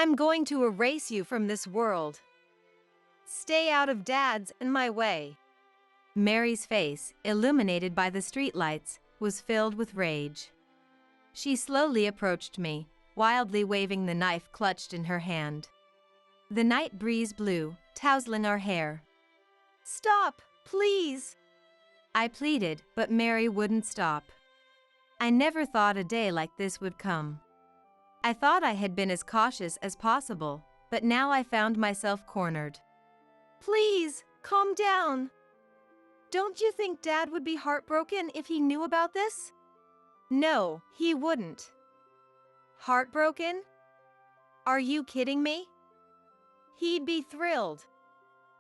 I'm going to erase you from this world. Stay out of Dad's and my way. Mary's face, illuminated by the streetlights, was filled with rage. She slowly approached me, wildly waving the knife clutched in her hand. The night breeze blew, tousling our hair. Stop, please! I pleaded, but Mary wouldn't stop. I never thought a day like this would come. I thought I had been as cautious as possible, but now I found myself cornered. Please, calm down. Don't you think Dad would be heartbroken if he knew about this? No, he wouldn't. Heartbroken? Are you kidding me? He'd be thrilled.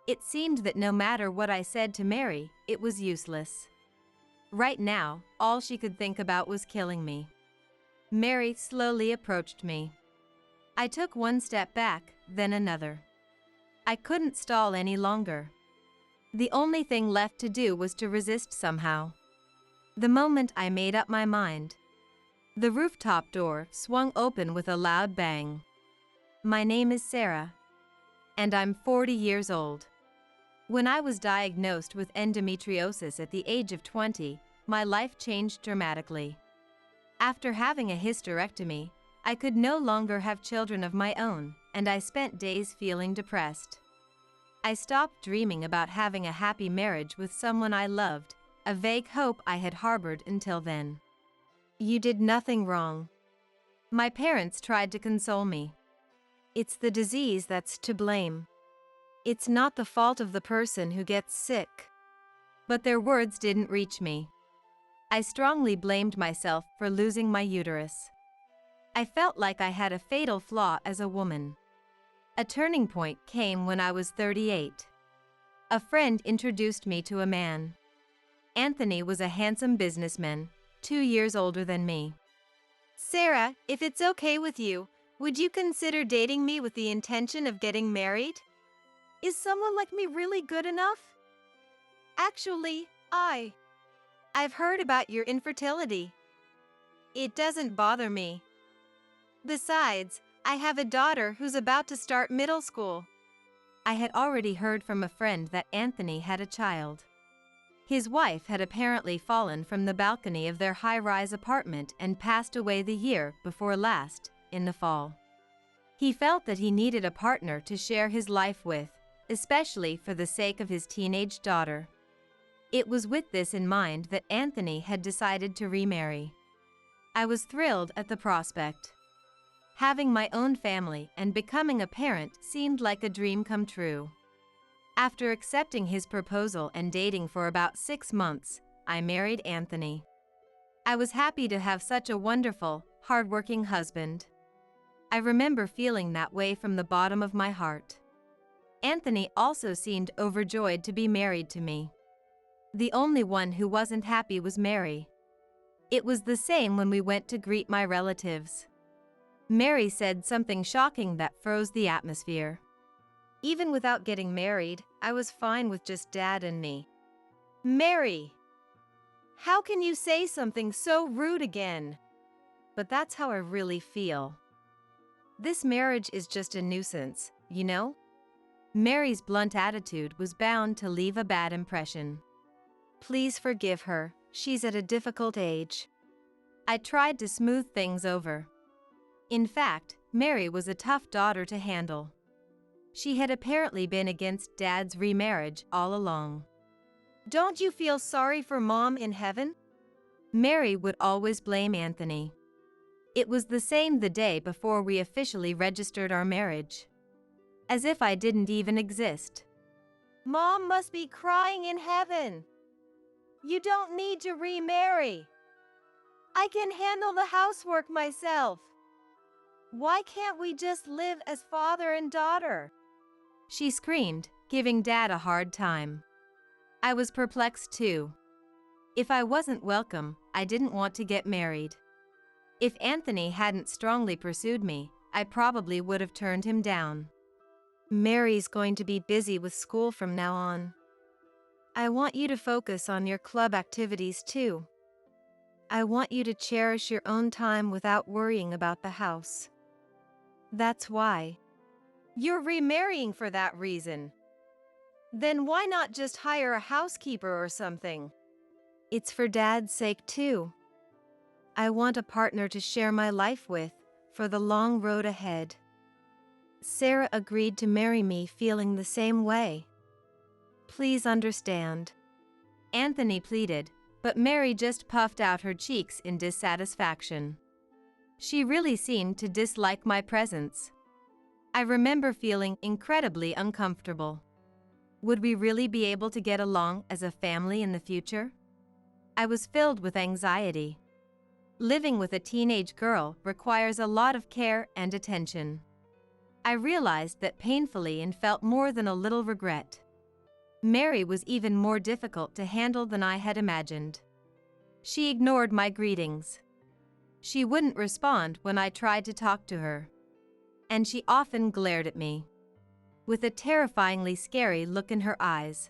It seemed that no matter what I said to Mary, it was useless. Right now, all she could think about was killing me. Mary slowly approached me. I took one step back, then another. I couldn't stall any longer. The only thing left to do was to resist somehow. The moment I made up my mind, the rooftop door swung open with a loud bang. My name is Sarah, and I'm 40 years old. When I was diagnosed with endometriosis at the age of 20, my life changed dramatically. After having a hysterectomy, I could no longer have children of my own, and I spent days feeling depressed. I stopped dreaming about having a happy marriage with someone I loved, a vague hope I had harbored until then. You did nothing wrong. My parents tried to console me. It's the disease that's to blame. It's not the fault of the person who gets sick. But their words didn't reach me. I strongly blamed myself for losing my uterus. I felt like I had a fatal flaw as a woman. A turning point came when I was 38. A friend introduced me to a man. Anthony was a handsome businessman, 2 years older than me. Sarah, if it's okay with you, would you consider dating me with the intention of getting married? Is someone like me really good enough? Actually, I've heard about your infertility. It doesn't bother me. Besides, I have a daughter who's about to start middle school. I had already heard from a friend that Anthony had a child. His wife had apparently fallen from the balcony of their high-rise apartment and passed away the year before last, in the fall. He felt that he needed a partner to share his life with, especially for the sake of his teenage daughter. It was with this in mind that Anthony had decided to remarry. I was thrilled at the prospect. Having my own family and becoming a parent seemed like a dream come true. After accepting his proposal and dating for about 6 months, I married Anthony. I was happy to have such a wonderful, hardworking husband. I remember feeling that way from the bottom of my heart. Anthony also seemed overjoyed to be married to me. The only one who wasn't happy was Mary. It was the same when we went to greet my relatives. Mary said something shocking that froze the atmosphere. Even without getting married, I was fine with just Dad and me. Mary! How can you say something so rude again? But that's how I really feel. This marriage is just a nuisance, you know? Mary's blunt attitude was bound to leave a bad impression. Please forgive her, she's at a difficult age. I tried to smooth things over. In fact, Mary was a tough daughter to handle. She had apparently been against Dad's remarriage all along. Don't you feel sorry for Mom in heaven? Mary would always blame Anthony. It was the same the day before we officially registered our marriage. As if I didn't even exist. Mom must be crying in heaven. You don't need to remarry. I can handle the housework myself. Why can't we just live as father and daughter? She screamed, giving Dad a hard time. I was perplexed too. If I wasn't welcome, I didn't want to get married. If Anthony hadn't strongly pursued me, I probably would have turned him down. Mary's going to be busy with school from now on. I want you to focus on your club activities too. I want you to cherish your own time without worrying about the house. That's why. You're remarrying for that reason. Then why not just hire a housekeeper or something? It's for Dad's sake too. I want a partner to share my life with, for the long road ahead. Sarah agreed to marry me feeling the same way. Please understand. Anthony pleaded, but Mary just puffed out her cheeks in dissatisfaction. She really seemed to dislike my presence. I remember feeling incredibly uncomfortable. Would we really be able to get along as a family in the future? I was filled with anxiety. Living with a teenage girl requires a lot of care and attention. I realized that painfully and felt more than a little regret. Mary was even more difficult to handle than I had imagined. She ignored my greetings. She wouldn't respond when I tried to talk to her. And she often glared at me, with a terrifyingly scary look in her eyes.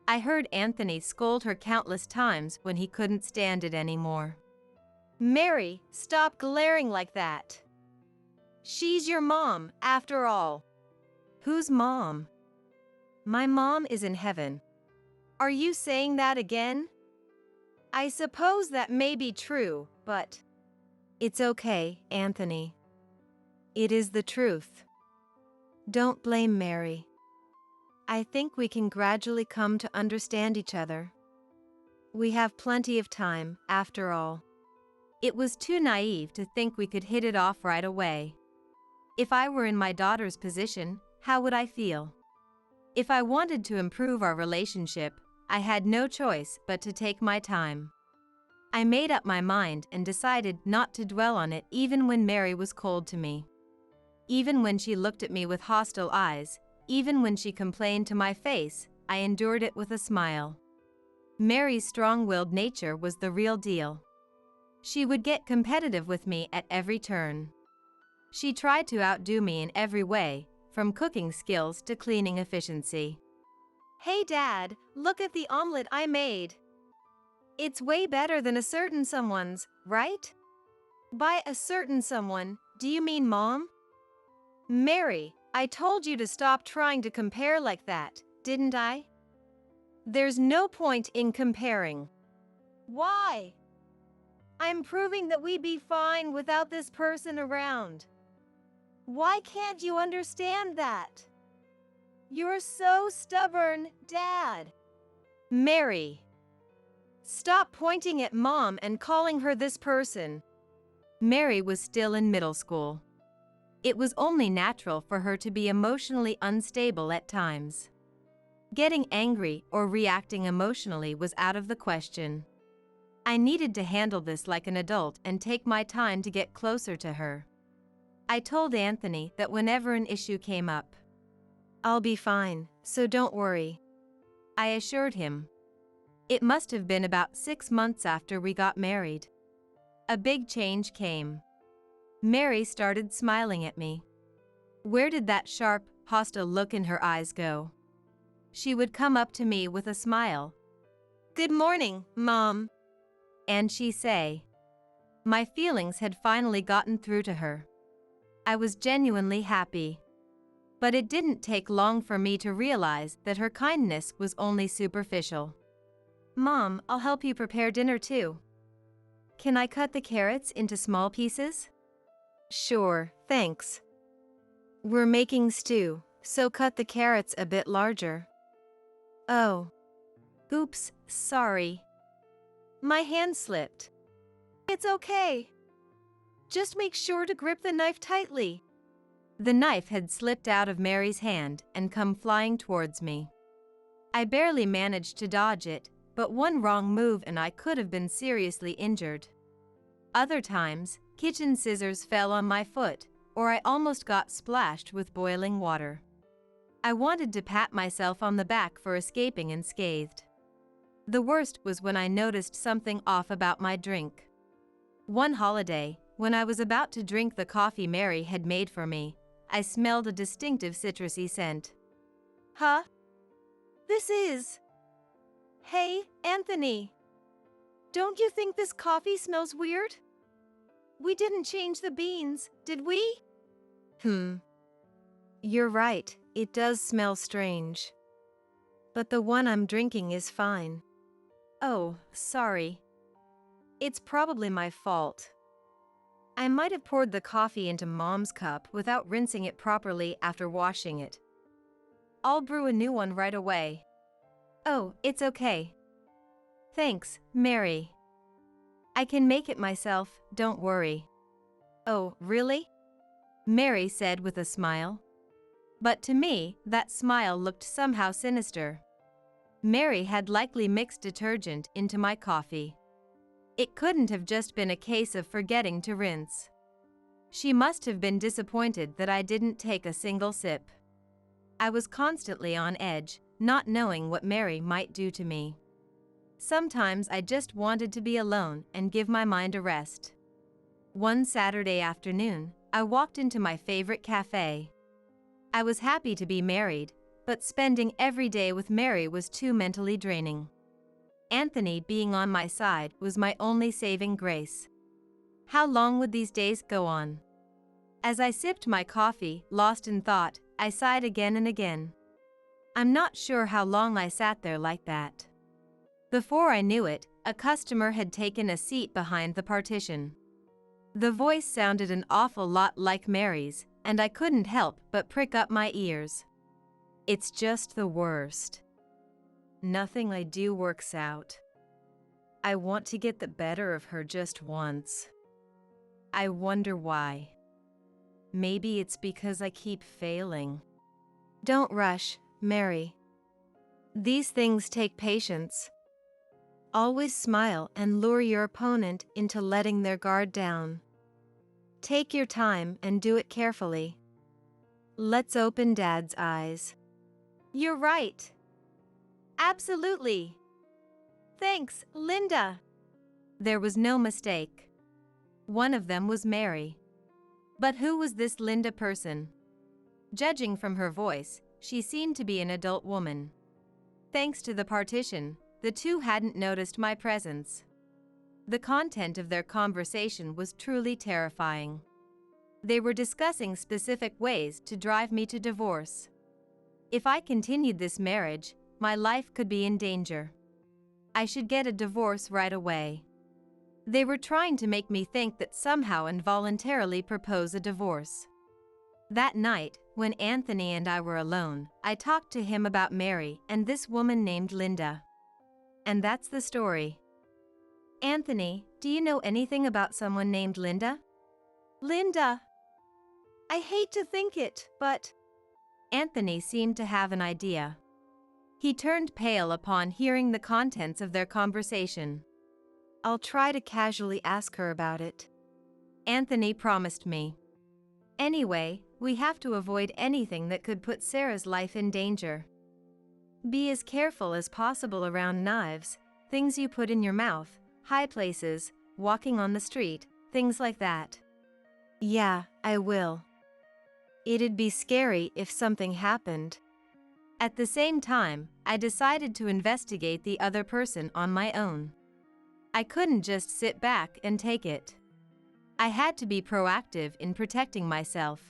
I heard Anthony scold her countless times when he couldn't stand it anymore. Mary, stop glaring like that. She's your mom, after all. Whose mom? My mom is in heaven. Are you saying that again? I suppose that may be true, but... It's okay, Anthony. It is the truth. Don't blame Mary. I think we can gradually come to understand each other. We have plenty of time, after all. It was too naive to think we could hit it off right away. If I were in my daughter's position, how would I feel? If I wanted to improve our relationship, I had no choice but to take my time. I made up my mind and decided not to dwell on it even when Mary was cold to me. Even when she looked at me with hostile eyes, even when she complained to my face, I endured it with a smile. Mary's strong-willed nature was the real deal. She would get competitive with me at every turn. She tried to outdo me in every way, from cooking skills to cleaning efficiency. Hey Dad, look at the omelet I made. It's way better than a certain someone's, right? By a certain someone, do you mean Mom? Mary, I told you to stop trying to compare like that, didn't I? There's no point in comparing. Why? I'm proving that we'd be fine without this person around. Why can't you understand that? You're so stubborn, Dad. Mary. Stop pointing at Mom and calling her this person. Mary was still in middle school. It was only natural for her to be emotionally unstable at times. Getting angry or reacting emotionally was out of the question. I needed to handle this like an adult and take my time to get closer to her. I told Anthony that whenever an issue came up, I'll be fine, so don't worry. I assured him. It must have been about 6 months after we got married. A big change came. Mary started smiling at me. Where did that sharp, hostile look in her eyes go? She would come up to me with a smile. Good morning, Mom. And she'd say. My feelings had finally gotten through to her. I was genuinely happy. But it didn't take long for me to realize that her kindness was only superficial. Mom, I'll help you prepare dinner too. Can I cut the carrots into small pieces? Sure, thanks. We're making stew, so cut the carrots a bit larger. Oh. Oops, sorry. My hand slipped. It's okay. Just make sure to grip the knife tightly. The knife had slipped out of Mary's hand and come flying towards me. I barely managed to dodge it, but one wrong move and I could have been seriously injured. Other times, kitchen scissors fell on my foot, or I almost got splashed with boiling water. I wanted to pat myself on the back for escaping unscathed. The worst was when I noticed something off about my drink. One holiday, when I was about to drink the coffee Mary had made for me, I smelled a distinctive citrusy scent. Huh? This is... Hey, Anthony. Don't you think this coffee smells weird? We didn't change the beans, did we? You're right, it does smell strange. But the one I'm drinking is fine. Oh, sorry. It's probably my fault. I might have poured the coffee into Mom's cup without rinsing it properly after washing it. I'll brew a new one right away. Oh, it's okay. Thanks, Mary. I can make it myself, don't worry. Oh, really? Mary said with a smile. But to me, that smile looked somehow sinister. Mary had likely mixed detergent into my coffee. It couldn't have just been a case of forgetting to rinse. She must have been disappointed that I didn't take a single sip. I was constantly on edge, not knowing what Mary might do to me. Sometimes I just wanted to be alone and give my mind a rest. One Saturday afternoon, I walked into my favorite cafe. I was happy to be married, but spending every day with Mary was too mentally draining. Anthony being on my side was my only saving grace. How long would these days go on? As I sipped my coffee, lost in thought, I sighed again and again. I'm not sure how long I sat there like that. Before I knew it, a customer had taken a seat behind the partition. The voice sounded an awful lot like Mary's, and I couldn't help but prick up my ears. It's just the worst. Nothing I do works out. I want to get the better of her just once. I wonder why. Maybe it's because I keep failing. Don't rush, Mary. These things take patience. Always smile and lure your opponent into letting their guard down. Take your time and do it carefully. Let's open Dad's eyes. You're right. Absolutely. Thanks, Linda. There was no mistake. One of them was Mary. But who was this Linda person? Judging from her voice, she seemed to be an adult woman. Thanks to the partition, the two hadn't noticed my presence. The content of their conversation was truly terrifying. They were discussing specific ways to drive me to divorce. If I continued this marriage, my life could be in danger. I should get a divorce right away. They were trying to make me think that somehow involuntarily propose a divorce. That night, when Anthony and I were alone, I talked to him about Mary and this woman named Linda. And that's the story. Anthony, do you know anything about someone named Linda? Linda. I hate to think it, but... Anthony seemed to have an idea. He turned pale upon hearing the contents of their conversation. I'll try to casually ask her about it. Anthony promised me. Anyway, we have to avoid anything that could put Sarah's life in danger. Be as careful as possible around knives, things you put in your mouth, high places, walking on the street, things like that. Yeah, I will. It'd be scary if something happened. At the same time, I decided to investigate the other person on my own. I couldn't just sit back and take it. I had to be proactive in protecting myself.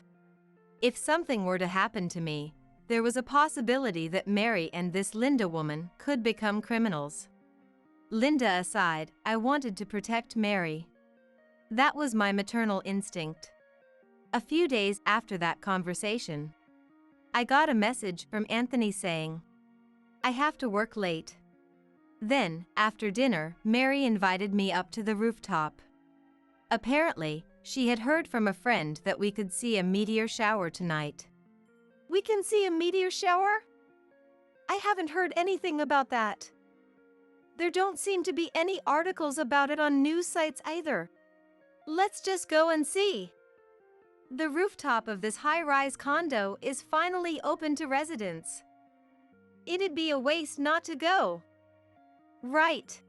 If something were to happen to me, there was a possibility that Mary and this Linda woman could become criminals. Linda aside, I wanted to protect Mary. That was my maternal instinct. A few days after that conversation, I got a message from Anthony saying, I have to work late. Then, after dinner, Mary invited me up to the rooftop. Apparently, she had heard from a friend that we could see a meteor shower tonight. We can see a meteor shower? I haven't heard anything about that. There don't seem to be any articles about it on news sites either. Let's just go and see. The rooftop of this high-rise condo is finally open to residents. It'd be a waste not to go. Right.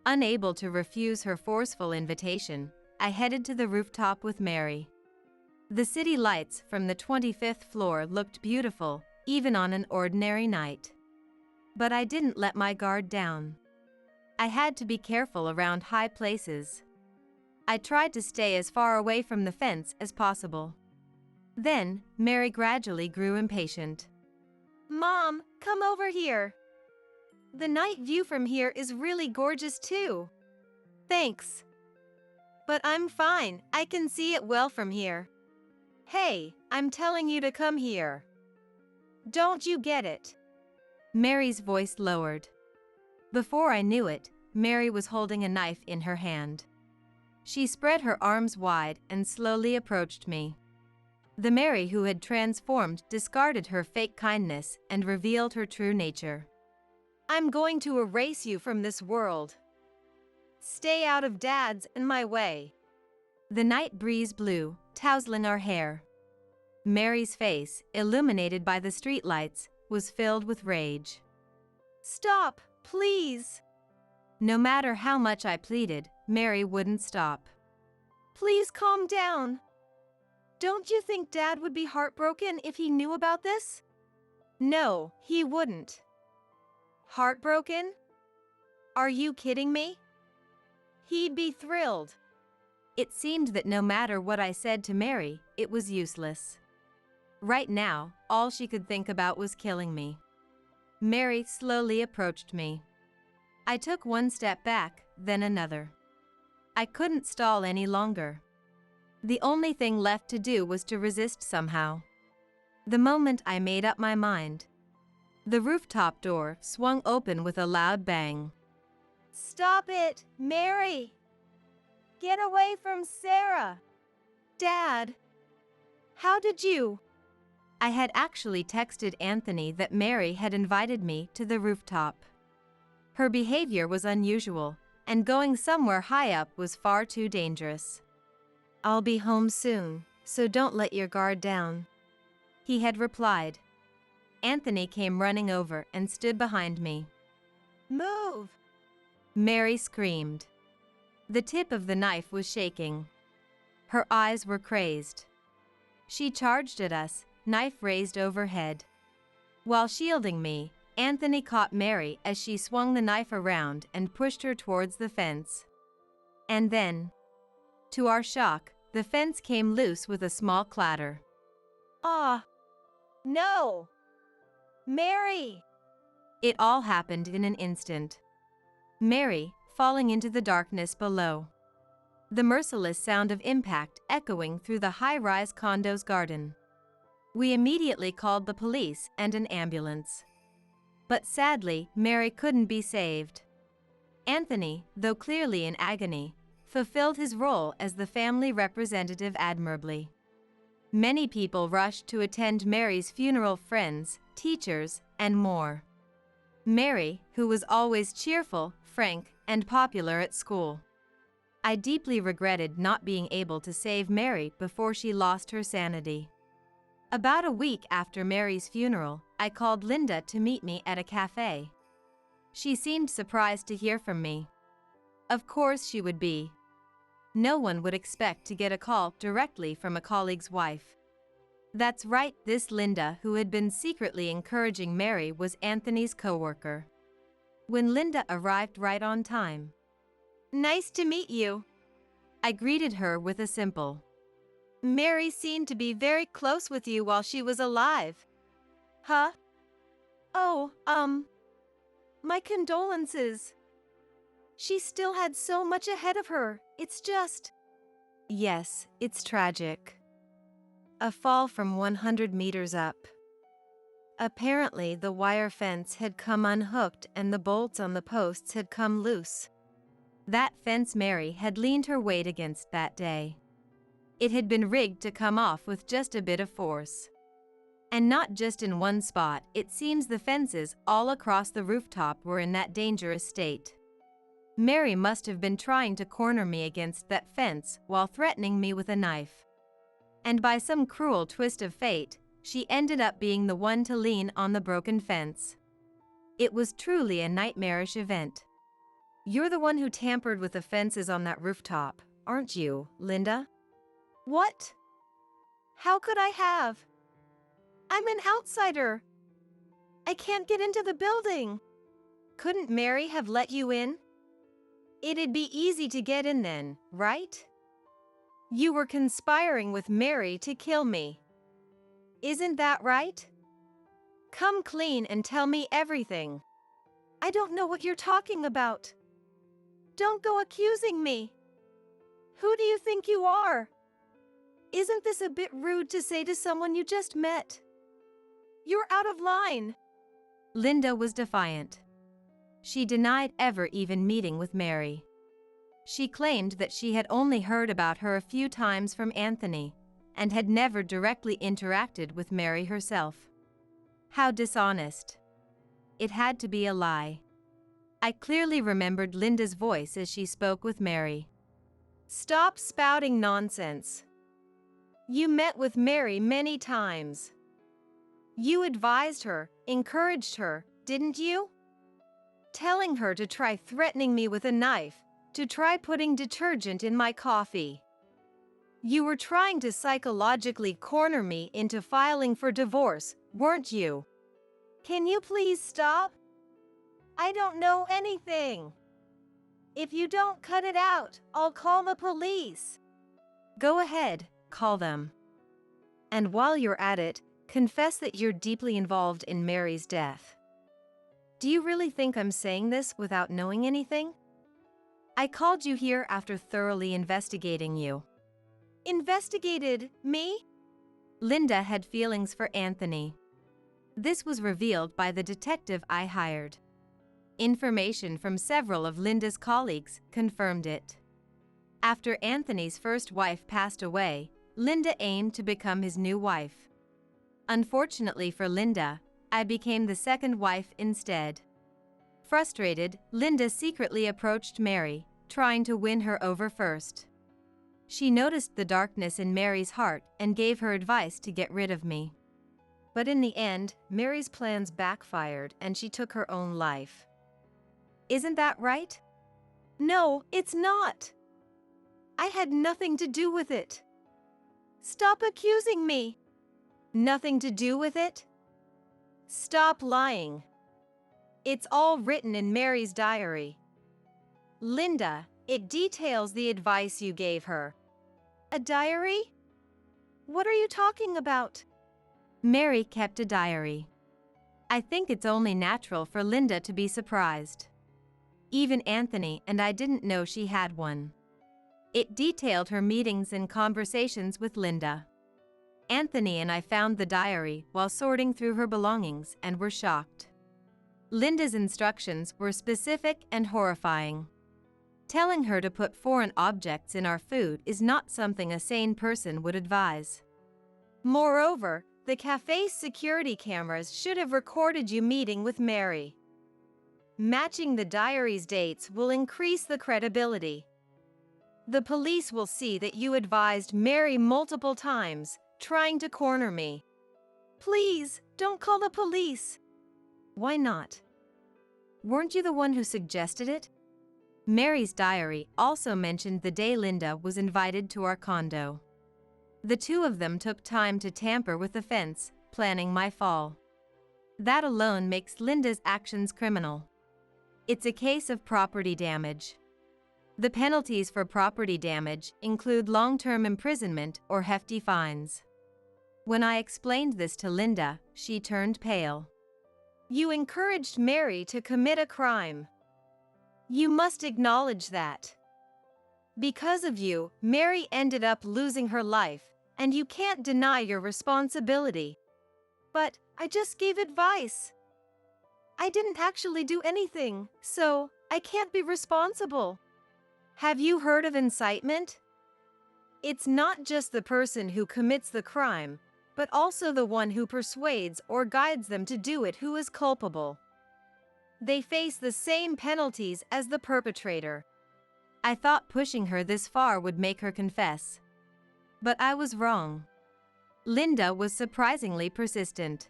Unable to refuse her forceful invitation, I headed to the rooftop with Mary. The city lights from the 25th floor looked beautiful, even on an ordinary night. But I didn't let my guard down. I had to be careful around high places. I tried to stay as far away from the fence as possible. Then, Mary gradually grew impatient. Mom, come over here. The night view from here is really gorgeous too. Thanks. But I'm fine, I can see it well from here. Hey, I'm telling you to come here. Don't you get it? Mary's voice lowered. Before I knew it, Mary was holding a knife in her hand. She spread her arms wide and slowly approached me. The Mary who had transformed discarded her fake kindness and revealed her true nature. I'm going to erase you from this world. Stay out of Dad's and my way. The night breeze blew, tousling our hair. Mary's face, illuminated by the streetlights, was filled with rage. Stop, please. No matter how much I pleaded, Mary wouldn't stop. Please calm down. Don't you think Dad would be heartbroken if he knew about this? No, he wouldn't. Heartbroken? Are you kidding me? He'd be thrilled. It seemed that no matter what I said to Mary, it was useless. Right now, all she could think about was killing me. Mary slowly approached me. I took one step back, then another. I couldn't stall any longer. The only thing left to do was to resist somehow. The moment I made up my mind, the rooftop door swung open with a loud bang. Stop it, Mary! Get away from Sarah! Dad! How did you? I had actually texted Anthony that Mary had invited me to the rooftop. Her behavior was unusual, and going somewhere high up was far too dangerous. I'll be home soon, so don't let your guard down. He had replied. Anthony came running over and stood behind me. Move! Mary screamed. The tip of the knife was shaking. Her eyes were crazed. She charged at us, knife raised overhead. While shielding me, Anthony caught Mary as she swung the knife around and pushed her towards the fence. And then, to our shock, the fence came loose with a small clatter. Ah! No! Mary! It all happened in an instant. Mary, falling into the darkness below. The merciless sound of impact echoing through the high-rise condo's garden. We immediately called the police and an ambulance. But sadly, Mary couldn't be saved. Anthony, though clearly in agony, fulfilled his role as the family representative admirably. Many people rushed to attend Mary's funeral, friends, teachers, and more. Mary, who was always cheerful, frank, and popular at school. I deeply regretted not being able to save Mary before she lost her sanity. About a week after Mary's funeral, I called Linda to meet me at a cafe. She seemed surprised to hear from me. Of course she would be. No one would expect to get a call directly from a colleague's wife. That's right, this Linda who had been secretly encouraging Mary was Anthony's coworker. When Linda arrived right on time. Nice to meet you. I greeted her with a simple. Mary seemed to be very close with you while she was alive. Huh? Oh, my condolences. She still had so much ahead of her, it's just… Yes, it's tragic. A fall from 100 meters up. Apparently the wire fence had come unhooked and the bolts on the posts had come loose. That fence Mary had leaned her weight against that day. It had been rigged to come off with just a bit of force. And not just in one spot, it seems the fences all across the rooftop were in that dangerous state. Mary must have been trying to corner me against that fence while threatening me with a knife. And by some cruel twist of fate, she ended up being the one to lean on the broken fence. It was truly a nightmarish event. You're the one who tampered with the fences on that rooftop, aren't you, Linda? What? How could I have? I'm an outsider. I can't get into the building. Couldn't Mary have let you in? It'd be easy to get in then, right? You were conspiring with Mary to kill me. Isn't that right? Come clean and tell me everything. I don't know what you're talking about. Don't go accusing me. Who do you think you are? Isn't this a bit rude to say to someone you just met? You're out of line. Linda was defiant. She denied ever even meeting with Mary. She claimed that she had only heard about her a few times from Anthony and had never directly interacted with Mary herself. How dishonest. It had to be a lie. I clearly remembered Linda's voice as she spoke with Mary. Stop spouting nonsense. You met with Mary many times. You advised her, encouraged her, didn't you? Telling her to try threatening me with a knife, to try putting detergent in my coffee. You were trying to psychologically corner me into filing for divorce, weren't you? Can you please stop? I don't know anything. If you don't cut it out, I'll call the police. Go ahead, call them. And while you're at it, confess that you're deeply involved in Mary's death. Do you really think I'm saying this without knowing anything? I called you here after thoroughly investigating you. Investigated me? Linda had feelings for Anthony. This was revealed by the detective I hired. Information from several of Linda's colleagues confirmed it. After Anthony's first wife passed away, Linda aimed to become his new wife. Unfortunately for Linda, I became the second wife instead. Frustrated, Linda secretly approached Mary, trying to win her over first. She noticed the darkness in Mary's heart and gave her advice to get rid of me. But in the end, Mary's plans backfired and she took her own life. Isn't that right? No, it's not. I had nothing to do with it. Stop accusing me. Nothing to do with it? Stop lying. It's all written in Mary's diary. Linda, it details the advice you gave her. A diary? What are you talking about? Mary kept a diary. I think it's only natural for Linda to be surprised. Even Anthony and I didn't know she had one. It detailed her meetings and conversations with Linda. Anthony and I found the diary while sorting through her belongings and were shocked. Linda's instructions were specific and horrifying. Telling her to put foreign objects in our food is not something a sane person would advise. Moreover, the cafe's security cameras should have recorded you meeting with Mary. Matching the diary's dates will increase the credibility. The police will see that you advised Mary multiple times, trying to corner me. Please, don't call the police. Why not? Weren't you the one who suggested it? Mary's diary also mentioned the day Linda was invited to our condo. The two of them took time to tamper with the fence, planning my fall. That alone makes Linda's actions criminal. It's a case of property damage. The penalties for property damage include long-term imprisonment or hefty fines. When I explained this to Linda, she turned pale. You encouraged Mary to commit a crime. You must acknowledge that. Because of you, Mary ended up losing her life, and you can't deny your responsibility. But I just gave advice. I didn't actually do anything, so I can't be responsible. Have you heard of incitement? It's not just the person who commits the crime, but also the one who persuades or guides them to do it who is culpable. They face the same penalties as the perpetrator. I thought pushing her this far would make her confess. But I was wrong. Linda was surprisingly persistent.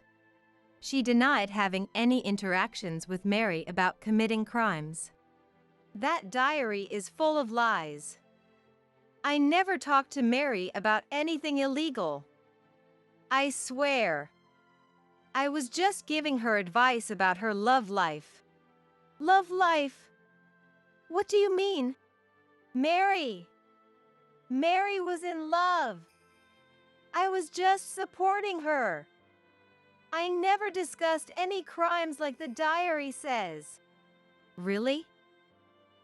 She denied having any interactions with Mary about committing crimes. That diary is full of lies. I never talked to Mary about anything illegal. I swear. I was just giving her advice about her love life. Love life? What do you mean? Mary! Mary was in love. I was just supporting her. I never discussed any crimes like the diary says. Really?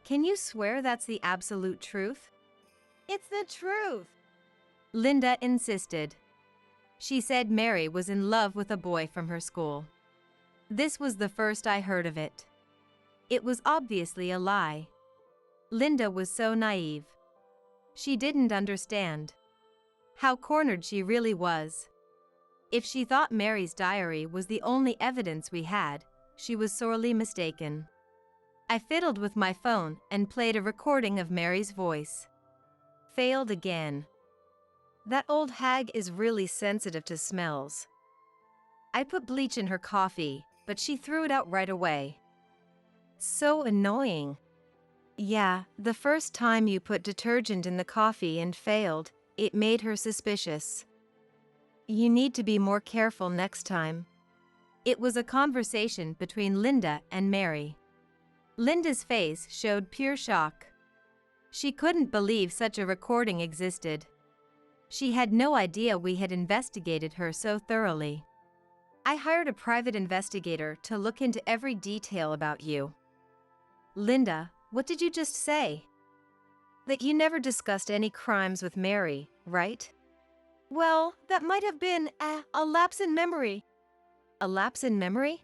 Can you swear that's the absolute truth? It's the truth, Linda insisted. She said Mary was in love with a boy from her school. This was the first I heard of it. It was obviously a lie. Linda was so naive. She didn't understand how cornered she really was. If she thought Mary's diary was the only evidence we had, she was sorely mistaken. I fiddled with my phone and played a recording of Mary's voice. Failed again. That old hag is really sensitive to smells. I put bleach in her coffee, but she threw it out right away. So annoying. Yeah, the first time you put detergent in the coffee and failed, it made her suspicious. You need to be more careful next time. It was a conversation between Linda and Mary. Linda's face showed pure shock. She couldn't believe such a recording existed. She had no idea we had investigated her so thoroughly. I hired a private investigator to look into every detail about you. Linda, what did you just say? That you never discussed any crimes with Mary, right? Well, that might have been a lapse in memory. A lapse in memory?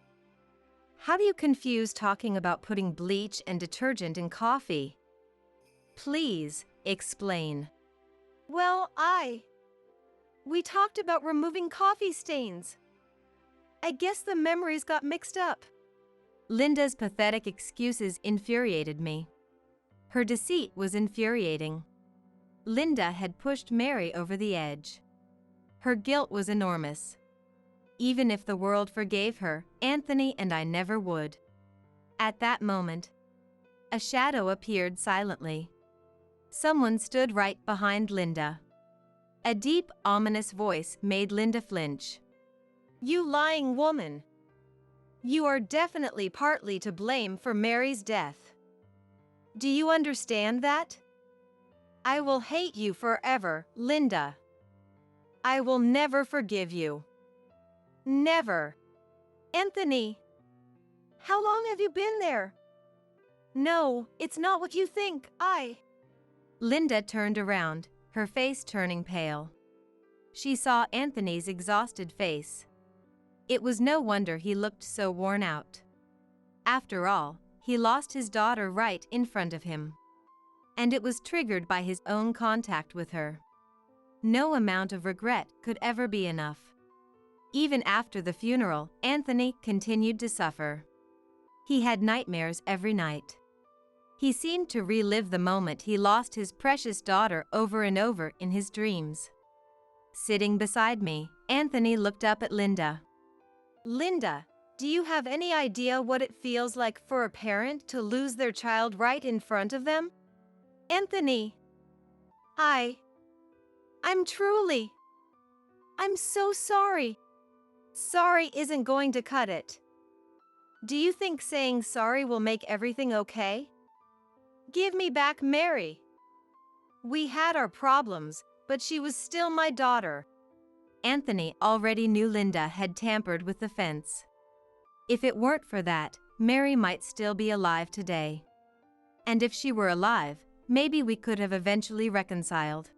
How do you confuse talking about putting bleach and detergent in coffee? Please, explain. Well, we talked about removing coffee stains. I guess the memories got mixed up. Linda's pathetic excuses infuriated me. Her deceit was infuriating. Linda had pushed Mary over the edge. Her guilt was enormous. Even if the world forgave her, Anthony and I never would. At that moment, a shadow appeared silently. Someone stood right behind Linda. A deep, ominous voice made Linda flinch. You lying woman! You are definitely partly to blame for Mary's death. Do you understand that? I will hate you forever, Linda. I will never forgive you. Never. Anthony! How long have you been there? No, it's not what you think, Linda turned around, her face turning pale. She saw Anthony's exhausted face. It was no wonder he looked so worn out. After all, he lost his daughter right in front of him. And it was triggered by his own contact with her. No amount of regret could ever be enough. Even after the funeral, Anthony continued to suffer. He had nightmares every night. He seemed to relive the moment he lost his precious daughter over and over in his dreams. Sitting beside me, Anthony looked up at Linda. Linda, do you have any idea what it feels like for a parent to lose their child right in front of them? Anthony, I'm so sorry. Sorry isn't going to cut it. Do you think saying sorry will make everything okay? Give me back Mary. We had our problems, but she was still my daughter. Anthony already knew Linda had tampered with the fence. If it weren't for that, Mary might still be alive today. And if she were alive, maybe we could have eventually reconciled.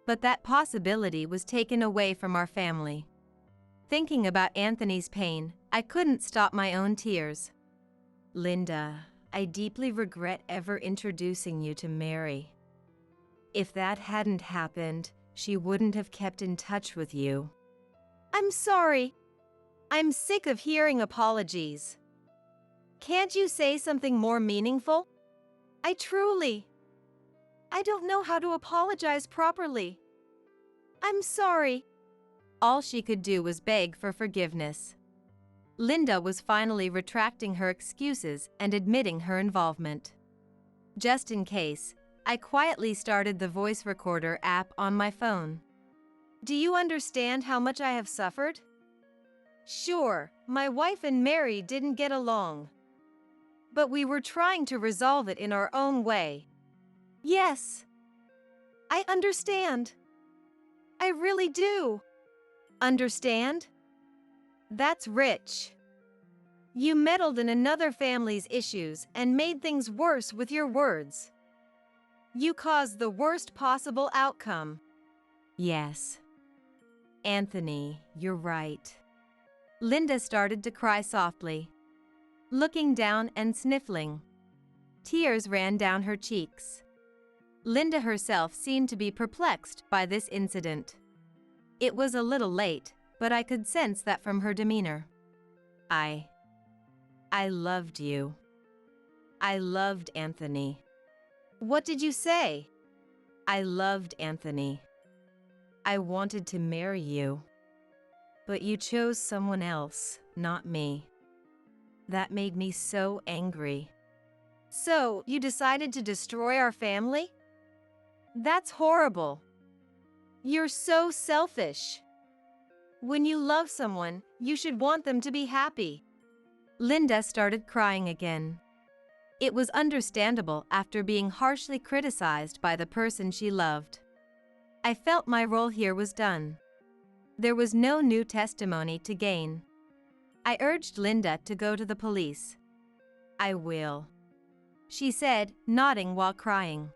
But that possibility was taken away from our family. Thinking about Anthony's pain, I couldn't stop my own tears. Linda, I deeply regret ever introducing you to Mary. If that hadn't happened, she wouldn't have kept in touch with you. I'm sorry. I'm sick of hearing apologies. Can't you say something more meaningful? I don't know how to apologize properly. I'm sorry. All she could do was beg for forgiveness. Linda was finally retracting her excuses and admitting her involvement. Just in case, I quietly started the voice recorder app on my phone. Do you understand how much I have suffered? Sure, my wife and Mary didn't get along. But we were trying to resolve it in our own way. Yes. I understand. I really do. Understand? That's rich. You meddled in another family's issues and made things worse with your words. You caused the worst possible outcome. Yes. Anthony, you're right. Linda started to cry softly, looking down and sniffling. Tears ran down her cheeks. Linda herself seemed to be perplexed by this incident. It was a little late, but I could sense that from her demeanor. I loved you. I loved Anthony. What did you say? I loved Anthony. I wanted to marry you. But you chose someone else, not me. That made me so angry. So, you decided to destroy our family? That's horrible. You're so selfish. When you love someone, you should want them to be happy. Linda started crying again. It was understandable after being harshly criticized by the person she loved. I felt my role here was done. There was no new testimony to gain. I urged Linda to go to the police. I will, she said, nodding while crying.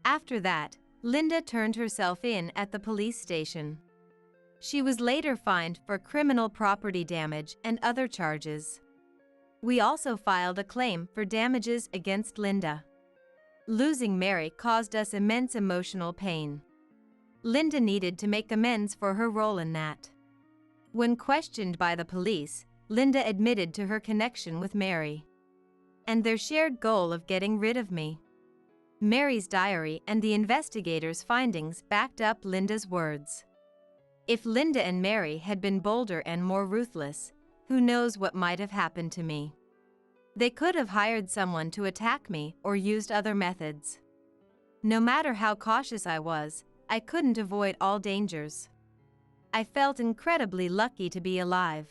After that, Linda turned herself in at the police station. She was later fined for criminal property damage and other charges. We also filed a claim for damages against Linda. Losing Mary caused us immense emotional pain. Linda needed to make amends for her role in that. When questioned by the police, Linda admitted to her connection with Mary and their shared goal of getting rid of me. Mary's diary and the investigators' findings backed up Linda's words. If Linda and Mary had been bolder and more ruthless, who knows what might have happened to me? They could have hired someone to attack me or used other methods. No matter how cautious I was, I couldn't avoid all dangers. I felt incredibly lucky to be alive.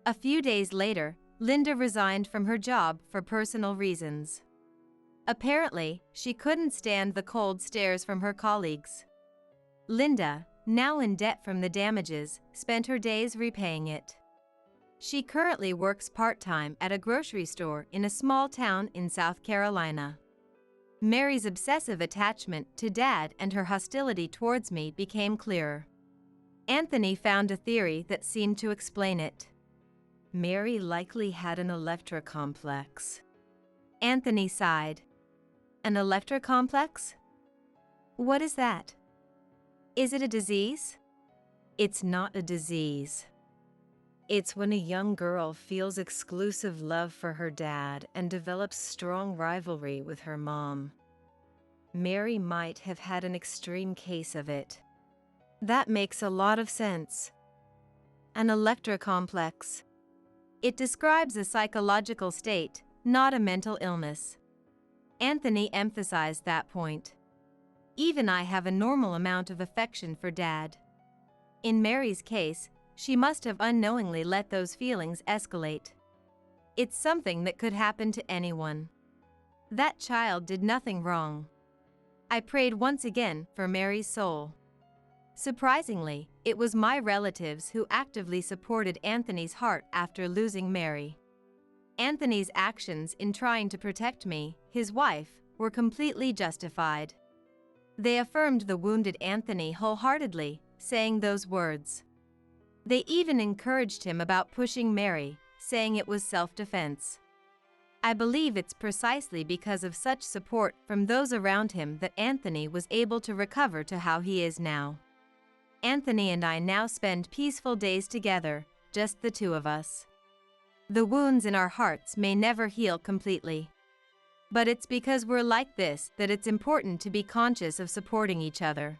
A few days later, Linda resigned from her job for personal reasons. Apparently, she couldn't stand the cold stares from her colleagues. Linda, now in debt from the damages, spent her days repaying it. She currently works part-time at a grocery store in a small town in South Carolina. Mary's obsessive attachment to Dad and her hostility towards me became clearer. Anthony found a theory that seemed to explain it. Mary likely had an Electra complex. Anthony sighed. An Electra complex? What is that? Is it a disease? It's not a disease. It's when a young girl feels exclusive love for her dad and develops strong rivalry with her mom. Mary might have had an extreme case of it. That makes a lot of sense. An Electra complex. It describes a psychological state, not a mental illness. Anthony emphasized that point. Even I have a normal amount of affection for Dad. In Mary's case, she must have unknowingly let those feelings escalate. It's something that could happen to anyone. That child did nothing wrong. I prayed once again for Mary's soul. Surprisingly, it was my relatives who actively supported Anthony's heart after losing Mary. Anthony's actions in trying to protect me, his wife, were completely justified. They affirmed the wounded Anthony wholeheartedly, saying those words. They even encouraged him about pushing Mary, saying it was self-defense. I believe it's precisely because of such support from those around him that Anthony was able to recover to how he is now. Anthony and I now spend peaceful days together, just the two of us. The wounds in our hearts may never heal completely. But it's because we're like this that it's important to be conscious of supporting each other.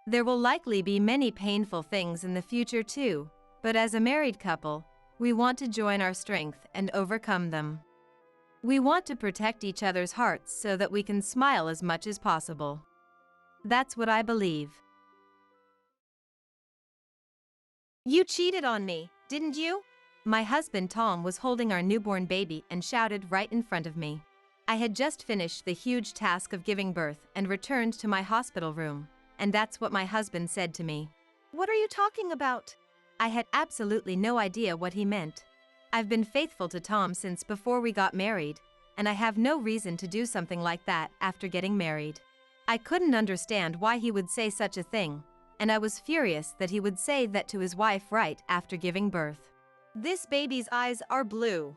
There will likely be many painful things in the future too, but as a married couple, we want to join our strength and overcome them. We want to protect each other's hearts so that we can smile as much as possible. That's what I believe. You cheated on me, didn't you? My husband Tom was holding our newborn baby and shouted right in front of me. I had just finished the huge task of giving birth and returned to my hospital room, and that's what my husband said to me. What are you talking about? I had absolutely no idea what he meant. I've been faithful to Tom since before we got married, and I have no reason to do something like that after getting married. I couldn't understand why he would say such a thing, and I was furious that he would say that to his wife right after giving birth. This baby's eyes are blue.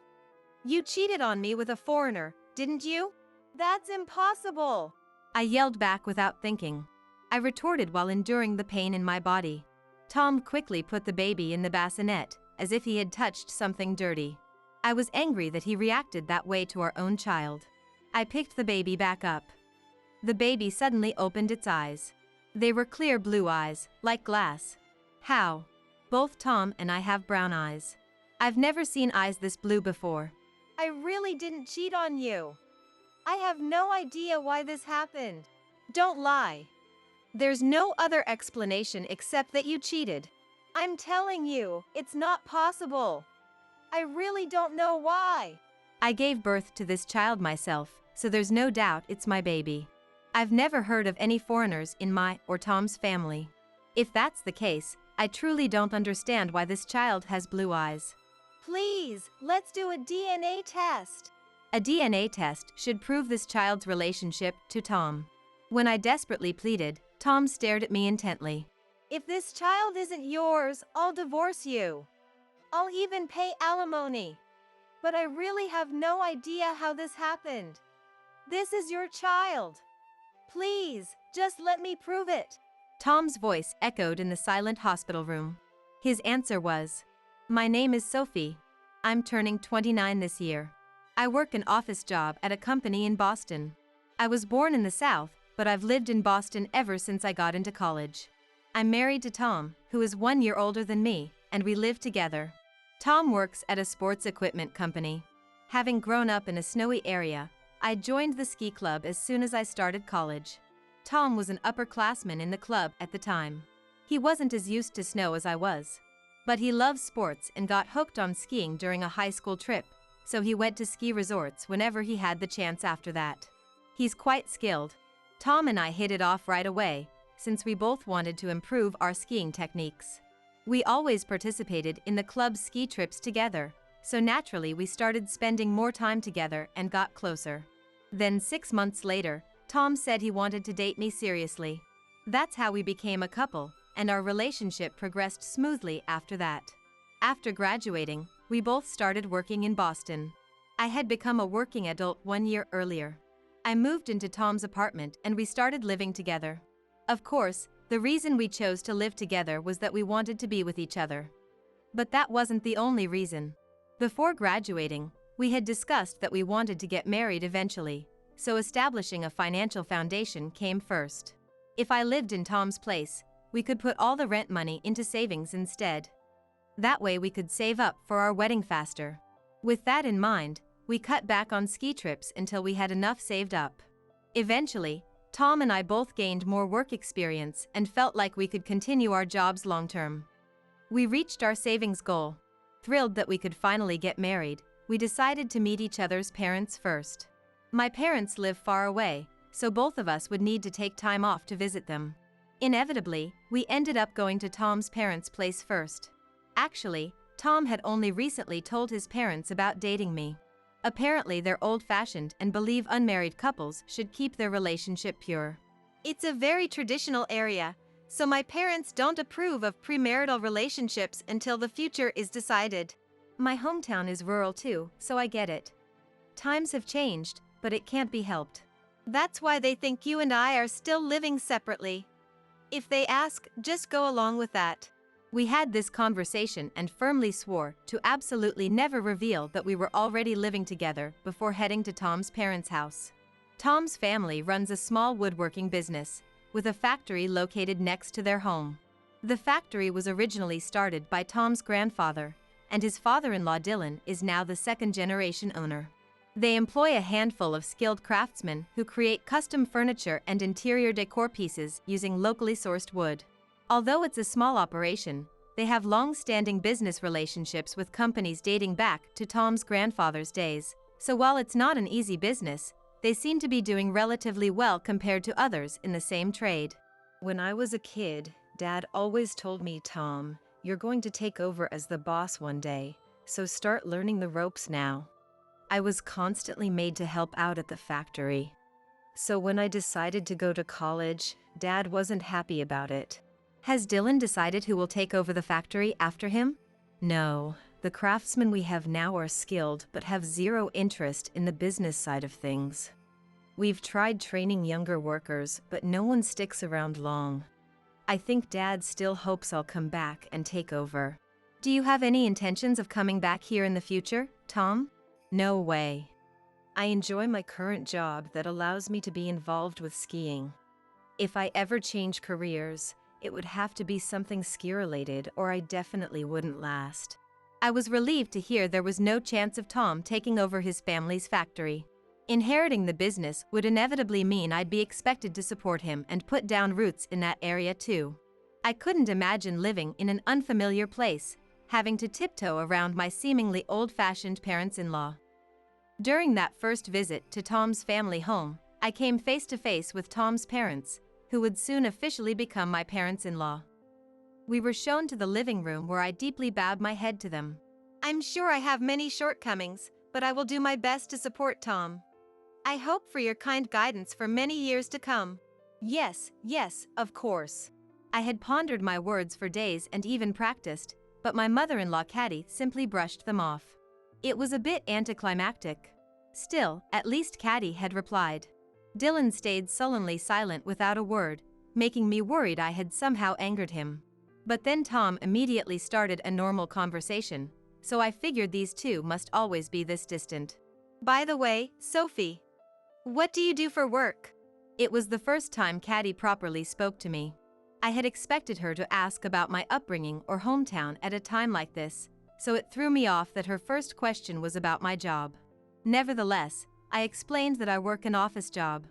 You cheated on me with a foreigner, didn't you? That's impossible! I yelled back without thinking. I retorted while enduring the pain in my body. Tom quickly put the baby in the bassinet, as if he had touched something dirty. I was angry that he reacted that way to our own child. I picked the baby back up. The baby suddenly opened its eyes. They were clear blue eyes, like glass. How? Both Tom and I have brown eyes. I've never seen eyes this blue before. I really didn't cheat on you. I have no idea why this happened. Don't lie. There's no other explanation except that you cheated. I'm telling you, it's not possible. I really don't know why. I gave birth to this child myself, so there's no doubt it's my baby. I've never heard of any foreigners in my or Tom's family. If that's the case, I truly don't understand why this child has blue eyes. Please, let's do a DNA test. A DNA test should prove this child's relationship to Tom. When I desperately pleaded, Tom stared at me intently. If this child isn't yours, I'll divorce you. I'll even pay alimony. But I really have no idea how this happened. This is your child. Please, just let me prove it. Tom's voice echoed in the silent hospital room. His answer was, "My name is Sophie. I'm turning 29 this year. I work an office job at a company in Boston. I was born in the South, but I've lived in Boston ever since I got into college. I'm married to Tom, who is 1 year older than me, and we live together. Tom works at a sports equipment company. Having grown up in a snowy area, I joined the ski club as soon as I started college. Tom was an upperclassman in the club at the time. He wasn't as used to snow as I was. But he loves sports and got hooked on skiing during a high school trip, so he went to ski resorts whenever he had the chance after that. He's quite skilled. Tom and I hit it off right away, since we both wanted to improve our skiing techniques. We always participated in the club's ski trips together, so naturally we started spending more time together and got closer. Then 6 months later, Tom said he wanted to date me seriously. That's how we became a couple, and our relationship progressed smoothly after that. After graduating, we both started working in Boston. I had become a working adult 1 year earlier. I moved into Tom's apartment and we started living together. Of course, the reason we chose to live together was that we wanted to be with each other. But that wasn't the only reason. Before graduating, we had discussed that we wanted to get married eventually, so establishing a financial foundation came first. If I lived in Tom's place, we could put all the rent money into savings instead. That way we could save up for our wedding faster. With that in mind, we cut back on ski trips until we had enough saved up. Eventually, Tom and I both gained more work experience and felt like we could continue our jobs long term. We reached our savings goal. Thrilled that we could finally get married, we decided to meet each other's parents first. My parents live far away, so both of us would need to take time off to visit them. Inevitably, we ended up going to Tom's parents' place first. Actually, Tom had only recently told his parents about dating me. Apparently they're old-fashioned and believe unmarried couples should keep their relationship pure. It's a very traditional area, so my parents don't approve of premarital relationships until the future is decided. My hometown is rural too, so I get it. Times have changed, but it can't be helped. That's why they think you and I are still living separately. If they ask, just go along with that. We had this conversation and firmly swore to absolutely never reveal that we were already living together before heading to Tom's parents' house. Tom's family runs a small woodworking business, with a factory located next to their home. The factory was originally started by Tom's grandfather, and his father-in-law Dylan is now the second-generation owner. They employ a handful of skilled craftsmen who create custom furniture and interior decor pieces using locally sourced wood. Although it's a small operation, they have long-standing business relationships with companies dating back to Tom's grandfather's days, so while it's not an easy business, they seem to be doing relatively well compared to others in the same trade. When I was a kid, Dad always told me, Tom, you're going to take over as the boss one day, so start learning the ropes now. I was constantly made to help out at the factory. So when I decided to go to college, Dad wasn't happy about it. Has Dylan decided who will take over the factory after him? No, the craftsmen we have now are skilled but have zero interest in the business side of things. We've tried training younger workers, but no one sticks around long. I think Dad still hopes I'll come back and take over. Do you have any intentions of coming back here in the future, Tom? No way. I enjoy my current job that allows me to be involved with skiing. If I ever change careers, it would have to be something ski-related or I definitely wouldn't last. I was relieved to hear there was no chance of Tom taking over his family's factory. Inheriting the business would inevitably mean I'd be expected to support him and put down roots in that area too. I couldn't imagine living in an unfamiliar place, having to tiptoe around my seemingly old-fashioned parents-in-law. During that first visit to Tom's family home, I came face to face with Tom's parents, who would soon officially become my parents-in-law. We were shown to the living room where I deeply bowed my head to them. I'm sure I have many shortcomings, but I will do my best to support Tom. I hope for your kind guidance for many years to come. Yes, of course. I had pondered my words for days and even practiced, but my mother-in-law Caddy simply brushed them off. It was a bit anticlimactic. Still, at least Caddy had replied. Dylan stayed sullenly silent without a word, making me worried I had somehow angered him. But then Tom immediately started a normal conversation, so I figured these two must always be this distant. By the way, Sophie, what do you do for work? It was the first time Caddy properly spoke to me. I had expected her to ask about my upbringing or hometown at a time like this, so it threw me off that her first question was about my job. Nevertheless, I explained that I work an office job.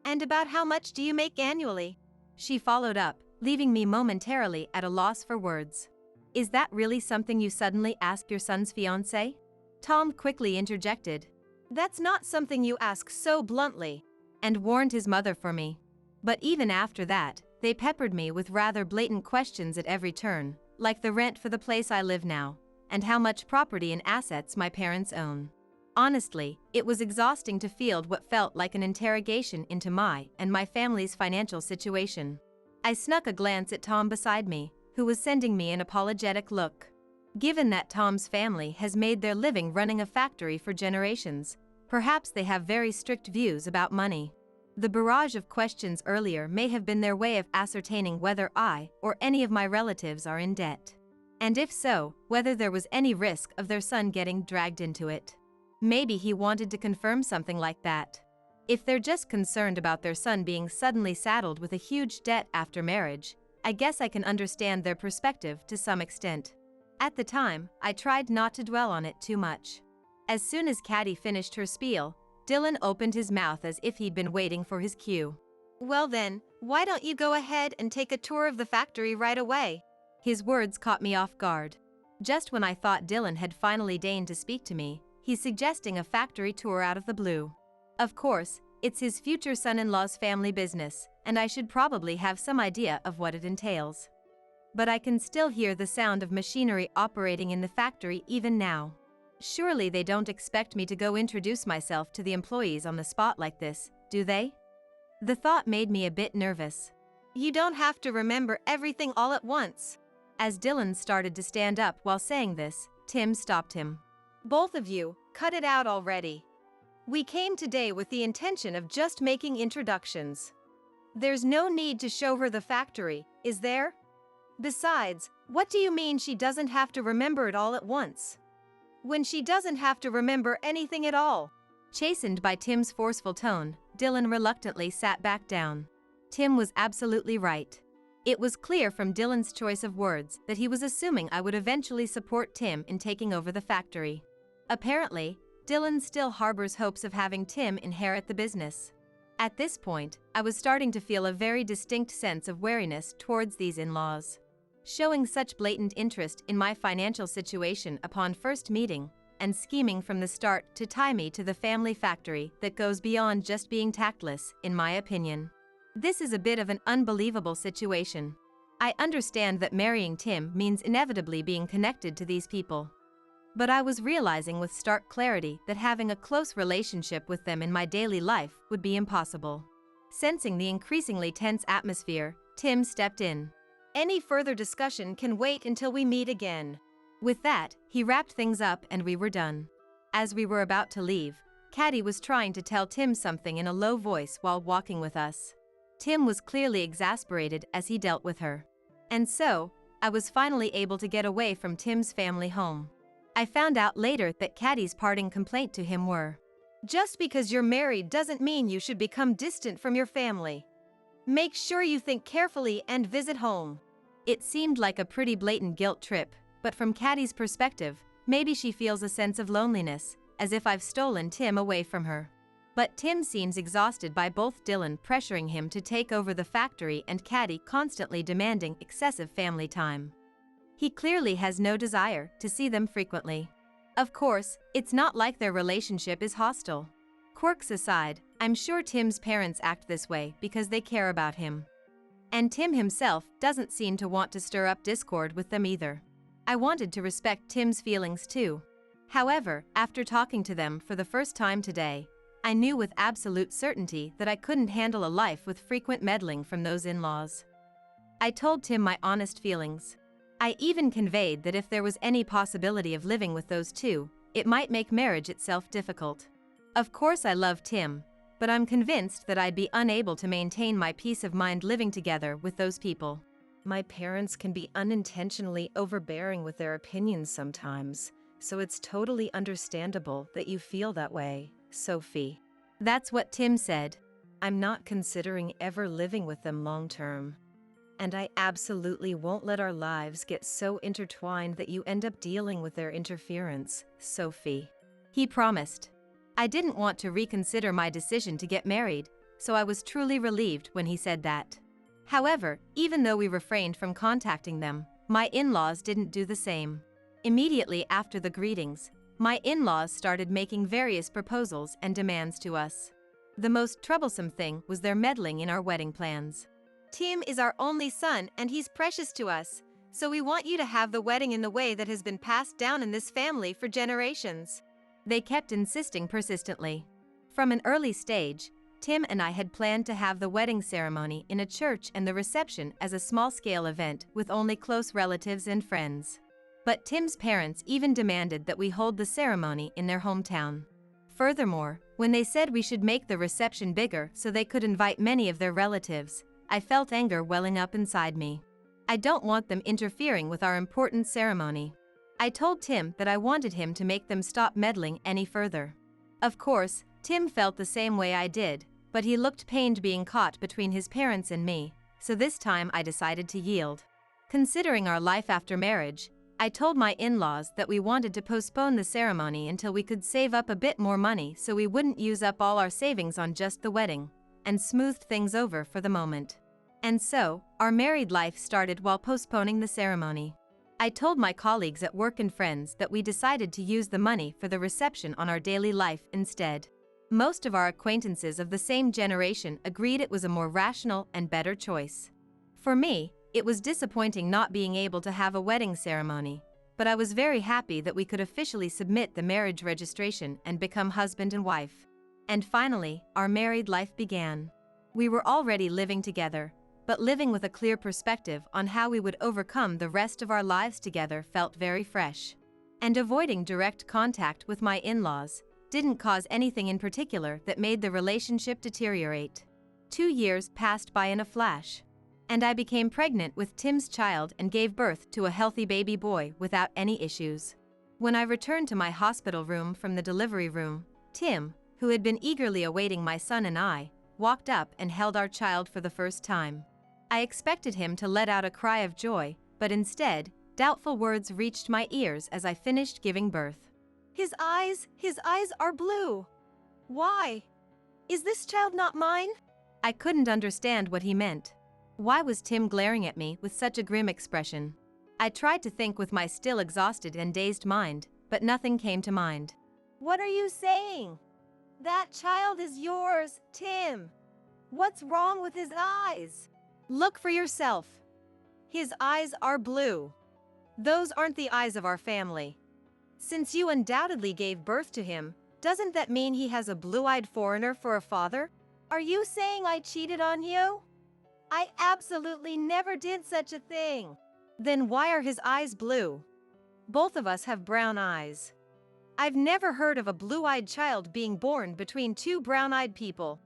And about how much do you make annually? She followed up, leaving me momentarily at a loss for words. Is that really something you suddenly ask your son's fiancé? Tom quickly interjected. That's not something you ask so bluntly, and warned his mother for me. But even after that, they peppered me with rather blatant questions at every turn, like the rent for the place I live now, and how much property and assets my parents own. Honestly, it was exhausting to field what felt like an interrogation into my and my family's financial situation. I snuck a glance at Tom beside me, who was sending me an apologetic look. Given that Tom's family has made their living running a factory for generations, perhaps they have very strict views about money. The barrage of questions earlier may have been their way of ascertaining whether I or any of my relatives are in debt. And if so, whether there was any risk of their son getting dragged into it. Maybe he wanted to confirm something like that. If they're just concerned about their son being suddenly saddled with a huge debt after marriage, I guess I can understand their perspective to some extent. At the time, I tried not to dwell on it too much. As soon as Caddy finished her spiel, Dylan opened his mouth as if he'd been waiting for his cue. Well then, why don't you go ahead and take a tour of the factory right away? His words caught me off guard. Just when I thought Dylan had finally deigned to speak to me, he's suggesting a factory tour out of the blue. Of course, it's his future son-in-law's family business, and I should probably have some idea of what it entails. But I can still hear the sound of machinery operating in the factory even now. Surely they don't expect me to go introduce myself to the employees on the spot like this, do they? The thought made me a bit nervous. You don't have to remember everything all at once. As Dylan started to stand up while saying this, Tim stopped him. Both of you, cut it out already. We came today with the intention of just making introductions. There's no need to show her the factory, is there? Besides, what do you mean she doesn't have to remember it all at once? When she doesn't have to remember anything at all? Chastened by Tim's forceful tone, Dylan reluctantly sat back down. Tim was absolutely right. It was clear from Dylan's choice of words that he was assuming I would eventually support Tim in taking over the factory. Apparently, Dylan still harbors hopes of having Tim inherit the business. At this point, I was starting to feel a very distinct sense of wariness towards these in-laws. Showing such blatant interest in my financial situation upon first meeting, and scheming from the start to tie me to the family factory that goes beyond just being tactless, in my opinion. This is a bit of an unbelievable situation. I understand that marrying Tim means inevitably being connected to these people. But I was realizing with stark clarity that having a close relationship with them in my daily life would be impossible. Sensing the increasingly tense atmosphere, Tim stepped in. Any further discussion can wait until we meet again. With that, he wrapped things up and we were done. As we were about to leave, Caddy was trying to tell Tim something in a low voice while walking with us. Tim was clearly exasperated as he dealt with her. And so, I was finally able to get away from Tim's family home. I found out later that Caddy's parting complaint to him were, "Just because you're married doesn't mean you should become distant from your family. Make sure you think carefully and visit home." It seemed like a pretty blatant guilt trip, but from Caddy's perspective, maybe she feels a sense of loneliness, as if I've stolen Tim away from her. But Tim seems exhausted by both Dylan pressuring him to take over the factory and Caddy constantly demanding excessive family time. He clearly has no desire to see them frequently. Of course, it's not like their relationship is hostile. Quirks aside, I'm sure Tim's parents act this way because they care about him. And Tim himself doesn't seem to want to stir up discord with them either. I wanted to respect Tim's feelings too. However, after talking to them for the first time today, I knew with absolute certainty that I couldn't handle a life with frequent meddling from those in-laws. I told Tim my honest feelings. I even conveyed that if there was any possibility of living with those two, it might make marriage itself difficult. Of course I love Tim, but I'm convinced that I'd be unable to maintain my peace of mind living together with those people. My parents can be unintentionally overbearing with their opinions sometimes, so it's totally understandable that you feel that way, Sophie. That's what Tim said. I'm not considering ever living with them long term. And I absolutely won't let our lives get so intertwined that you end up dealing with their interference, Sophie. He promised. I didn't want to reconsider my decision to get married, so I was truly relieved when he said that. However, even though we refrained from contacting them, my in-laws didn't do the same. Immediately after the greetings, my in-laws started making various proposals and demands to us. The most troublesome thing was their meddling in our wedding plans. Tim is our only son and he's precious to us, so we want you to have the wedding in the way that has been passed down in this family for generations. They kept insisting persistently. From an early stage, Tim and I had planned to have the wedding ceremony in a church and the reception as a small-scale event with only close relatives and friends. But Tim's parents even demanded that we hold the ceremony in their hometown. Furthermore, when they said we should make the reception bigger so they could invite many of their relatives, I felt anger welling up inside me. I don't want them interfering with our important ceremony. I told Tim that I wanted him to make them stop meddling any further. Of course, Tim felt the same way I did, but he looked pained being caught between his parents and me, so this time I decided to yield. Considering our life after marriage, I told my in-laws that we wanted to postpone the ceremony until we could save up a bit more money so we wouldn't use up all our savings on just the wedding, and smoothed things over for the moment. And so, our married life started while postponing the ceremony. I told my colleagues at work and friends that we decided to use the money for the reception on our daily life instead. Most of our acquaintances of the same generation agreed it was a more rational and better choice. For me, it was disappointing not being able to have a wedding ceremony, but I was very happy that we could officially submit the marriage registration and become husband and wife. And finally, our married life began. We were already living together, but living with a clear perspective on how we would overcome the rest of our lives together felt very fresh. And avoiding direct contact with my in-laws didn't cause anything in particular that made the relationship deteriorate. 2 years passed by in a flash. And I became pregnant with Tim's child and gave birth to a healthy baby boy without any issues. When I returned to my hospital room from the delivery room, Tim, who had been eagerly awaiting my son and I, walked up and held our child for the first time. I expected him to let out a cry of joy, but instead, doubtful words reached my ears as I finished giving birth. His eyes are blue. Why? Is this child not mine? I couldn't understand what he meant. Why was Tim glaring at me with such a grim expression? I tried to think with my still exhausted and dazed mind, but nothing came to mind. What are you saying? That child is yours, Tim. What's wrong with his eyes? Look for yourself. His eyes are blue. Those aren't the eyes of our family. Since you undoubtedly gave birth to him, doesn't that mean he has a blue-eyed foreigner for a father? Are you saying I cheated on you? I absolutely never did such a thing. Then why are his eyes blue? Both of us have brown eyes. I've never heard of a blue-eyed child being born between two brown-eyed people.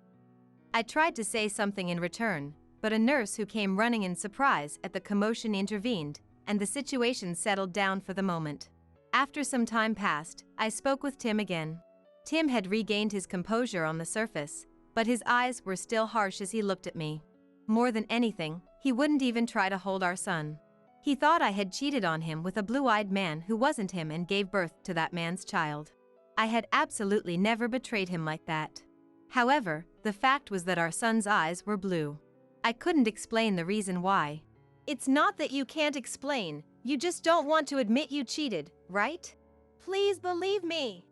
I tried to say something in return, but a nurse who came running in surprise at the commotion intervened, and the situation settled down for the moment. After some time passed, I spoke with Tim again. Tim had regained his composure on the surface, but his eyes were still harsh as he looked at me. More than anything, he wouldn't even try to hold our son. He thought I had cheated on him with a blue-eyed man who wasn't him and gave birth to that man's child. I had absolutely never betrayed him like that. However, the fact was that our son's eyes were blue. I couldn't explain the reason why. It's not that you can't explain, you just don't want to admit you cheated, right? Please believe me.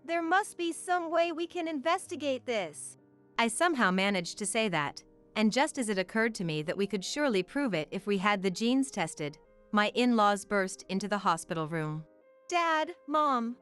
There must be some way we can investigate this. I somehow managed to say that, and just as it occurred to me that we could surely prove it if we had the genes tested, my in-laws burst into the hospital room. Dad, Mom,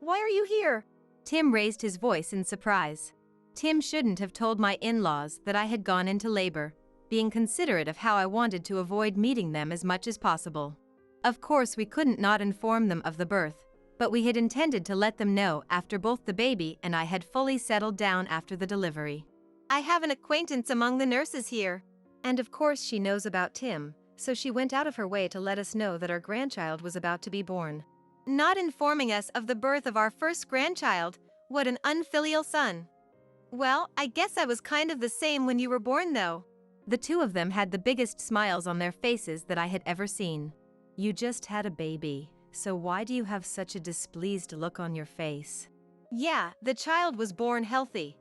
why are you here? Tim raised his voice in surprise. Tim shouldn't have told my in-laws that I had gone into labor, being considerate of how I wanted to avoid meeting them as much as possible. Of course, we couldn't not inform them of the birth, but we had intended to let them know after both the baby and I had fully settled down after the delivery. I have an acquaintance among the nurses here, and of course she knows about Tim, so she went out of her way to let us know that our grandchild was about to be born. Not informing us of the birth of our first grandchild, what an unfilial son. Well, I guess I was kind of the same when you were born though. The two of them had the biggest smiles on their faces that I had ever seen. You just had a baby, so why do you have such a displeased look on your face? Yeah, the child was born healthy.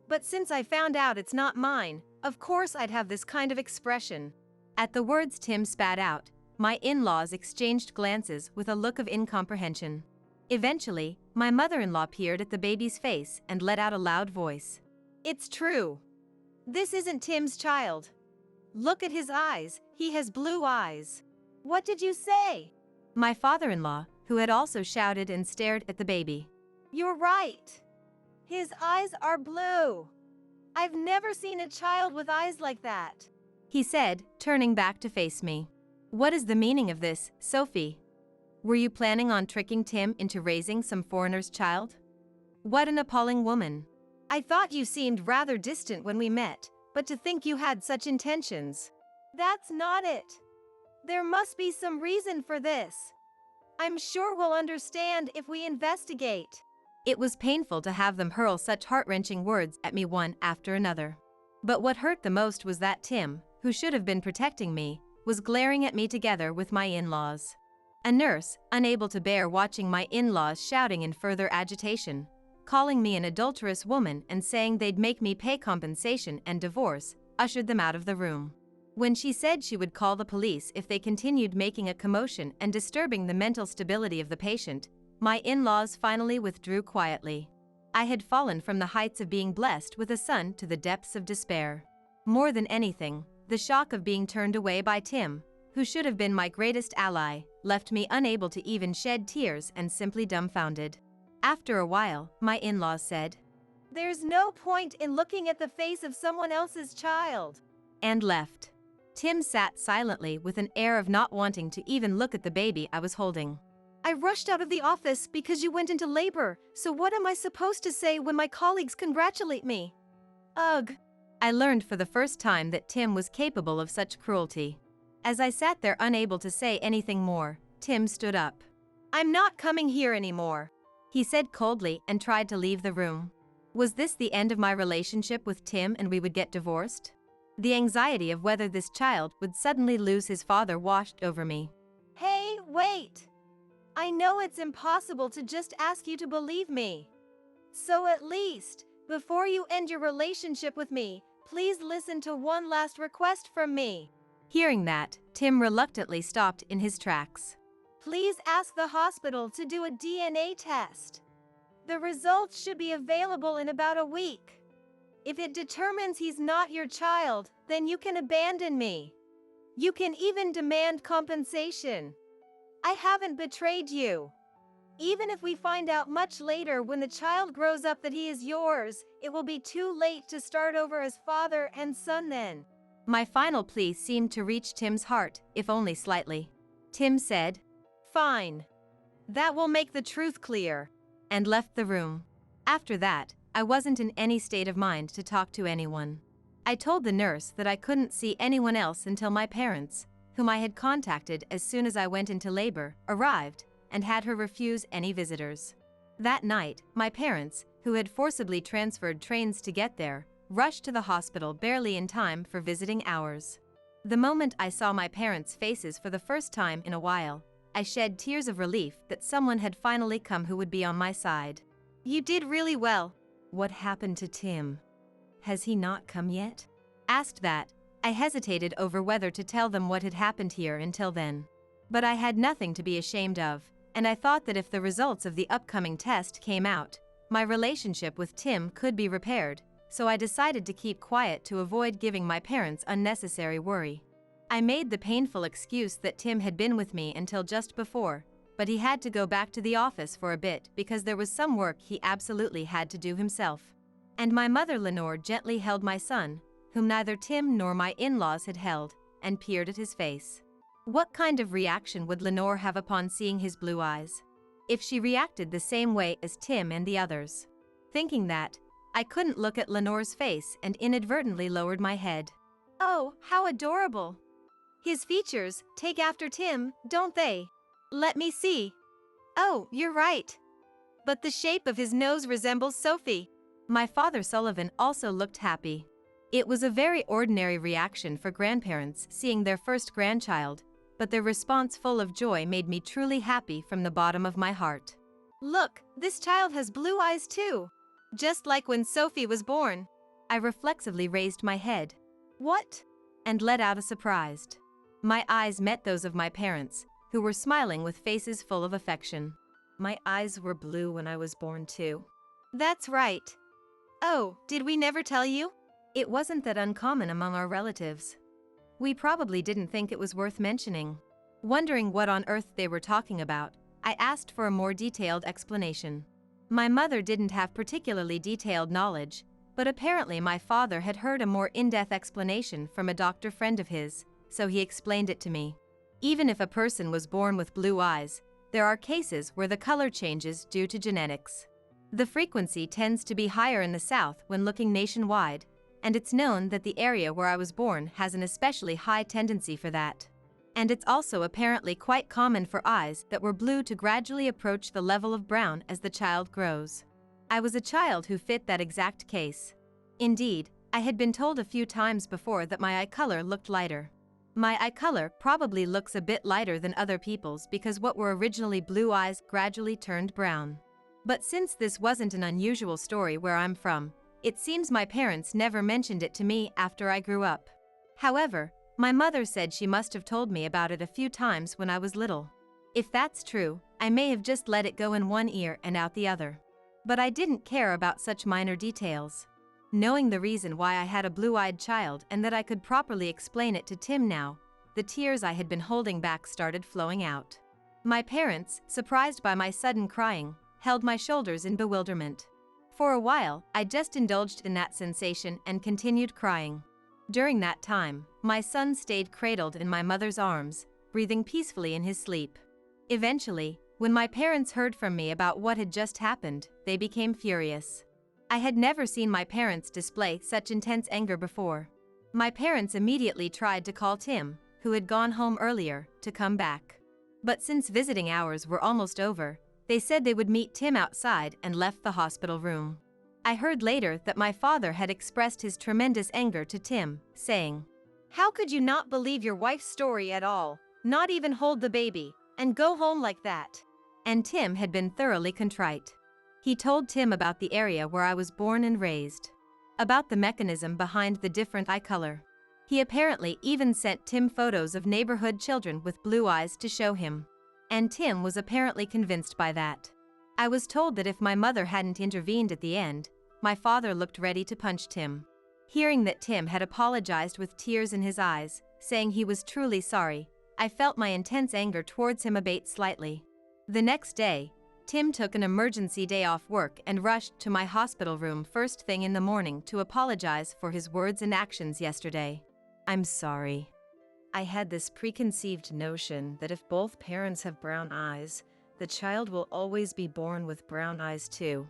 But since I found out it's not mine, of course I'd have this kind of expression. At the words Tim spat out, my in-laws exchanged glances with a look of incomprehension. Eventually, my mother-in-law peered at the baby's face and let out a loud voice. It's true. This isn't Tim's child. Look at his eyes, he has blue eyes. What did you say? My father-in-law, who had also shouted and stared at the baby. You're right. His eyes are blue. I've never seen a child with eyes like that, he said, turning back to face me. What is the meaning of this, Sophie? Were you planning on tricking Tim into raising some foreigner's child? What an appalling woman. I thought you seemed rather distant when we met, but to think you had such intentions. That's not it. There must be some reason for this. I'm sure we'll understand if we investigate. It was painful to have them hurl such heart-wrenching words at me one after another. But what hurt the most was that Tim, who should have been protecting me, was glaring at me together with my in-laws. A nurse, unable to bear watching my in-laws shouting in further agitation, calling me an adulterous woman and saying they'd make me pay compensation and divorce, ushered them out of the room. When she said she would call the police if they continued making a commotion and disturbing the mental stability of the patient, my in-laws finally withdrew quietly. I had fallen from the heights of being blessed with a son to the depths of despair. More than anything, the shock of being turned away by Tim, who should have been my greatest ally, left me unable to even shed tears and simply dumbfounded. After a while, my in-laws said, "There's no point in looking at the face of someone else's child," and left. Tim sat silently with an air of not wanting to even look at the baby I was holding. I rushed out of the office because you went into labor, so what am I supposed to say when my colleagues congratulate me? Ugh. I learned for the first time that Tim was capable of such cruelty. As I sat there unable to say anything more, Tim stood up. I'm not coming here anymore, he said coldly and tried to leave the room. Was this the end of my relationship with Tim and we would get divorced? The anxiety of whether this child would suddenly lose his father washed over me. Hey, wait! I know it's impossible to just ask you to believe me. So at least, before you end your relationship with me, please listen to one last request from me. Hearing that, Tim reluctantly stopped in his tracks. Please ask the hospital to do a DNA test. The results should be available in about a week. If it determines he's not your child, then you can abandon me. You can even demand compensation. I haven't betrayed you. Even if we find out much later when the child grows up that he is yours, it will be too late to start over as father and son then. My final plea seemed to reach Tim's heart, if only slightly. Tim said, "Fine. That will make the truth clear," and left the room. After that, I wasn't in any state of mind to talk to anyone. I told the nurse that I couldn't see anyone else until my parents, whom I had contacted as soon as I went into labor, arrived, and had her refuse any visitors. That night, my parents, who had forcibly transferred trains to get there, rushed to the hospital barely in time for visiting hours. The moment I saw my parents' faces for the first time in a while, I shed tears of relief that someone had finally come who would be on my side. "You did really well." "What happened to Tim? Has he not come yet?" Asked that, I hesitated over whether to tell them what had happened here until then. But I had nothing to be ashamed of, and I thought that if the results of the upcoming test came out, my relationship with Tim could be repaired, so I decided to keep quiet to avoid giving my parents unnecessary worry. I made the painful excuse that Tim had been with me until just before, but he had to go back to the office for a bit because there was some work he absolutely had to do himself. And my mother Lenore gently held my son, whom neither Tim nor my in-laws had held, and peered at his face. What kind of reaction would Lenore have upon seeing his blue eyes? If she reacted the same way as Tim and the others? Thinking that, I couldn't look at Lenore's face and inadvertently lowered my head. "Oh, how adorable! His features take after Tim, don't they? Let me see. Oh, you're right. But the shape of his nose resembles Sophie." My father Sullivan also looked happy. It was a very ordinary reaction for grandparents seeing their first grandchild, but their response full of joy made me truly happy from the bottom of my heart. "Look, this child has blue eyes too. Just like when Sophie was born." I reflexively raised my head. "What?" and let out a surprised. My eyes met those of my parents, who were smiling with faces full of affection. "My eyes were blue when I was born too." "That's right. Oh, did we never tell you?" It wasn't that uncommon among our relatives. We probably didn't think it was worth mentioning. Wondering what on earth they were talking about, I asked for a more detailed explanation. My mother didn't have particularly detailed knowledge, but apparently my father had heard a more in-depth explanation from a doctor friend of his, so he explained it to me. Even if a person was born with blue eyes, there are cases where the color changes due to genetics. The frequency tends to be higher in the South when looking nationwide, and it's known that the area where I was born has an especially high tendency for that. And it's also apparently quite common for eyes that were blue to gradually approach the level of brown as the child grows. I was a child who fit that exact case. Indeed, I had been told a few times before that my eye color looked lighter. My eye color probably looks a bit lighter than other people's because what were originally blue eyes gradually turned brown. But since this wasn't an unusual story where I'm from, it seems my parents never mentioned it to me after I grew up. However, my mother said she must have told me about it a few times when I was little. If that's true, I may have just let it go in one ear and out the other. But I didn't care about such minor details. Knowing the reason why I had a blue-eyed child and that I could properly explain it to Tim now, the tears I had been holding back started flowing out. My parents, surprised by my sudden crying, held my shoulders in bewilderment. For a while, I just indulged in that sensation and continued crying. During that time, my son stayed cradled in my mother's arms, breathing peacefully in his sleep. Eventually, when my parents heard from me about what had just happened, they became furious. I had never seen my parents display such intense anger before. My parents immediately tried to call Tim, who had gone home earlier, to come back. But since visiting hours were almost over, they said they would meet Tim outside and left the hospital room. I heard later that my father had expressed his tremendous anger to Tim, saying, "How could you not believe your wife's story at all, not even hold the baby, and go home like that?" And Tim had been thoroughly contrite. He told Tim about the area where I was born and raised, about the mechanism behind the different eye color. He apparently even sent Tim photos of neighborhood children with blue eyes to show him. And Tim was apparently convinced by that. I was told that if my mother hadn't intervened at the end, My father looked ready to punch Tim. Hearing that Tim had apologized with tears in his eyes, saying he was truly sorry, I felt my intense anger towards him abate slightly. The next day, Tim took an emergency day off work and rushed to my hospital room first thing in the morning to apologize for his words and actions yesterday. I'm sorry. I had this preconceived notion that if both parents have brown eyes, the child will always be born with brown eyes too.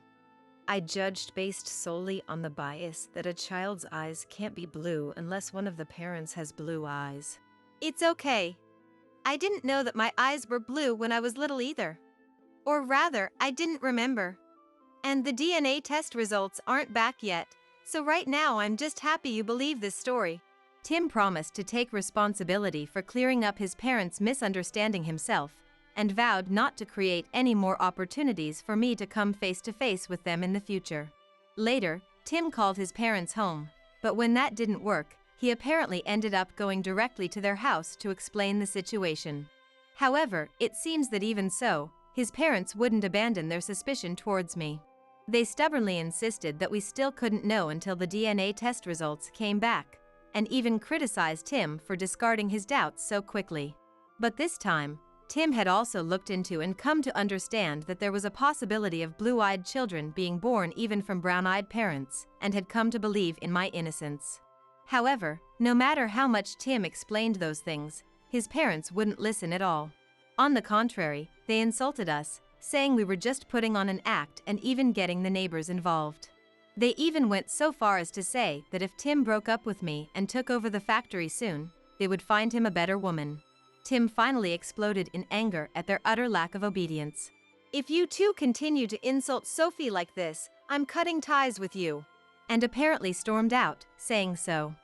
I judged based solely on the bias that a child's eyes can't be blue unless one of the parents has blue eyes. It's okay. I didn't know that my eyes were blue when I was little either. Or rather, I didn't remember. And the DNA test results aren't back yet, so right now I'm just happy you believe this story. Tim promised to take responsibility for clearing up his parents' misunderstanding himself, and vowed not to create any more opportunities for me to come face to face with them in the future. Later, Tim called his parents home, but when that didn't work, he apparently ended up going directly to their house to explain the situation. However, it seems that even so, his parents wouldn't abandon their suspicion towards me. They stubbornly insisted that we still couldn't know until the DNA test results came back, and even criticized Tim for discarding his doubts so quickly. But this time, Tim had also looked into and come to understand that there was a possibility of blue-eyed children being born even from brown-eyed parents, and had come to believe in my innocence. However, no matter how much Tim explained those things, his parents wouldn't listen at all. On the contrary, they insulted us, saying we were just putting on an act and even getting the neighbors involved. They even went so far as to say that if Tim broke up with me and took over the factory soon, they would find him a better woman. Tim finally exploded in anger at their utter lack of obedience. If you two continue to insult Sophie like this, I'm cutting ties with you. And apparently stormed out, saying so.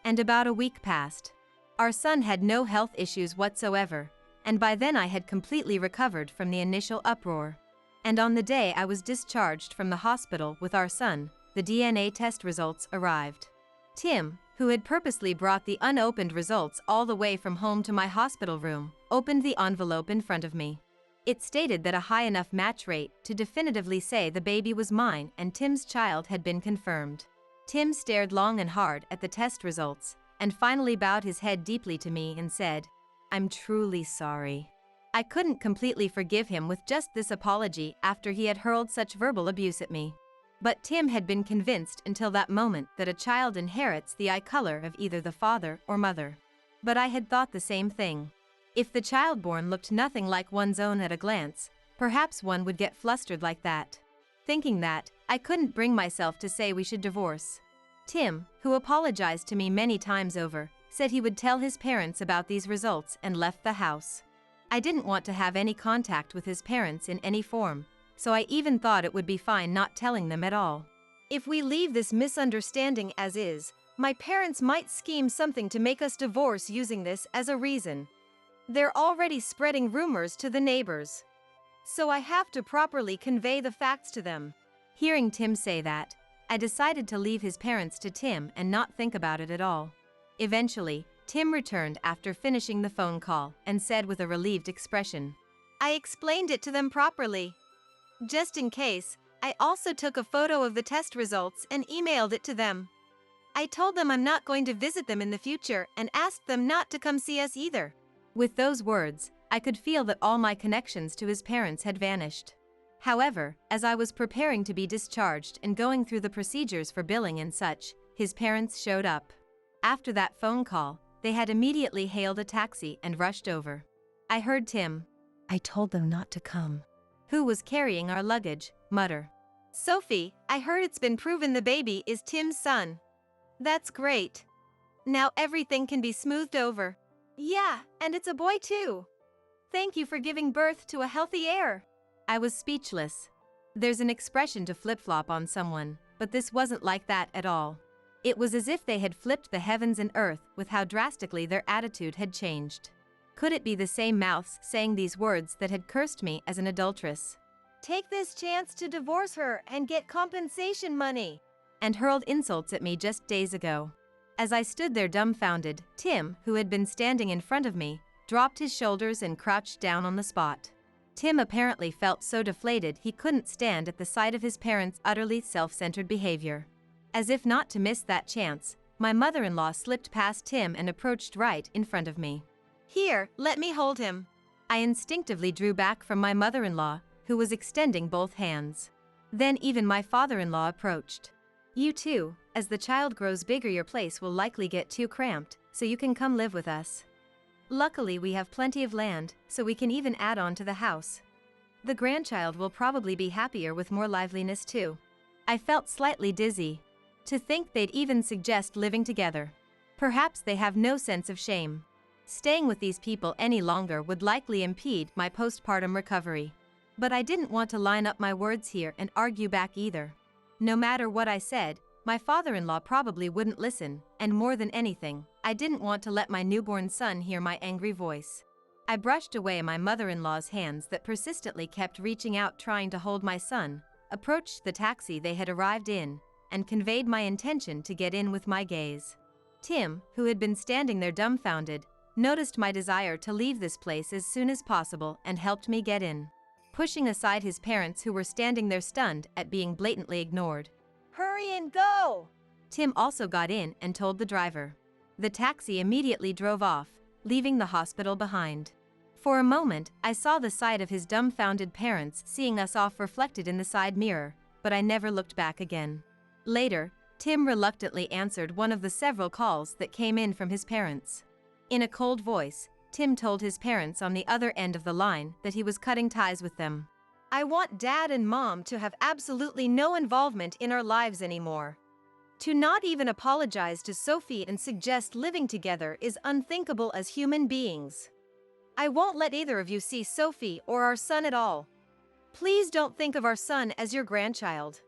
And about a week passed. Our son had no health issues whatsoever, and by then I had completely recovered from the initial uproar. And on the day I was discharged from the hospital with our son, the DNA test results arrived. Tim, who had purposely brought the unopened results all the way from home to my hospital room, opened the envelope in front of me. It stated that a high enough match rate to definitively say the baby was mine and Tim's child had been confirmed. Tim stared long and hard at the test results, and finally bowed his head deeply to me and said, "I'm truly sorry." I couldn't completely forgive him with just this apology after he had hurled such verbal abuse at me. But Tim had been convinced until that moment that a child inherits the eye color of either the father or mother. But I had thought the same thing. If the child born looked nothing like one's own at a glance, perhaps one would get flustered like that. Thinking that, I couldn't bring myself to say we should divorce. Tim, who apologized to me many times over, said he would tell his parents about these results and left the house. I didn't want to have any contact with his parents in any form, so I even thought it would be fine not telling them at all. If we leave this misunderstanding as is, my parents might scheme something to make us divorce using this as a reason. They're already spreading rumors to the neighbors. So I have to properly convey the facts to them. Hearing Tim say that, I decided to leave his parents to Tim and not think about it at all. Eventually, Tim returned after finishing the phone call and said with a relieved expression, "I explained it to them properly. Just in case, I also took a photo of the test results and emailed it to them. I told them I'm not going to visit them in the future and asked them not to come see us either." With those words, I could feel that all my connections to his parents had vanished. However, as I was preparing to be discharged and going through the procedures for billing and such, his parents showed up. After that phone call, they had immediately hailed a taxi and rushed over. I heard Tim, "I told them not to come," who was carrying our luggage, mutter, "Sophie, I heard it's been proven the baby is Tim's son. That's great. Now everything can be smoothed over. Yeah, and it's a boy too. Thank you for giving birth to a healthy heir." I was speechless. There's an expression to flip-flop on someone, but this wasn't like that at all. It was as if they had flipped the heavens and earth with how drastically their attitude had changed. Could it be the same mouths saying these words that had cursed me as an adulteress? "Take this chance to divorce her and get compensation money," and hurled insults at me just days ago. As I stood there dumbfounded, Tim, who had been standing in front of me, dropped his shoulders and crouched down on the spot. Tim apparently felt so deflated he couldn't stand at the sight of his parents' utterly self-centered behavior. As if not to miss that chance, my mother-in-law slipped past Tim and approached right in front of me. "Here, let me hold him." I instinctively drew back from my mother-in-law, who was extending both hands. Then even my father-in-law approached. "You too, as the child grows bigger your place will likely get too cramped, so you can come live with us. Luckily we have plenty of land, so we can even add on to the house. The grandchild will probably be happier with more liveliness too." I felt slightly dizzy. To think they'd even suggest living together. Perhaps they have no sense of shame. Staying with these people any longer would likely impede my postpartum recovery. But I didn't want to line up my words here and argue back either. No matter what I said, my father-in-law probably wouldn't listen, and more than anything, I didn't want to let my newborn son hear my angry voice. I brushed away my mother-in-law's hands that persistently kept reaching out trying to hold my son, approached the taxi they had arrived in, and conveyed my intention to get in with my gaze. Tim, who had been standing there dumbfounded, noticed my desire to leave this place as soon as possible and helped me get in, pushing aside his parents who were standing there stunned at being blatantly ignored. "Hurry and go!" Tim also got in and told the driver. The taxi immediately drove off, leaving the hospital behind. For a moment, I saw the sight of his dumbfounded parents seeing us off reflected in the side mirror, but I never looked back again. Later, Tim reluctantly answered one of the several calls that came in from his parents. In a cold voice, Tim told his parents on the other end of the line that he was cutting ties with them. "I want Dad and Mom to have absolutely no involvement in our lives anymore. To not even apologize to Sophie and suggest living together is unthinkable as human beings. I won't let either of you see Sophie or our son at all. Please don't think of our son as your grandchild.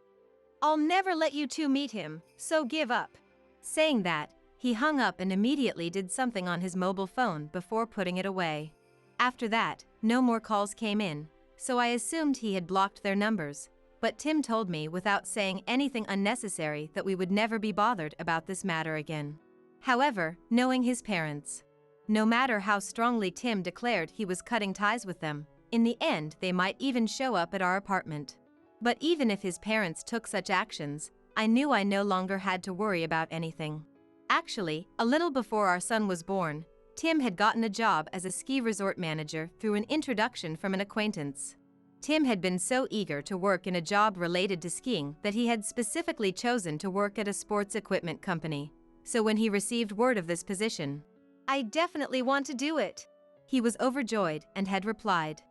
I'll never let you two meet him, so give up." Saying that, he hung up and immediately did something on his mobile phone before putting it away. After that, no more calls came in, so I assumed he had blocked their numbers, but Tim told me without saying anything unnecessary that we would never be bothered about this matter again. However, knowing his parents, no matter how strongly Tim declared he was cutting ties with them, in the end they might even show up at our apartment. But even if his parents took such actions, I knew I no longer had to worry about anything. Actually, a little before our son was born, Tim had gotten a job as a ski resort manager through an introduction from an acquaintance. Tim had been so eager to work in a job related to skiing that he had specifically chosen to work at a sports equipment company. So when he received word of this position, "I definitely want to do it," he was overjoyed and had replied.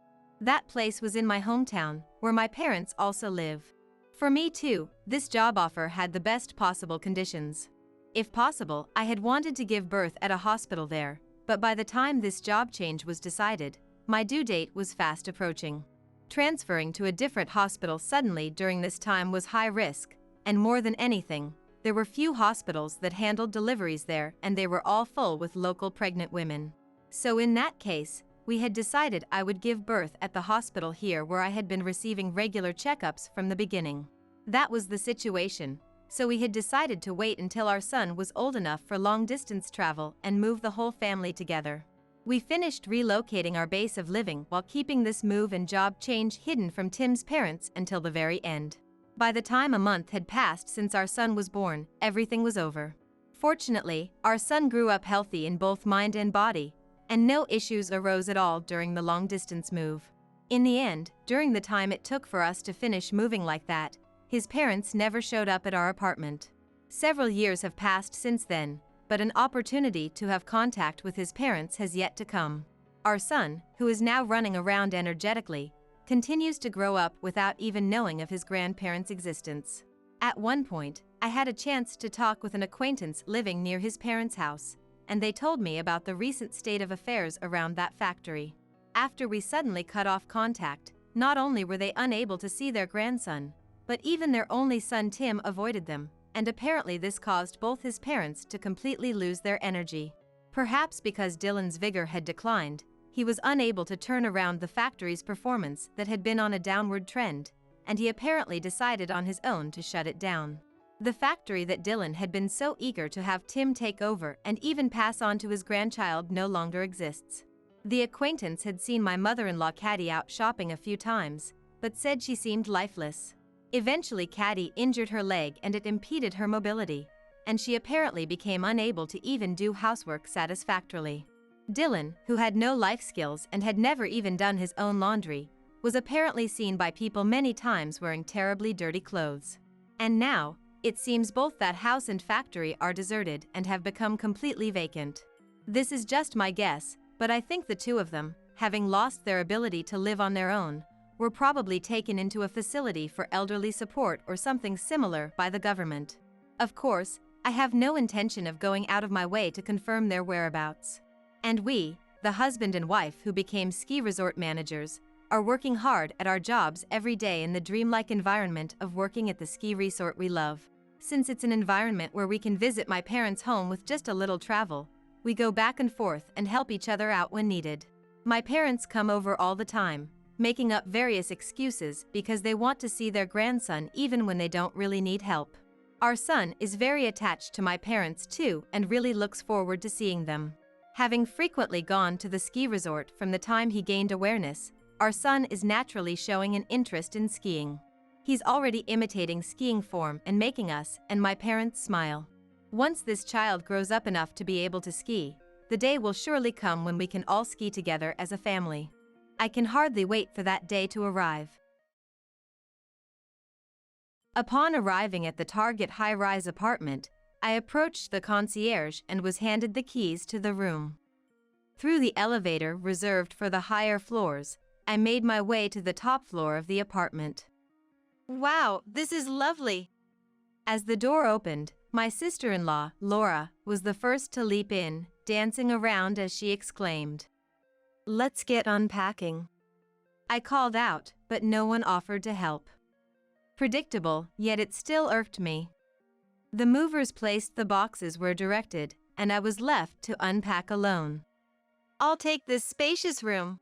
That place was in my hometown, where my parents also live. For me too, this job offer had the best possible conditions. If possible, I had wanted to give birth at a hospital there, but by the time this job change was decided, my due date was fast approaching. Transferring to a different hospital suddenly during this time was high risk, and more than anything, there were few hospitals that handled deliveries there and they were all full with local pregnant women. So in that case, we had decided I would give birth at the hospital here where I had been receiving regular checkups from the beginning. That was the situation, so we had decided to wait until our son was old enough for long-distance travel and move the whole family together. We finished relocating our base of living while keeping this move and job change hidden from Tim's parents until the very end. By the time a month had passed since our son was born, everything was over. Fortunately, our son grew up healthy in both mind and body, and no issues arose at all during the long-distance move. In the end, during the time it took for us to finish moving like that, his parents never showed up at our apartment. Several years have passed since then, but an opportunity to have contact with his parents has yet to come. Our son, who is now running around energetically, continues to grow up without even knowing of his grandparents' existence. At one point, I had a chance to talk with an acquaintance living near his parents' house, and they told me about the recent state of affairs around that factory. After we suddenly cut off contact, not only were they unable to see their grandson, but even their only son Tim avoided them, and apparently this caused both his parents to completely lose their energy. Perhaps because Dylan's vigor had declined, he was unable to turn around the factory's performance that had been on a downward trend, and he apparently decided on his own to shut it down. The factory that Dylan had been so eager to have Tim take over and even pass on to his grandchild no longer exists. The acquaintance had seen my mother-in-law Caddy out shopping a few times, but said she seemed lifeless. Eventually Caddy injured her leg and it impeded her mobility, and she apparently became unable to even do housework satisfactorily. Dylan, who had no life skills and had never even done his own laundry, was apparently seen by people many times wearing terribly dirty clothes. And now, it seems both that house and factory are deserted and have become completely vacant. This is just my guess, but I think the two of them, having lost their ability to live on their own, were probably taken into a facility for elderly support or something similar by the government. Of course, I have no intention of going out of my way to confirm their whereabouts. And we, the husband and wife who became ski resort managers, are working hard at our jobs every day in the dreamlike environment of working at the ski resort we love. Since it's an environment where we can visit my parents' home with just a little travel, we go back and forth and help each other out when needed. My parents come over all the time, making up various excuses because they want to see their grandson even when they don't really need help. Our son is very attached to my parents too and really looks forward to seeing them. Having frequently gone to the ski resort from the time he gained awareness, our son is naturally showing an interest in skiing. He's already imitating skiing form and making us and my parents smile. Once this child grows up enough to be able to ski, the day will surely come when we can all ski together as a family. I can hardly wait for that day to arrive. Upon arriving at the Target high-rise apartment, I approached the concierge and was handed the keys to the room. Through the elevator reserved for the higher floors, I made my way to the top floor of the apartment. Wow, this is lovely! As the door opened, my sister-in-law, Laura, was the first to leap in, dancing around as she exclaimed, "Let's get unpacking." I called out, but no one offered to help. Predictable, yet it still irked me. The movers placed the boxes where directed, and I was left to unpack alone. "I'll take this spacious room."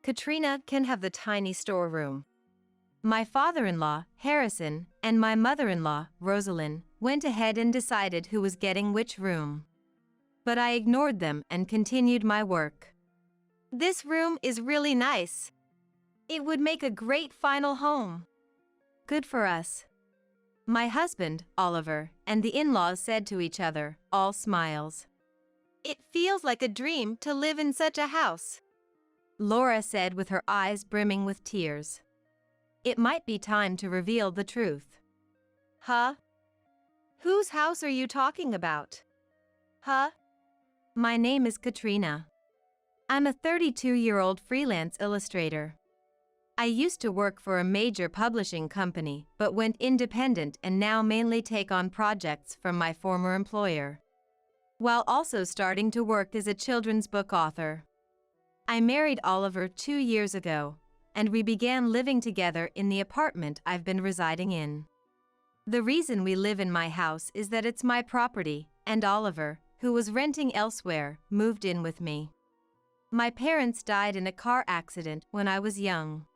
"Katrina can have the tiny storeroom." My father-in-law, Harrison, and my mother-in-law, Rosalind, went ahead and decided who was getting which room. But I ignored them and continued my work. "This room is really nice. It would make a great final home." "Good for us." My husband, Oliver, and the in-laws said to each other, all smiles. "It feels like a dream to live in such a house," Laura said with her eyes brimming with tears. It might be time to reveal the truth. "Huh? Whose house are you talking about? Huh?" My name is Katrina. I'm a 32-year-old freelance illustrator. I used to work for a major publishing company, but went independent and now mainly take on projects from my former employer, while also starting to work as a children's book author. I married Oliver 2 years ago, and we began living together in the apartment I've been residing in. The reason we live in my house is that it's my property, and Oliver, who was renting elsewhere, moved in with me. My parents died in a car accident when I was young.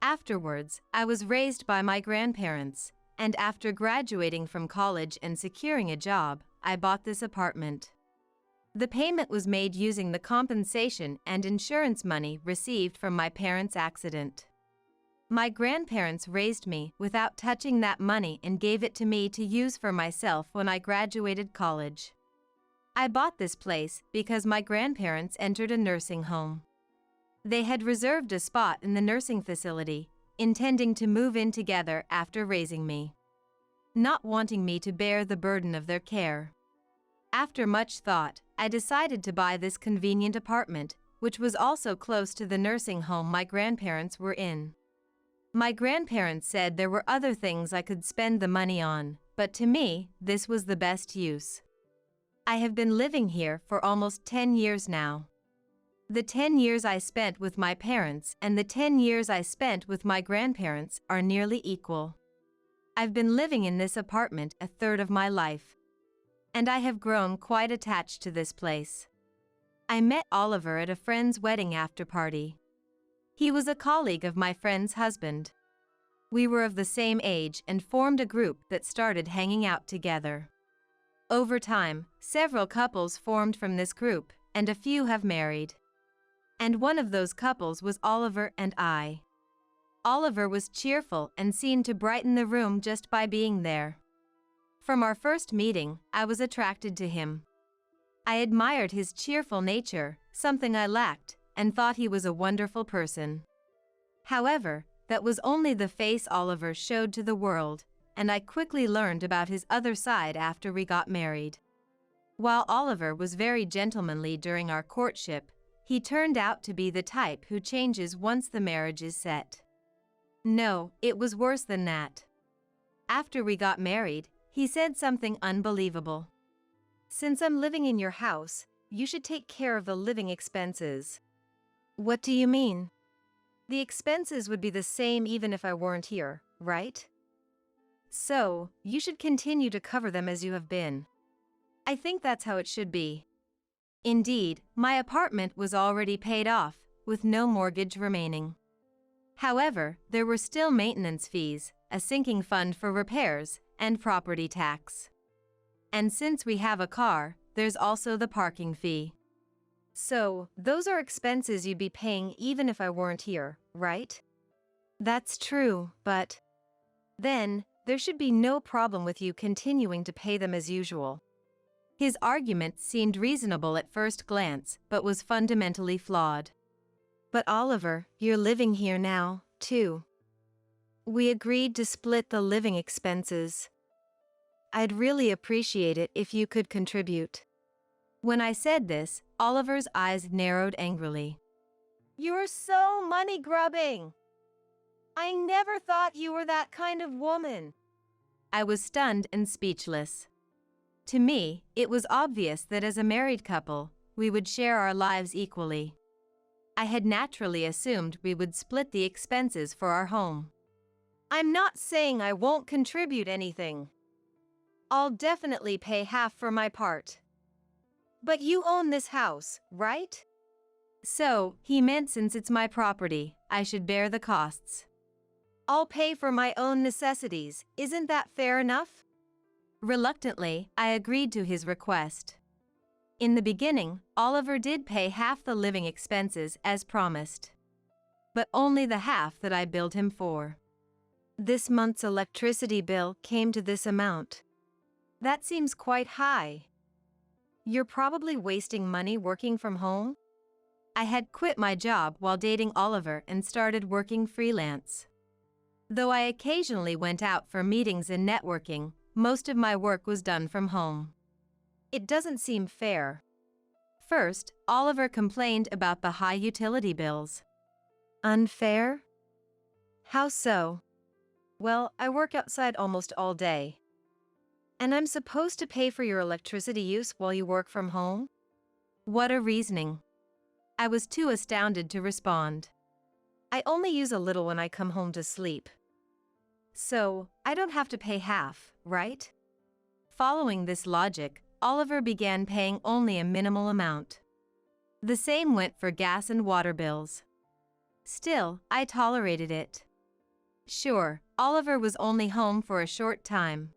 Afterwards, I was raised by my grandparents, and after graduating from college and securing a job, I bought this apartment. The payment was made using the compensation and insurance money received from my parents' accident. My grandparents raised me without touching that money and gave it to me to use for myself when I graduated college. I bought this place because my grandparents entered a nursing home. They had reserved a spot in the nursing facility, intending to move in together after raising me, not wanting me to bear the burden of their care. After much thought, I decided to buy this convenient apartment, which was also close to the nursing home my grandparents were in. My grandparents said there were other things I could spend the money on, but to me, this was the best use. I have been living here for almost 10 years now. The 10 years I spent with my parents and the 10 years I spent with my grandparents are nearly equal. I've been living in this apartment a third of my life, and I have grown quite attached to this place. I met Oliver at a friend's wedding after-party. He was a colleague of my friend's husband. We were of the same age and formed a group that started hanging out together. Over time, several couples formed from this group, and a few have married. And one of those couples was Oliver and I. Oliver was cheerful and seemed to brighten the room just by being there. From our first meeting, I was attracted to him. I admired his cheerful nature, something I lacked, and thought he was a wonderful person. However, that was only the face Oliver showed to the world, and I quickly learned about his other side after we got married. While Oliver was very gentlemanly during our courtship, he turned out to be the type who changes once the marriage is set. No, it was worse than that. After we got married, he said something unbelievable. "Since I'm living in your house, you should take care of the living expenses." "What do you mean?" "The expenses would be the same even if I weren't here, right? So, you should continue to cover them as you have been." I think that's how it should be. Indeed, my apartment was already paid off, with no mortgage remaining. However, there were still maintenance fees, a sinking fund for repairs, and property tax. And since we have a car, there's also the parking fee. So, those are expenses you'd be paying even if I weren't here, right? That's true, but then, there should be no problem with you continuing to pay them as usual. His argument seemed reasonable at first glance, but was fundamentally flawed. But Oliver, you're living here now, too. We agreed to split the living expenses. I'd really appreciate it if you could contribute. When I said this, Oliver's eyes narrowed angrily. "You're so money-grubbing! I never thought you were that kind of woman." I was stunned and speechless. To me, it was obvious that as a married couple, we would share our lives equally. I had naturally assumed we would split the expenses for our home. "I'm not saying I won't contribute anything. I'll definitely pay half for my part. But you own this house, right?" So, he meant since it's my property, I should bear the costs. "I'll pay for my own necessities, isn't that fair enough?" Reluctantly, I agreed to his request. In the beginning, Oliver did pay half the living expenses as promised. But only the half that I billed him for. This month's electricity bill came to this amount. That seems quite high. You're probably wasting money working from home? I had quit my job while dating Oliver and started working freelance. Though I occasionally went out for meetings and networking, most of my work was done from home. It doesn't seem fair. First, Oliver complained about the high utility bills. Unfair? How so? Well, I work outside almost all day. And I'm supposed to pay for your electricity use while you work from home? What a reasoning. I was too astounded to respond. I only use a little when I come home to sleep. So, I don't have to pay half, right? Following this logic, Oliver began paying only a minimal amount. The same went for gas and water bills. Still, I tolerated it. Sure, Oliver was only home for a short time.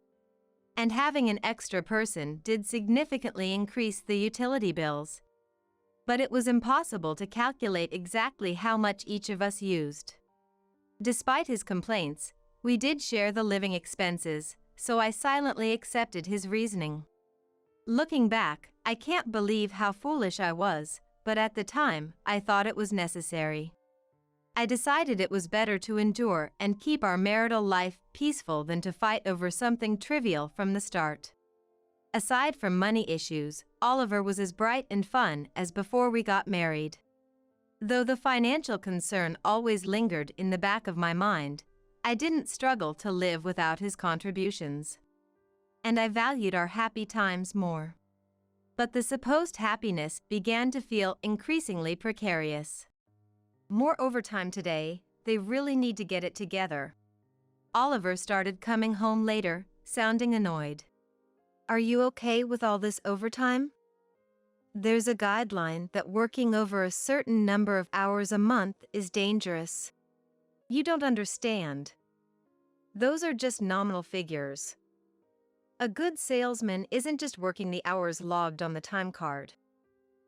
And having an extra person did significantly increase the utility bills. But it was impossible to calculate exactly how much each of us used. Despite his complaints, we did share the living expenses, so I silently accepted his reasoning. Looking back, I can't believe how foolish I was, but at the time, I thought it was necessary. I decided it was better to endure and keep our marital life peaceful than to fight over something trivial from the start. Aside from money issues, Oliver was as bright and fun as before we got married. Though the financial concern always lingered in the back of my mind, I didn't struggle to live without his contributions. And I valued our happy times more. But the supposed happiness began to feel increasingly precarious. More overtime today, they really need to get it together. Oliver started coming home later, sounding annoyed. Are you okay with all this overtime? There's a guideline that working over a certain number of hours a month is dangerous. You don't understand. Those are just nominal figures. A good salesman isn't just working the hours logged on the time card.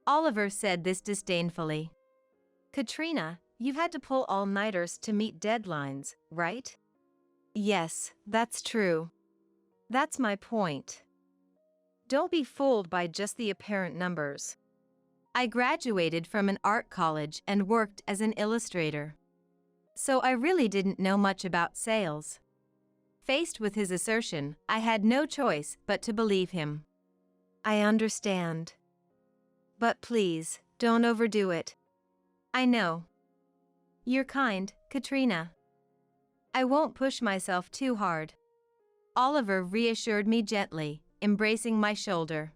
Oliver said this disdainfully. Katrina, you've had to pull all-nighters to meet deadlines, right? Yes, that's true. That's my point. Don't be fooled by just the apparent numbers. I graduated from an art college and worked as an illustrator. So I really didn't know much about sales. Faced with his assertion, I had no choice but to believe him. I understand. But please, don't overdo it. I know. You're kind, Katrina. I won't push myself too hard. Oliver reassured me gently, embracing my shoulder.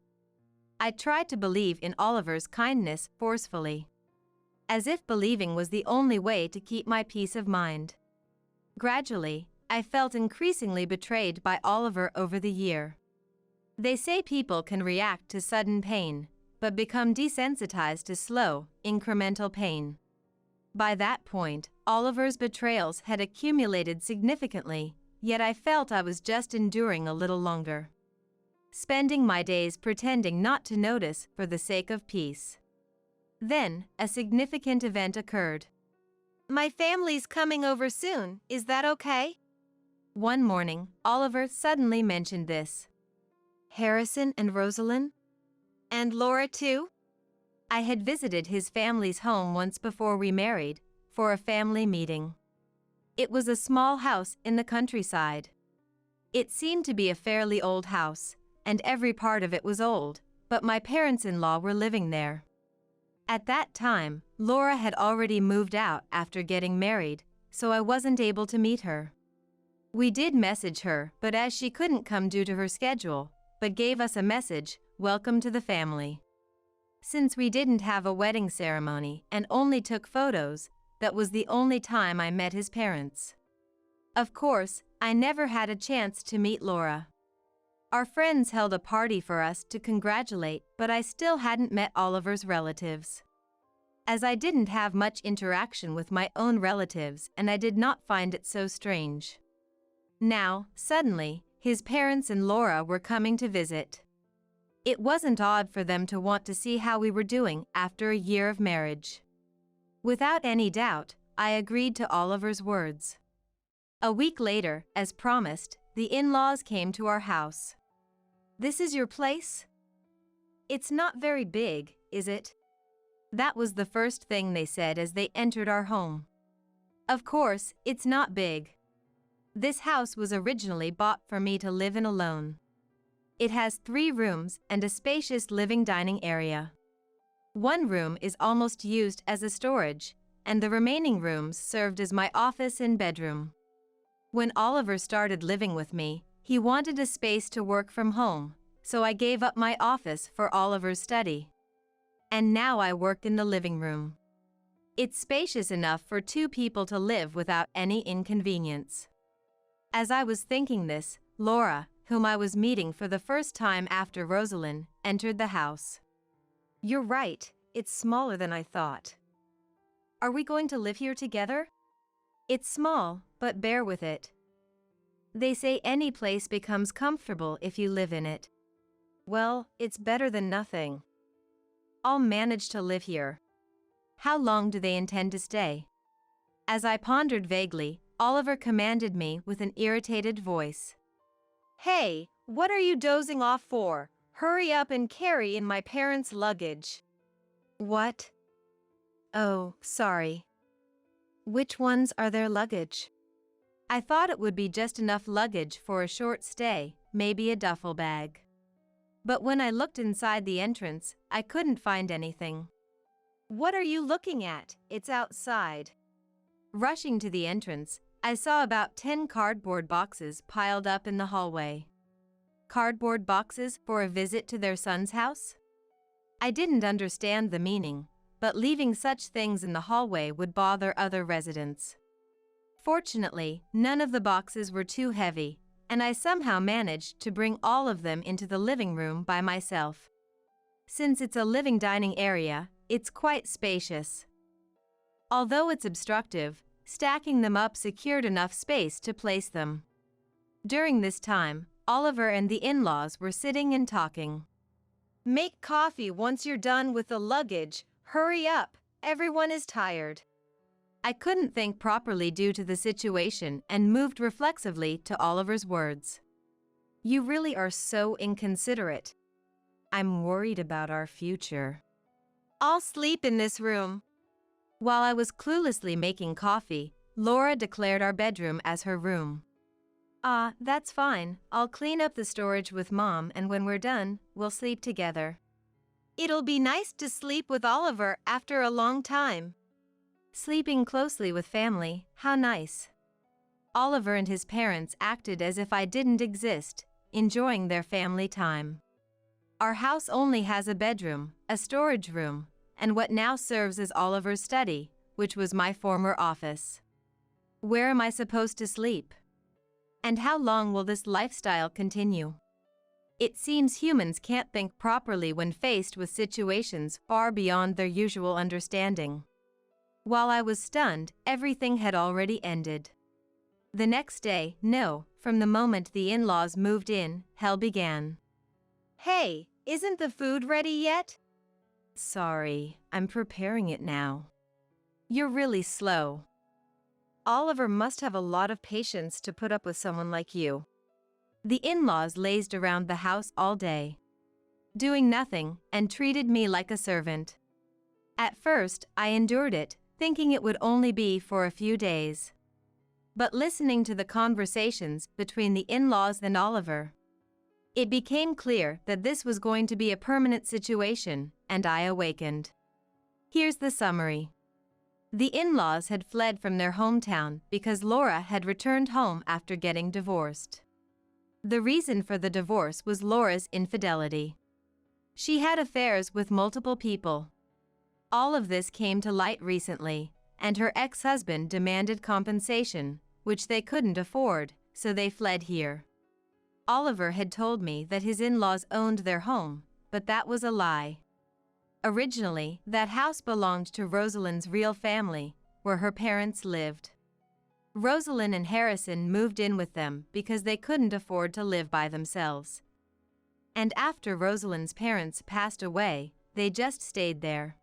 I tried to believe in Oliver's kindness forcefully, as if believing was the only way to keep my peace of mind. Gradually, I felt increasingly betrayed by Oliver over the year. They say people can react to sudden pain, but become desensitized to slow, incremental pain. By that point, Oliver's betrayals had accumulated significantly, yet I felt I was just enduring a little longer, spending my days pretending not to notice for the sake of peace. Then, a significant event occurred. My family's coming over soon, is that okay? One morning, Oliver suddenly mentioned this. Harrison and Rosalind? And Laura too? I had visited his family's home once before we married, for a family meeting. It was a small house in the countryside. It seemed to be a fairly old house, and every part of it was old, but my parents-in-law were living there. At that time, Laura had already moved out after getting married, so I wasn't able to meet her. We did message her, but as she couldn't come due to her schedule, but gave us a message, welcome to the family. Since we didn't have a wedding ceremony and only took photos, that was the only time I met his parents. Of course, I never had a chance to meet Laura. Our friends held a party for us to congratulate, but I still hadn't met Oliver's relatives. As I didn't have much interaction with my own relatives and I did not find it so strange. Now, suddenly, his parents and Laura were coming to visit. It wasn't odd for them to want to see how we were doing after a year of marriage. Without any doubt, I agreed to Oliver's words. A week later, as promised, the in-laws came to our house. This is your place? It's not very big, is it? That was the first thing they said as they entered our home. Of course, it's not big. This house was originally bought for me to live in alone. It has 3 rooms and a spacious living dining area. One room is almost used as a storage, and the remaining rooms served as my office and bedroom. When Oliver started living with me, he wanted a space to work from home, so I gave up my office for Oliver's study. And now I work in the living room. It's spacious enough for 2 people to live without any inconvenience. As I was thinking this, Laura, whom I was meeting for the first time after Rosalind, entered the house. You're right, it's smaller than I thought. Are we going to live here together? It's small, but bear with it. They say any place becomes comfortable if you live in it. Well, it's better than nothing. I'll manage to live here. How long do they intend to stay? As I pondered vaguely, Oliver commanded me with an irritated voice. Hey, what are you dozing off for? Hurry up and carry in my parents' luggage. What? Oh, sorry. Which ones are their luggage? I thought it would be just enough luggage for a short stay, maybe a duffel bag. But when I looked inside the entrance, I couldn't find anything. What are you looking at? It's outside. Rushing to the entrance, I saw about 10 cardboard boxes piled up in the hallway. Cardboard boxes for a visit to their son's house? I didn't understand the meaning, but leaving such things in the hallway would bother other residents. Fortunately, none of the boxes were too heavy, and I somehow managed to bring all of them into the living room by myself. Since it's a living dining area, it's quite spacious. Although it's obstructive, stacking them up secured enough space to place them. During this time, Oliver and the in-laws were sitting and talking. Make coffee once you're done with the luggage. Hurry up, Everyone is tired. I couldn't think properly due to the situation and moved reflexively to Oliver's words. You really are so inconsiderate. I'm worried about our future. I'll sleep in this room. While I was cluelessly making coffee, Laura declared our bedroom as her room. Ah, that's fine. I'll clean up the storage with Mom, and when we're done, we'll sleep together. It'll be nice to sleep with Oliver after a long time. Sleeping closely with family, how nice. Oliver and his parents acted as if I didn't exist, enjoying their family time. Our house only has a bedroom, a storage room, and what now serves as Oliver's study, which was my former office. Where am I supposed to sleep? And how long will this lifestyle continue? It seems humans can't think properly when faced with situations far beyond their usual understanding. While I was stunned, everything had already ended. The next day, no, from the moment the in-laws moved in, hell began. Hey, isn't the food ready yet? Sorry, I'm preparing it now. You're really slow. Oliver must have a lot of patience to put up with someone like you. The in-laws lazed around the house all day, doing nothing, and treated me like a servant. At first, I endured it, thinking it would only be for a few days. But listening to the conversations between the in-laws and Oliver, it became clear that this was going to be a permanent situation, and I awakened. Here's the summary. The in-laws had fled from their hometown because Laura had returned home after getting divorced. The reason for the divorce was Laura's infidelity. She had affairs with multiple people. All of this came to light recently, and her ex-husband demanded compensation, which they couldn't afford, so they fled here. Oliver had told me that his in-laws owned their home, but that was a lie. Originally, that house belonged to Rosalind's real family, where her parents lived. Rosalind and Harrison moved in with them because they couldn't afford to live by themselves. And after Rosalind's parents passed away, they just stayed there.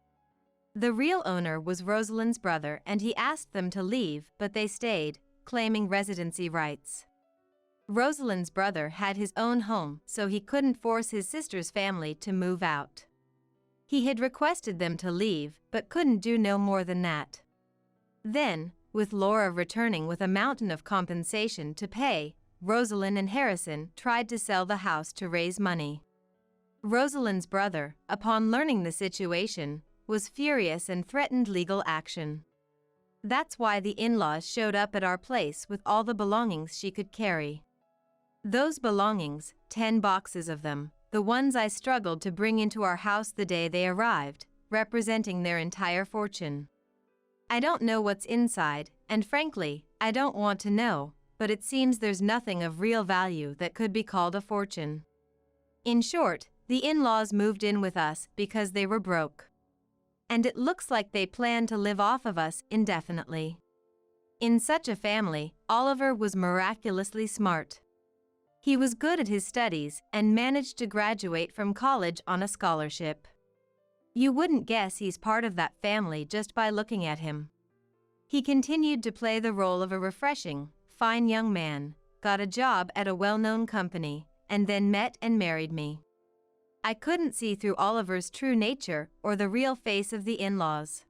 The real owner was Rosalind's brother, and he asked them to leave, but they stayed, claiming residency rights. Rosalind's brother had his own home, so he couldn't force his sister's family to move out. He had requested them to leave, but couldn't do no more than that. Then, with Laura returning with a mountain of compensation to pay, Rosalind and Harrison tried to sell the house to raise money. Rosalind's brother, upon learning the situation, was furious and threatened legal action. That's why the in-laws showed up at our place with all the belongings she could carry. Those belongings, 10 boxes of them, the ones I struggled to bring into our house the day they arrived, representing their entire fortune. I don't know what's inside, and frankly, I don't want to know, but it seems there's nothing of real value that could be called a fortune. In short, the in-laws moved in with us because they were broke. And it looks like they plan to live off of us indefinitely. In such a family, Oliver was miraculously smart. He was good at his studies and managed to graduate from college on a scholarship. You wouldn't guess he's part of that family just by looking at him. He continued to play the role of a refreshing, fine young man, got a job at a well-known company, and then met and married me. I couldn't see through Oliver's true nature or the real face of the in-laws.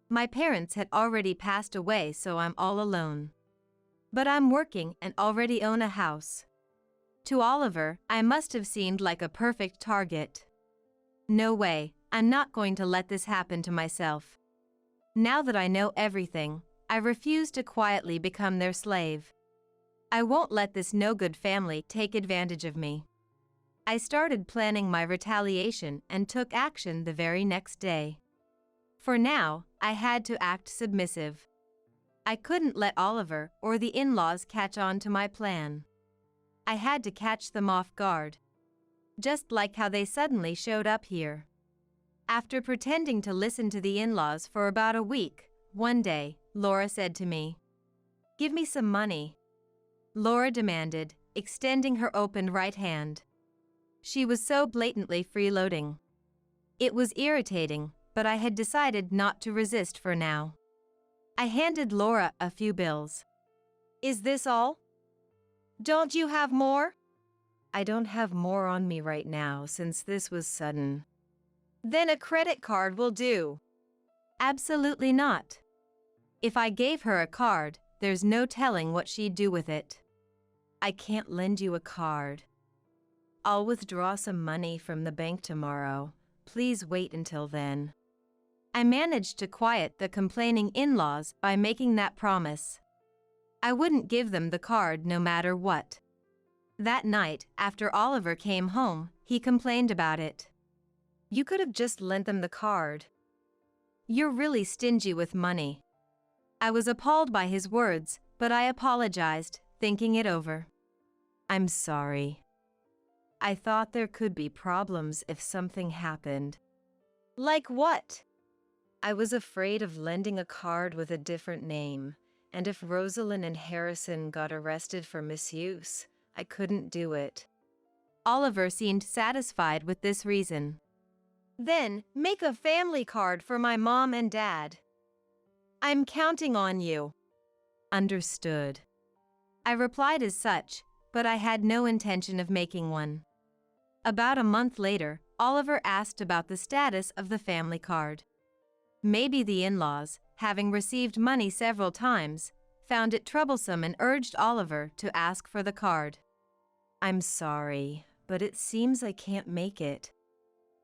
My parents had already passed away, so I'm all alone. But I'm working and already own a house. To Oliver, I must have seemed like a perfect target. No way, I'm not going to let this happen to myself. Now that I know everything, I refuse to quietly become their slave. I won't let this no-good family take advantage of me. I started planning my retaliation and took action the very next day. For now, I had to act submissive. I couldn't let Oliver or the in-laws catch on to my plan. I had to catch them off guard. Just like how they suddenly showed up here. After pretending to listen to the in-laws for about a week, one day, Laura said to me, "Give me some money." Laura demanded, extending her opened right hand. She was so blatantly freeloading. It was irritating, but I had decided not to resist for now. I handed Laura a few bills. "Is this all? Don't you have more?" "I don't have more on me right now since this was sudden." "Then a credit card will do." "Absolutely not. If I gave her a card, there's no telling what she'd do with it." "I can't lend you a card. I'll withdraw some money from the bank tomorrow. Please wait until then." I managed to quiet the complaining in-laws by making that promise. I wouldn't give them the card no matter what. That night, after Oliver came home, he complained about it. "You could have just lent them the card. You're really stingy with money." I was appalled by his words, but I apologized, thinking it over. "I'm sorry. I thought there could be problems if something happened." "Like what?" "I was afraid of lending a card with a different name, and if Rosalind and Harrison got arrested for misuse, I couldn't do it." Oliver seemed satisfied with this reason. "Then, make a family card for my mom and dad. I'm counting on you." "Understood." I replied as such, but I had no intention of making one. About a month later, Oliver asked about the status of the family card. Maybe the in-laws, having received money several times, found it troublesome and urged Oliver to ask for the card. "I'm sorry, but it seems I can't make it,"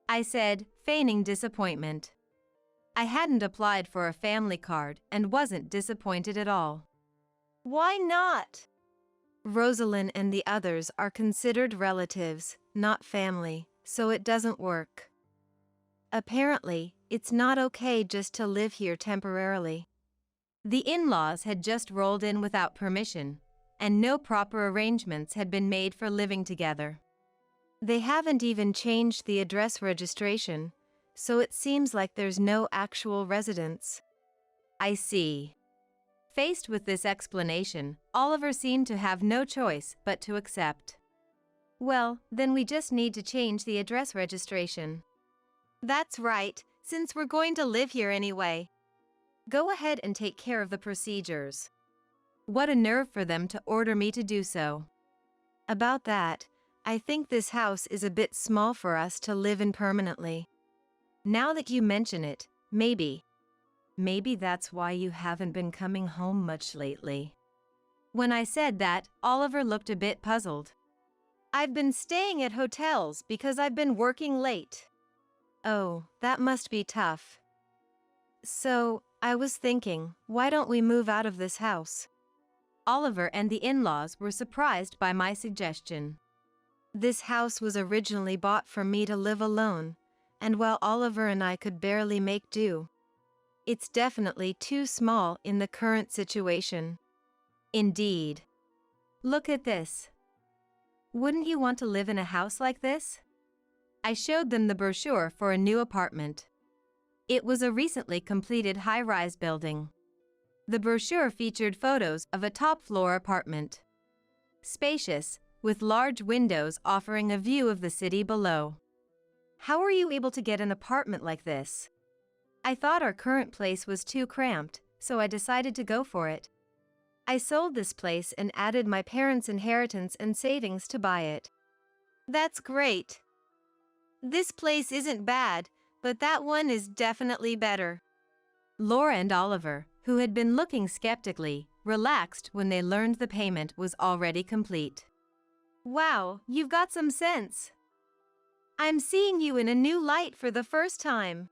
I said, feigning disappointment. I hadn't applied for a family card and wasn't disappointed at all. "Why not?" "Rosalind and the others are considered relatives, not family, so it doesn't work. Apparently, it's not okay just to live here temporarily." The in-laws had just rolled in without permission, and no proper arrangements had been made for living together. They haven't even changed the address registration, so it seems like there's no actual residence. "I see." Faced with this explanation, Oliver seemed to have no choice but to accept. "Well, then we just need to change the address registration." "That's right, since we're going to live here anyway. Go ahead and take care of the procedures." What a nerve for them to order me to do so. "About that, I think this house is a bit small for us to live in permanently. Now that you mention it, maybe that's why you haven't been coming home much lately." When I said that, Oliver looked a bit puzzled. "I've been staying at hotels because I've been working late." "Oh, that must be tough. So, I was thinking, why don't we move out of this house?" Oliver and the in-laws were surprised by my suggestion. This house was originally bought for me to live alone, and while Oliver and I could barely make do, it's definitely too small in the current situation. Indeed. Look at this. Wouldn't you want to live in a house like this? I showed them the brochure for a new apartment. It was a recently completed high-rise building. The brochure featured photos of a top-floor apartment. Spacious, with large windows offering a view of the city below. "How are you able to get an apartment like this?" "I thought our current place was too cramped, so I decided to go for it. I sold this place and added my parents' inheritance and savings to buy it." "That's great. This place isn't bad, but that one is definitely better." Laura and Oliver, who had been looking skeptically, relaxed when they learned the payment was already complete. "Wow, you've got some sense. I'm seeing you in a new light for the first time."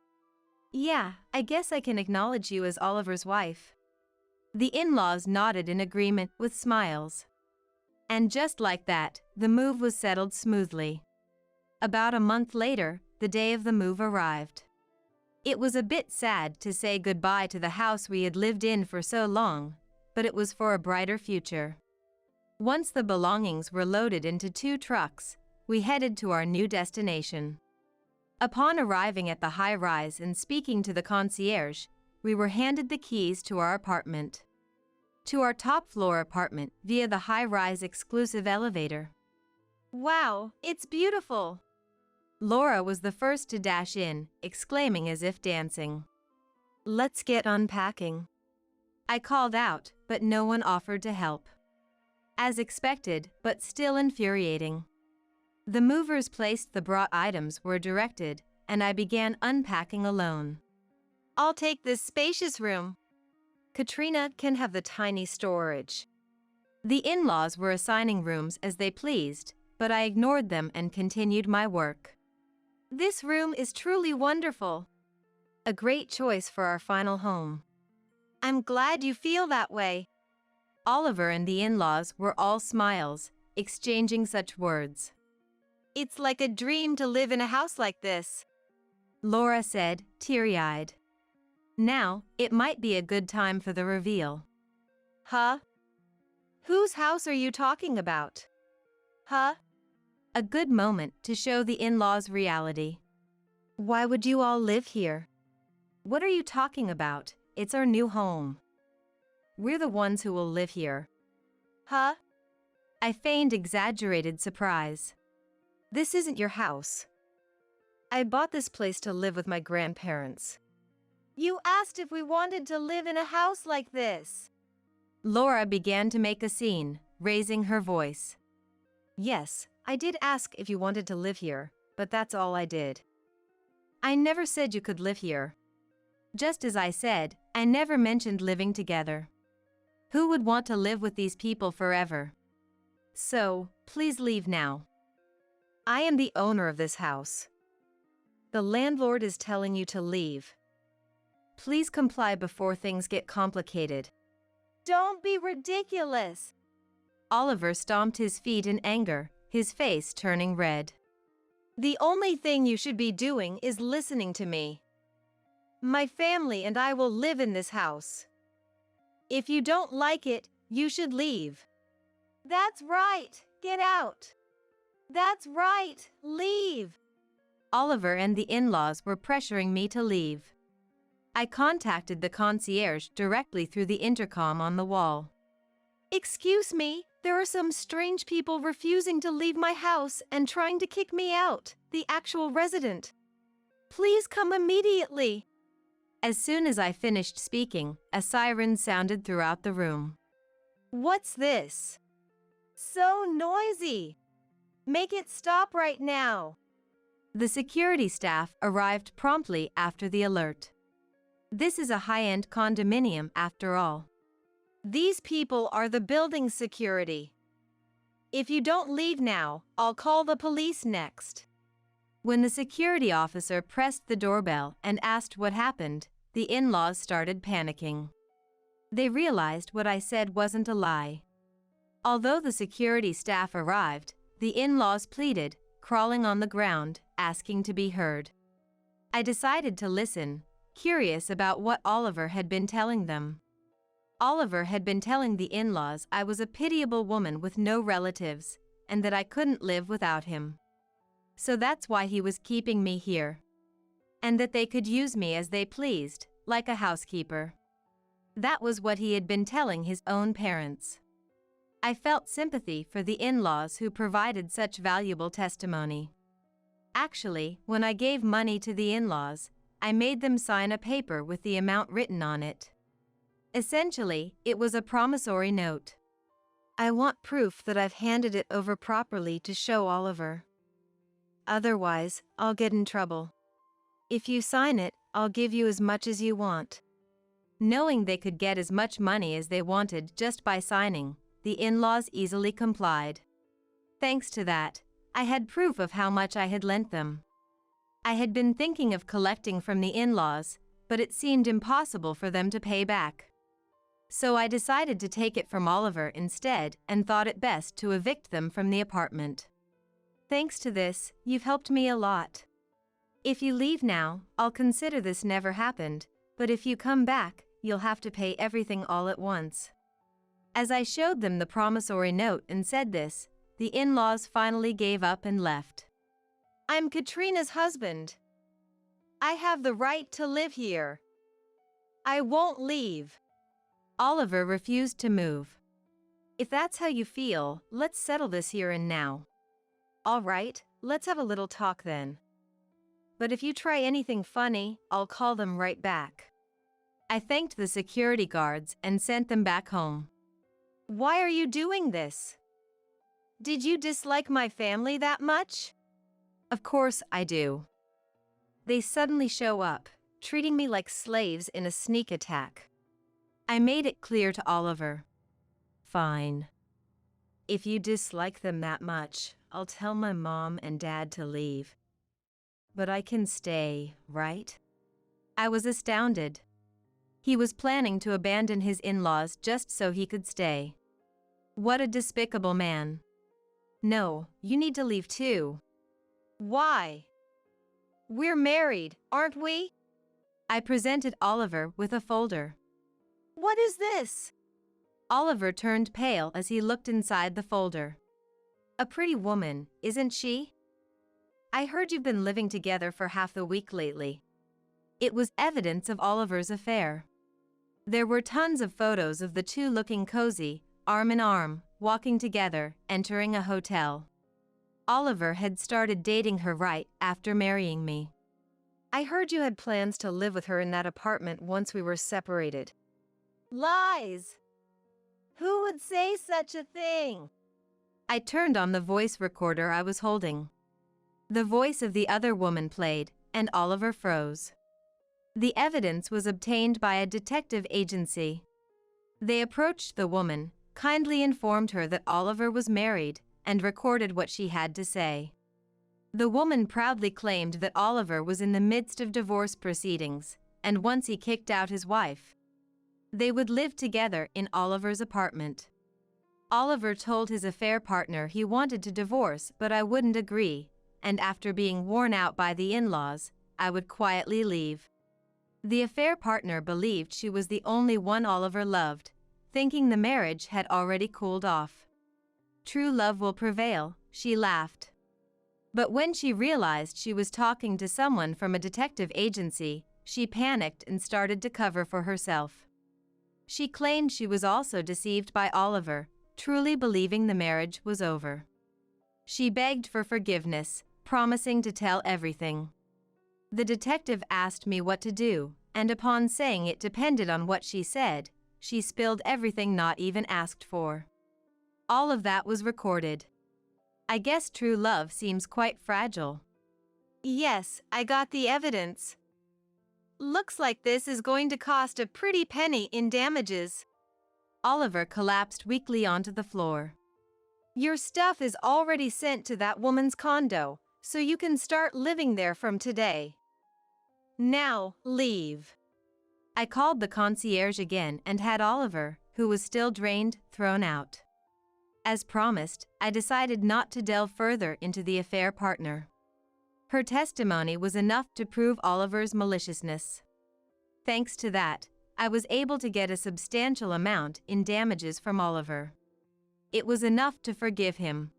"Yeah, I guess I can acknowledge you as Oliver's wife." The in-laws nodded in agreement with smiles. And just like that, the move was settled smoothly. About a month later, the day of the move arrived. It was a bit sad to say goodbye to the house we had lived in for so long, but it was for a brighter future. Once the belongings were loaded into 2 trucks, we headed to our new destination. Upon arriving at the high-rise and speaking to the concierge, we were handed the keys to our apartment. To our top-floor apartment via the high-rise exclusive elevator. "Wow, it's beautiful." Laura was the first to dash in, exclaiming as if dancing. "Let's get unpacking." I called out, but no one offered to help. As expected, but still infuriating. The movers placed the brought items were directed, and I began unpacking alone. "I'll take this spacious room. Katrina can have the tiny storage." The in-laws were assigning rooms as they pleased, but I ignored them and continued my work. "This room is truly wonderful. A great choice for our final home." "I'm glad you feel that way." Oliver and the in-laws were all smiles, exchanging such words. "It's like a dream to live in a house like this," Laura said, teary-eyed. Now, it might be a good time for the reveal. "Huh? Whose house are you talking about? Huh?" A good moment to show the in-laws reality. "Why would you all live here? What are you talking about? It's our new home. We're the ones who will live here." "Huh?" I feigned exaggerated surprise. "This isn't your house. I bought this place to live with my grandparents." "You asked if we wanted to live in a house like this." Laura began to make a scene, raising her voice. "Yes, I did ask if you wanted to live here, but that's all I did. I never said you could live here. Just as I said, I never mentioned living together. Who would want to live with these people forever? So, please leave now. I am the owner of this house. The landlord is telling you to leave. Please comply before things get complicated." "Don't be ridiculous." Oliver stomped his feet in anger, his face turning red. "The only thing you should be doing is listening to me. My family and I will live in this house. If you don't like it, you should leave." "That's right, get out." "That's right, leave." Oliver and the in-laws were pressuring me to leave. I contacted the concierge directly through the intercom on the wall. "Excuse me, there are some strange people refusing to leave my house and trying to kick me out, the actual resident. Please come immediately." As soon as I finished speaking, a siren sounded throughout the room. "What's this? So noisy. Make it stop right now." The security staff arrived promptly after the alert. This is a high-end condominium after all. These people are the building security. If you don't leave now, I'll call the police next. When the security officer pressed the doorbell and asked what happened, the in-laws started panicking. They realized what I said wasn't a lie. Although the security staff arrived, the in-laws pleaded, crawling on the ground, asking to be heard. I decided to listen, curious about what Oliver had been telling them. Oliver had been telling the in-laws I was a pitiable woman with no relatives, and that I couldn't live without him. So that's why he was keeping me here. And that they could use me as they pleased, like a housekeeper. That was what he had been telling his own parents. I felt sympathy for the in-laws who provided such valuable testimony. Actually, when I gave money to the in-laws, I made them sign a paper with the amount written on it. Essentially, it was a promissory note. I want proof that I've handed it over properly to show Oliver. Otherwise, I'll get in trouble. If you sign it, I'll give you as much as you want. Knowing they could get as much money as they wanted just by signing, the in-laws easily complied. Thanks to that, I had proof of how much I had lent them. I had been thinking of collecting from the in-laws, but it seemed impossible for them to pay back. So I decided to take it from Oliver instead and thought it best to evict them from the apartment. Thanks to this, you've helped me a lot. If you leave now, I'll consider this never happened, but if you come back, you'll have to pay everything all at once. As I showed them the promissory note and said this, the in-laws finally gave up and left. I'm Katrina's husband. I have the right to live here. I won't leave. Oliver refused to move. If that's how you feel, let's settle this here and now. All right, let's have a little talk then. but if you try anything funny, I'll call them right back." I thanked the security guards and sent them back home. "Why are you doing this? Did you dislike my family that much?" "Of course I do. They suddenly show up, treating me like slaves in a sneak attack." I made it clear to Oliver. "Fine. If you dislike them that much, I'll tell my mom and dad to leave. But I can stay, right?" I was astounded. He was planning to abandon his in-laws just so he could stay. What a despicable man. "No, you need to leave too." "Why? We're married, aren't we?" I presented Oliver with a folder. "What is this?" Oliver turned pale as he looked inside the folder. "A pretty woman, isn't she? I heard you've been living together for half the week lately." It was evidence of Oliver's affair. There were tons of photos of the two looking cozy, arm in arm, walking together, entering a hotel. Oliver had started dating her right after marrying me. "I heard you had plans to live with her in that apartment once we were separated." "Lies! Who would say such a thing?" I turned on the voice recorder I was holding. The voice of the other woman played, and Oliver froze. The evidence was obtained by a detective agency. They approached the woman, kindly informed her that Oliver was married, and recorded what she had to say. The woman proudly claimed that Oliver was in the midst of divorce proceedings, and once he kicked out his wife, they would live together in Oliver's apartment. Oliver told his affair partner he wanted to divorce, but I wouldn't agree, and after being worn out by the in-laws, I would quietly leave. The affair partner believed she was the only one Oliver loved, thinking the marriage had already cooled off. "True love will prevail," she laughed. But when she realized she was talking to someone from a detective agency, she panicked and started to cover for herself. She claimed she was also deceived by Oliver, truly believing the marriage was over. She begged for forgiveness, promising to tell everything. The detective asked me what to do, and upon saying it depended on what she said, she spilled everything not even asked for. All of that was recorded. I guess true love seems quite fragile. "Yes, I got the evidence. Looks like this is going to cost a pretty penny in damages." Oliver collapsed weakly onto the floor. "Your stuff is already sent to that woman's condo, so you can start living there from today. Now, leave." I called the concierge again and had Oliver, who was still drained, thrown out. As promised, I decided not to delve further into the affair partner. Her testimony was enough to prove Oliver's maliciousness. Thanks to that, I was able to get a substantial amount in damages from Oliver. It was enough to forgive him.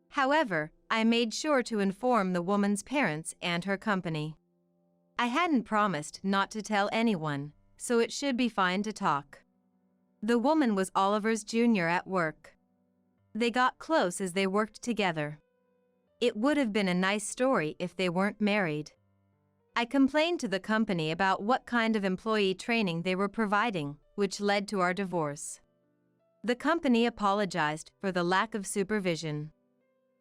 However, I made sure to inform the woman's parents and her company. I hadn't promised not to tell anyone, so it should be fine to talk. The woman was Oliver's junior at work. They got close as they worked together. It would have been a nice story if they weren't married. I complained to the company about what kind of employee training they were providing, which led to our divorce. The company apologized for the lack of supervision.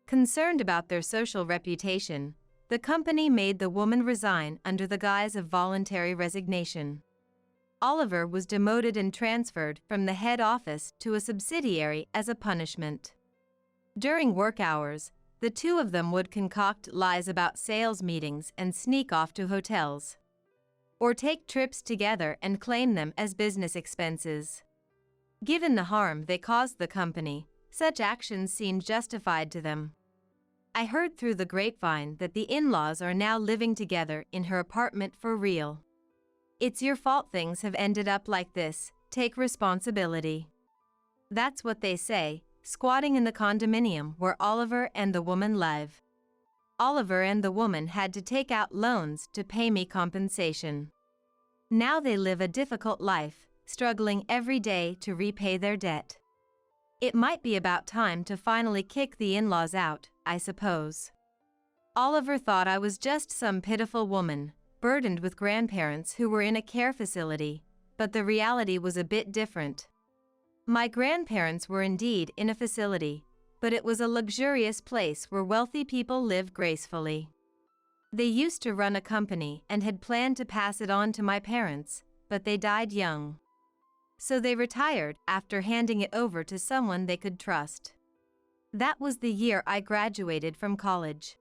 Concerned about their social reputation, the company made the woman resign under the guise of voluntary resignation. Oliver was demoted and transferred from the head office to a subsidiary as a punishment. During work hours, the two of them would concoct lies about sales meetings and sneak off to hotels, or take trips together and claim them as business expenses. Given the harm they caused the company, such actions seemed justified to them. I heard through the grapevine that the in-laws are now living together in her apartment for real. It's your fault things have ended up like this, take responsibility. That's what they say, squatting in the condominium where Oliver and the woman live. Oliver and the woman had to take out loans to pay me compensation. Now they live a difficult life, struggling every day to repay their debt. It might be about time to finally kick the in-laws out, I suppose. Oliver thought I was just some pitiful woman, burdened with grandparents who were in a care facility, but the reality was a bit different. My grandparents were indeed in a facility, but it was a luxurious place where wealthy people live gracefully. They used to run a company and had planned to pass it on to my parents, but they died young. So they retired after handing it over to someone they could trust. That was the year I graduated from college.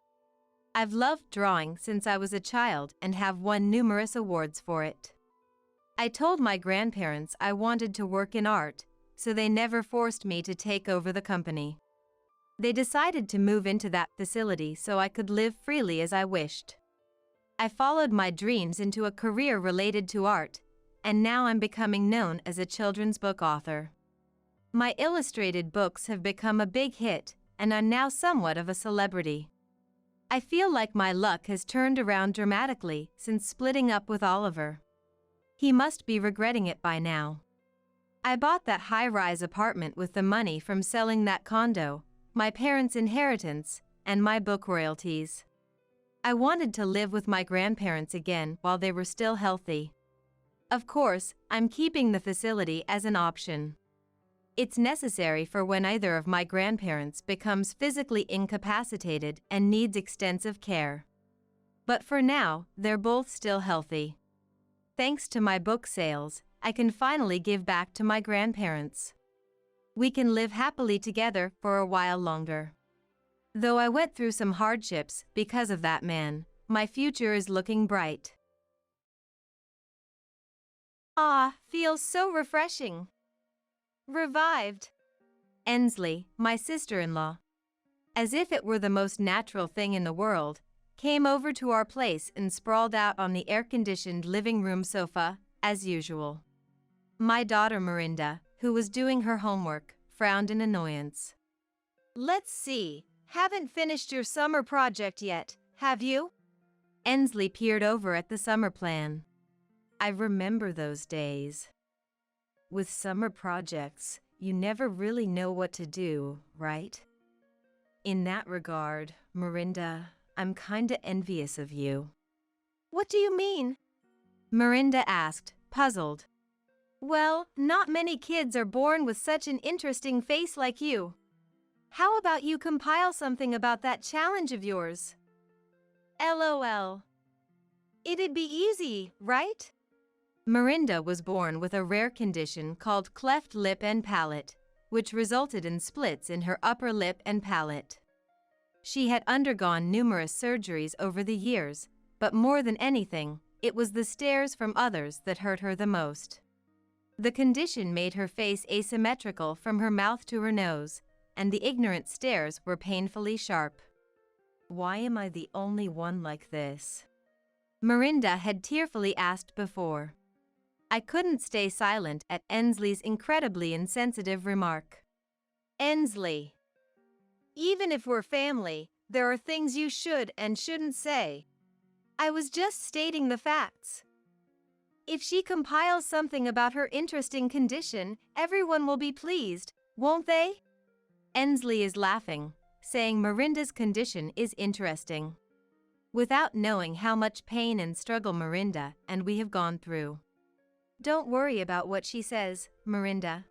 I've loved drawing since I was a child and have won numerous awards for it. I told my grandparents I wanted to work in art, so they never forced me to take over the company. They decided to move into that facility so I could live freely as I wished. I followed my dreams into a career related to art, and now I'm becoming known as a children's book author. My illustrated books have become a big hit, and I'm now somewhat of a celebrity. I feel like my luck has turned around dramatically since splitting up with Oliver. He must be regretting it by now. I bought that high-rise apartment with the money from selling that condo, my parents' inheritance, and my book royalties. I wanted to live with my grandparents again while they were still healthy. Of course, I'm keeping the facility as an option. It's necessary for when either of my grandparents becomes physically incapacitated and needs extensive care. But for now, they're both still healthy. Thanks to my book sales, I can finally give back to my grandparents. We can live happily together for a while longer. Though I went through some hardships because of that man, my future is looking bright. Ah, feels so refreshing. Revived. Ensley, my sister-in-law, as if it were the most natural thing in the world, came over to our place and sprawled out on the air-conditioned living room sofa, as usual. My daughter Miranda, who was doing her homework, frowned in annoyance. Let's see, haven't finished your summer project yet, have you? Ensley peered over at the summer plan. I remember those days. With summer projects, you never really know what to do, right? In that regard, Miranda, I'm kinda envious of you. What do you mean? Miranda asked, puzzled. Well, not many kids are born with such an interesting face like you. How about you compile something about that challenge of yours? LOL. It'd be easy, right? Miranda was born with a rare condition called cleft lip and palate, which resulted in splits in her upper lip and palate. She had undergone numerous surgeries over the years, but more than anything, it was the stares from others that hurt her the most. The condition made her face asymmetrical from her mouth to her nose, and the ignorant stares were painfully sharp. Why am I the only one like this? Miranda had tearfully asked before. I couldn't stay silent at Ensley's incredibly insensitive remark. Ensley. Even if we're family, there are things you should and shouldn't say. I was just stating the facts. If she compiles something about her interesting condition, everyone will be pleased, won't they? Ensley is laughing, saying Miranda's condition is interesting. Without knowing how much pain and struggle Miranda and we have gone through. Don't worry about what she says, Miranda.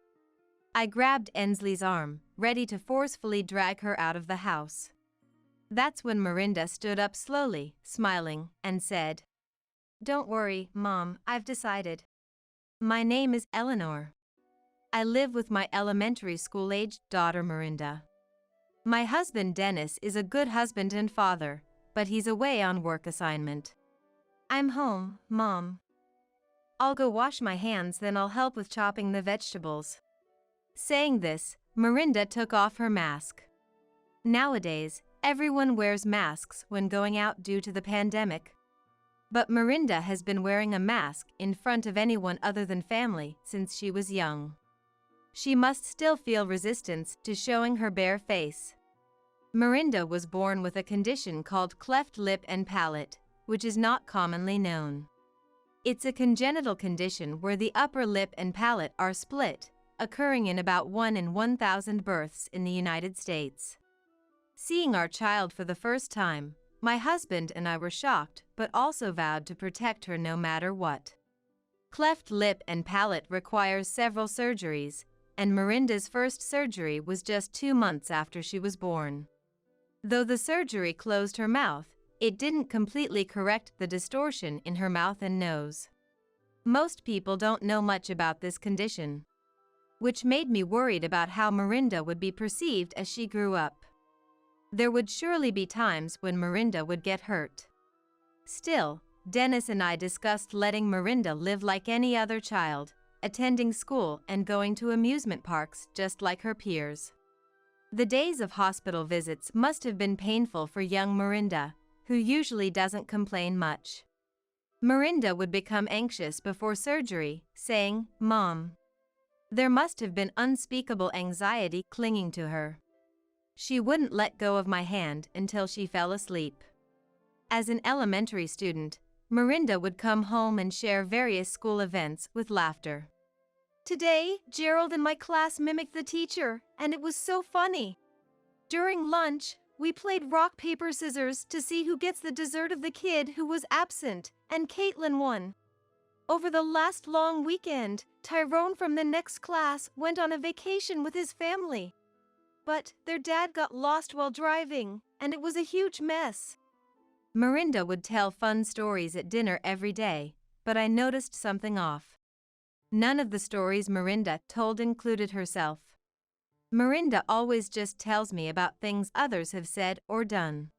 I grabbed Ensley's arm, ready to forcefully drag her out of the house. That's when Miranda stood up slowly, smiling, and said, Don't worry, Mom, I've decided. My name is Eleanor. I live with my elementary school-aged daughter Miranda. My husband Dennis is a good husband and father, but he's away on work assignment. I'm home, Mom. I'll go wash my hands, then I'll help with chopping the vegetables. Saying this, Miranda took off her mask. Nowadays, everyone wears masks when going out due to the pandemic. But Miranda has been wearing a mask in front of anyone other than family since she was young. She must still feel resistance to showing her bare face. Miranda was born with a condition called cleft lip and palate, which is not commonly known. It's a congenital condition where the upper lip and palate are split, occurring in about 1 in 1,000 births in the United States. Seeing our child for the first time, My husband and I were shocked, but also vowed to protect her no matter what. Cleft lip and palate requires several surgeries, and Miranda's first surgery was just 2 months after she was born. Though the surgery closed her mouth, it didn't completely correct the distortion in her mouth and nose. Most people don't know much about this condition, which made me worried about how Miranda would be perceived as she grew up. There would surely be times when Miranda would get hurt. Still, Dennis and I discussed letting Miranda live like any other child, attending school and going to amusement parks just like her peers. The days of hospital visits must have been painful for young Miranda, who usually doesn't complain much. Miranda would become anxious before surgery, saying, "Mom." There must have been unspeakable anxiety clinging to her. She wouldn't let go of my hand until she fell asleep. As an elementary student, Miranda would come home and share various school events with laughter. "Today, Gerald and my class mimicked the teacher, and it was so funny. During lunch, we played rock, paper, scissors to see who gets the dessert of the kid who was absent, and Caitlin won. Over the last long weekend, Tyrone from the next class went on a vacation with his family. But their dad got lost while driving, and it was a huge mess." Miranda would tell fun stories at dinner every day, but I noticed something off. None of the stories Miranda told included herself. Miranda always just tells me about things others have said or done.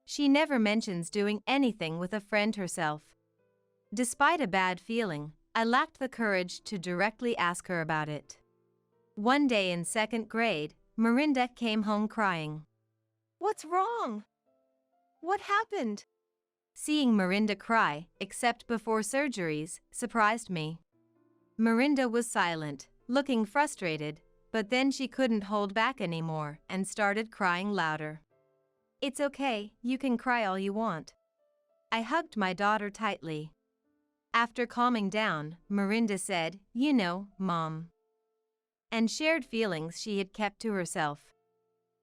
She never mentions doing anything with a friend herself. Despite a bad feeling, I lacked the courage to directly ask her about it. One day in 2nd grade, Miranda came home crying. "What's wrong? What happened?" Seeing Miranda cry, except before surgeries, surprised me. Miranda was silent, looking frustrated, but then she couldn't hold back anymore and started crying louder. "It's okay, you can cry all you want." I hugged my daughter tightly. After calming down, Miranda said, "You know, Mom," and shared feelings she had kept to herself.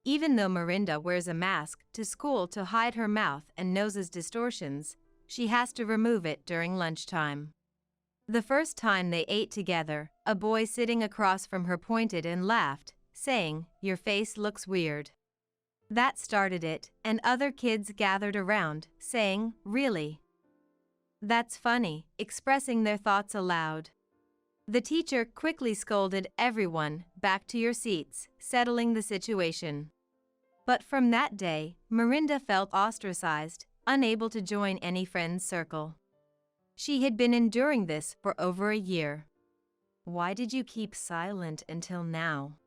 Even though Miranda wears a mask to school to hide her mouth and nose's distortions, she has to remove it during lunchtime. The first time they ate together, a boy sitting across from her pointed and laughed, saying, "Your face looks weird." That started it, and other kids gathered around, saying, "Really? That's funny," expressing their thoughts aloud. The teacher quickly scolded everyone, "Back to your seats," settling the situation. But from that day, Miranda felt ostracized, unable to join any friend's circle. She had been enduring this for over a year. "Why did you keep silent until now?"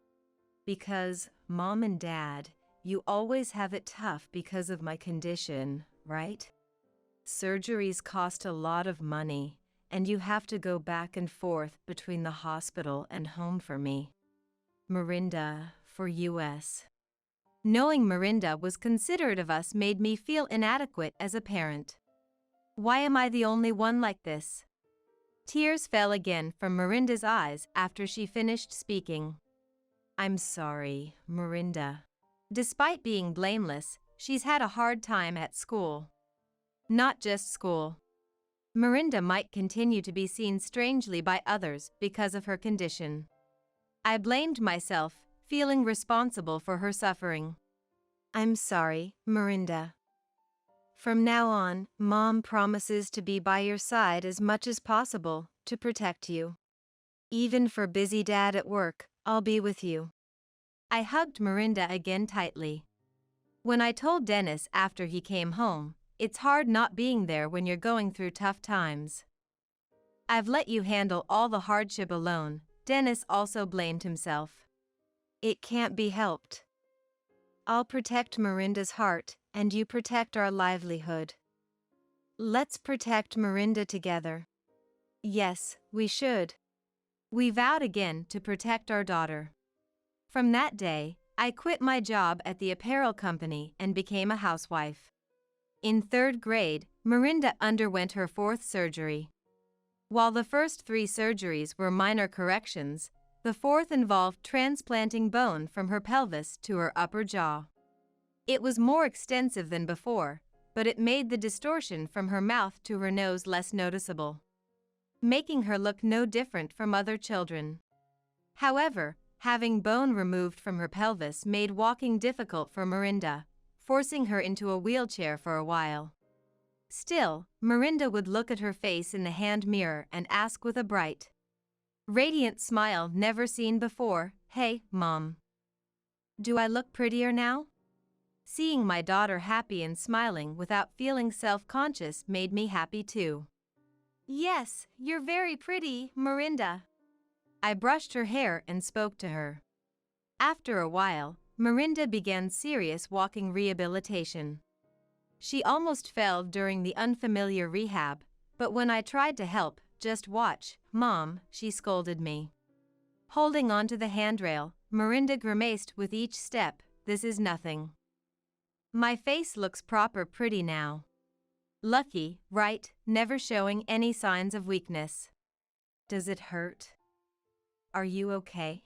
"Because, Mom and Dad, you always have it tough because of my condition, right? Surgeries cost a lot of money, and you have to go back and forth between the hospital and home for me. Miranda, for US." Knowing Miranda was considerate of us made me feel inadequate as a parent. Why am I the only one like this? Tears fell again from Miranda's eyes after she finished speaking. "I'm sorry, Miranda. Despite being blameless, she's had a hard time at school. Not just school. Miranda might continue to be seen strangely by others because of her condition. I blamed myself, feeling responsible for her suffering. I'm sorry, Miranda. From now on, Mom promises to be by your side as much as possible to protect you. Even for busy Dad at work, I'll be with you. I hugged Miranda again tightly. When I told Dennis after he came home, it's hard not being there when you're going through tough times. I've let you handle all the hardship alone, Dennis also blamed himself. It can't be helped. I'll protect Miranda's heart, and you protect our livelihood. Let's protect Miranda together. Yes, we should. We vowed again to protect our daughter. From that day, I quit my job at the apparel company and became a housewife. In 3rd grade, Miranda underwent her 4th surgery. While the first 3 surgeries were minor corrections, the 4th involved transplanting bone from her pelvis to her upper jaw. It was more extensive than before, but it made the distortion from her mouth to her nose less noticeable, making her look no different from other children. However, having bone removed from her pelvis made walking difficult for Mirinda, forcing her into a wheelchair for a while. Still, Mirinda would look at her face in the hand mirror and ask with a bright, radiant smile never seen before, "Hey, Mom. Do I look prettier now?" Seeing my daughter happy and smiling without feeling self-conscious made me happy too. "Yes, you're very pretty, Mirinda." I brushed her hair and spoke to her. After a while, Mirinda began serious walking rehabilitation. She almost fell during the unfamiliar rehab, but when I tried to help, "Just watch, Mom," she scolded me. Holding onto the handrail, Mirinda grimaced with each step, "This is nothing. My face looks proper pretty now." Lucky, right, never showing any signs of weakness. "Does it hurt? Are you okay?"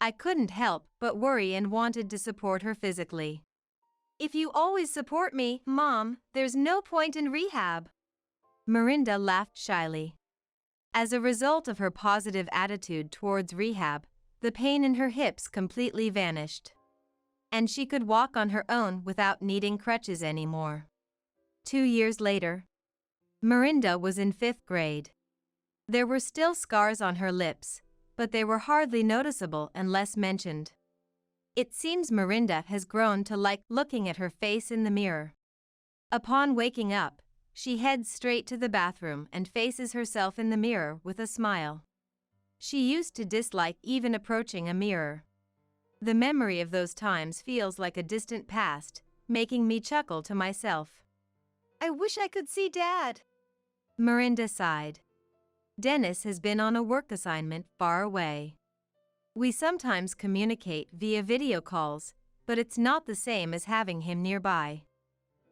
I couldn't help but worry and wanted to support her physically. "If you always support me, Mom, there's no point in rehab." Mirinda laughed shyly. As a result of her positive attitude towards rehab, the pain in her hips completely vanished, and she could walk on her own without needing crutches anymore. 2 years later, Mirinda was in 5th grade. There were still scars on her lips, but they were hardly noticeable and less mentioned. It seems Mirinda has grown to like looking at her face in the mirror. Upon waking up, she heads straight to the bathroom and faces herself in the mirror with a smile. She used to dislike even approaching a mirror. The memory of those times feels like a distant past, making me chuckle to myself. "I wish I could see Dad," Mirinda sighed. "Dennis has been on a work assignment far away. We sometimes communicate via video calls, but it's not the same as having him nearby."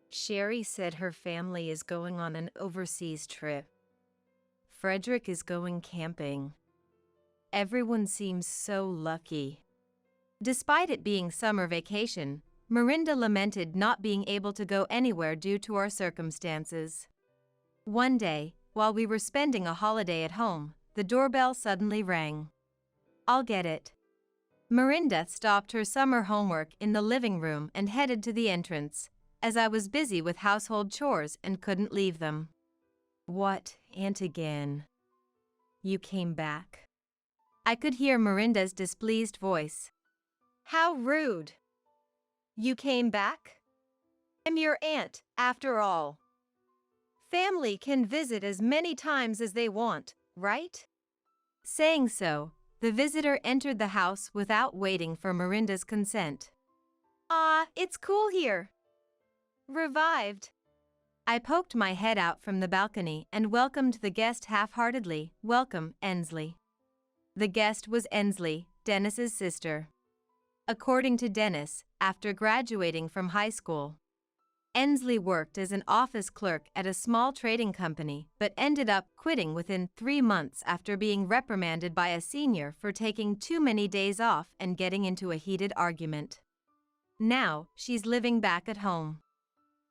Sherry said her family is going on an overseas trip. Frederick is going camping. Everyone seems so lucky. Despite it being summer vacation, Mirinda lamented not being able to go anywhere due to our circumstances. One day, while we were spending a holiday at home, the doorbell suddenly rang. "I'll get it." Mirinda stopped her summer homework in the living room and headed to the entrance, as I was busy with household chores and couldn't leave them. "What, Aunt again? You came back?" I could hear Mirinda's displeased voice. "How rude. You came back? I'm your aunt, after all. Family can visit as many times as they want, right?" Saying so, the visitor entered the house without waiting for Mirinda's consent. It's cool here." Revived. I poked my head out from the balcony and welcomed the guest half-heartedly. "Welcome, Ensley." The guest was Ensley, Dennis's sister. According to Dennis, after graduating from high school, Ensley worked as an office clerk at a small trading company but ended up quitting within 3 months after being reprimanded by a senior for taking too many days off and getting into a heated argument. Now, she's living back at home.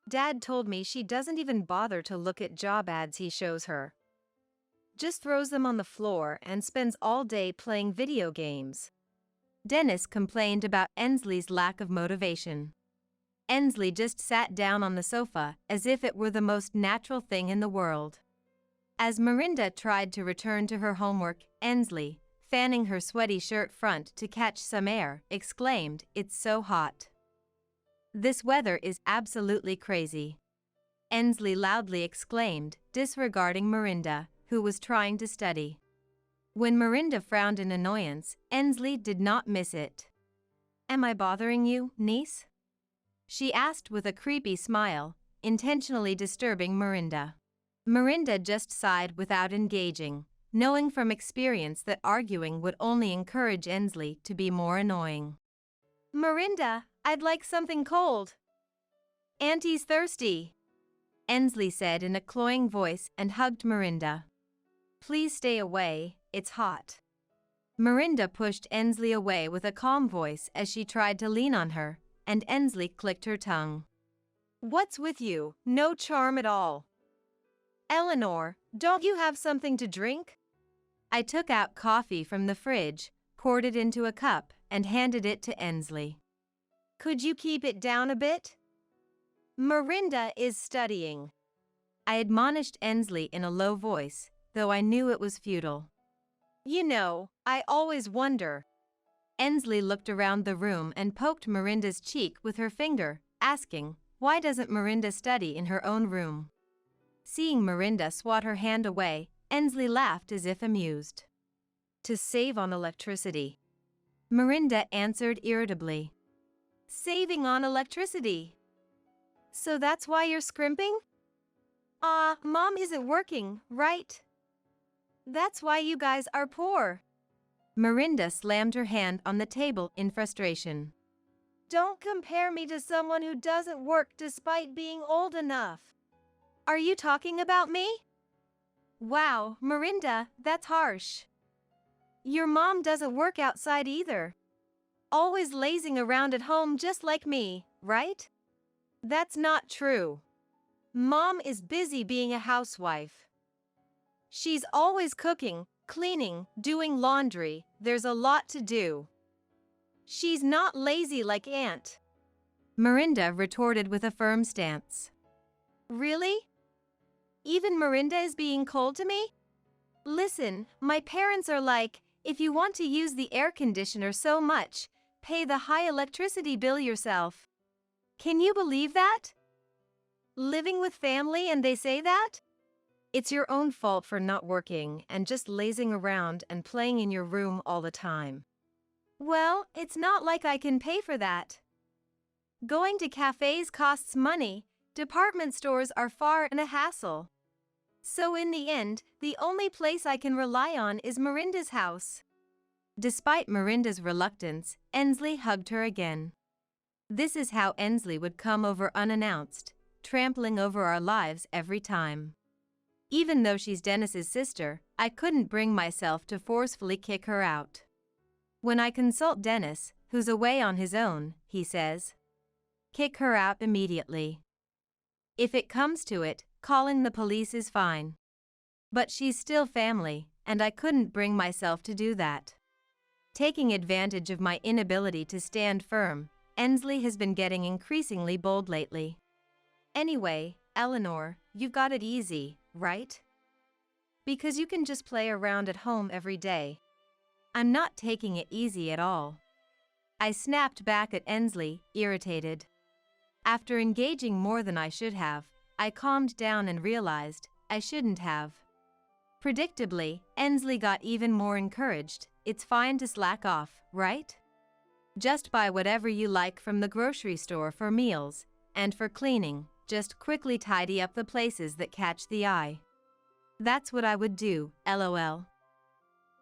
Dad told me she doesn't even bother to look at job ads he shows her. Just throws them on the floor and spends all day playing video games. Dennis complained about Ensley's lack of motivation. Ensley just sat down on the sofa as if it were the most natural thing in the world. As Mirinda tried to return to her homework, Ensley, fanning her sweaty shirt front to catch some air, exclaimed, "It's so hot. This weather is absolutely crazy." Ensley loudly exclaimed, disregarding Mirinda, who was trying to study. When Mirinda frowned in annoyance, Ensley did not miss it. "Am I bothering you, niece?" she asked with a creepy smile, intentionally disturbing Mirinda. Mirinda just sighed without engaging, knowing from experience that arguing would only encourage Ensley to be more annoying. "Mirinda, I'd like something cold. Auntie's thirsty," Ensley said in a cloying voice and hugged Mirinda. "Please stay away, it's hot." Mirinda pushed Ensley away with a calm voice as she tried to lean on her, and Ensley clicked her tongue. What's with you? No charm at all. Eleanor, don't you have something to drink? I took out coffee from the fridge, poured it into a cup, and handed it to Ensley. Could you keep it down a bit? Miranda is studying. I admonished Ensley in a low voice, though I knew it was futile. You know, I always wonder. Ensley looked around the room and poked Miranda's cheek with her finger, asking, why doesn't Miranda study in her own room? Seeing Miranda swat her hand away, Ensley laughed as if amused. To save on electricity. Miranda answered irritably. Saving on electricity. So that's why you're scrimping? Mom isn't working, right? That's why you guys are poor. Miranda slammed her hand on the table in frustration. Don't compare me to someone who doesn't work despite being old enough. Are you talking about me? Wow, Miranda, that's harsh. Your mom doesn't work outside either. Always lazing around at home just like me, right? That's not true. Mom is busy being a housewife. She's always cooking, cleaning, doing laundry. There's a lot to do. She's not lazy like Aunt. Miranda retorted with a firm stance. Really? Even Miranda is being cold to me? Listen, my parents are like, if you want to use the air conditioner so much, pay the high electricity bill yourself. Can you believe that? Living with family and they say that? It's your own fault for not working and just lazing around and playing in your room all the time. Well, it's not like I can pay for that. Going to cafes costs money, department stores are far and a hassle. So in the end, the only place I can rely on is Miranda's house. Despite Miranda's reluctance, Ensley hugged her again. This is how Ensley would come over unannounced, trampling over our lives every time. Even though she's Dennis's sister, I couldn't bring myself to forcefully kick her out. When I consult Dennis, who's away on his own, he says, kick her out immediately. If it comes to it, calling the police is fine. But she's still family, and I couldn't bring myself to do that. Taking advantage of my inability to stand firm, Ensley has been getting increasingly bold lately. Anyway, Eleanor, you've got it easy, right? Because you can just play around at home every day. I'm not taking it easy at all. I snapped back at Ensley, irritated. After engaging more than I should have, I calmed down and realized I shouldn't have. Predictably, Ensley got even more encouraged. It's fine to slack off, right? Just buy whatever you like from the grocery store for meals, and for cleaning, just quickly tidy up the places that catch the eye. That's what I would do, LOL.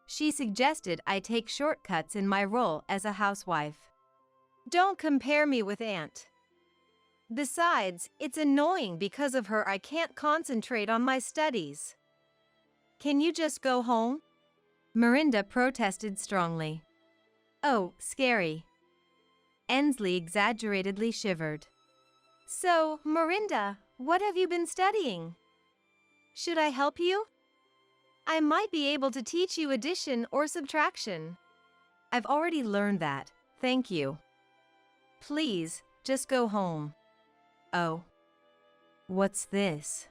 She suggested I take shortcuts in my role as a housewife. Don't compare me with Aunt. Besides, it's annoying because of her I can't concentrate on my studies. Can you just go home? Miranda protested strongly. Oh, scary. Ensley exaggeratedly shivered. So, Miranda, what have you been studying? Should I help you? I might be able to teach you addition or subtraction. I've already learned that, thank you. Please, just go home. Oh. What's this?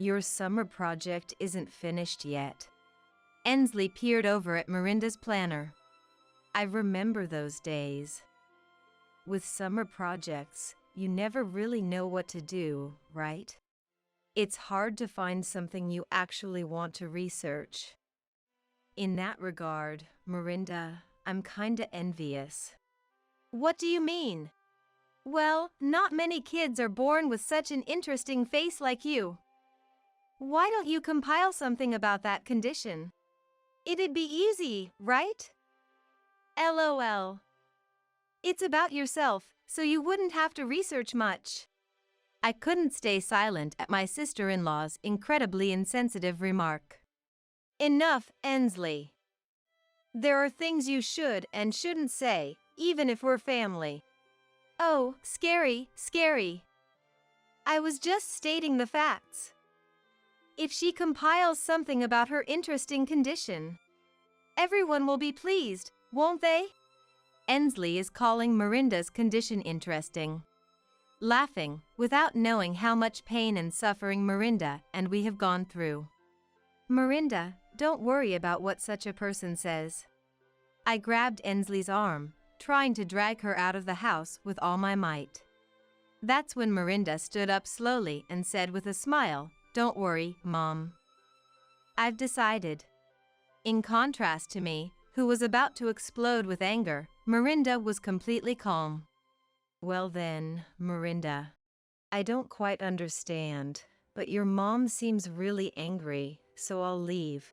Your summer project isn't finished yet. Ensley peered over at Miranda's planner. I remember those days. With summer projects, you never really know what to do, right? It's hard to find something you actually want to research. In that regard, Miranda, I'm kinda envious. What do you mean? Well, not many kids are born with such an interesting face like you. Why don't you compile something about that condition? It'd be easy, right? LOL. It's about yourself, so you wouldn't have to research much. I couldn't stay silent at my sister-in-law's incredibly insensitive remark. Enough, Ensley. There are things you should and shouldn't say, even if we're family. Oh, scary, scary. I was just stating the facts. If she compiles something about her interesting condition, everyone will be pleased, won't they? Ensley is calling Miranda's condition interesting. Laughing, without knowing how much pain and suffering Miranda and we have gone through. Miranda, don't worry about what such a person says. I grabbed Ensley's arm, trying to drag her out of the house with all my might. That's when Miranda stood up slowly and said with a smile, "Don't worry, Mom. I've decided." In contrast to me, who was about to explode with anger, Miranda was completely calm. "Well then, Miranda, I don't quite understand, but your mom seems really angry, so I'll leave,"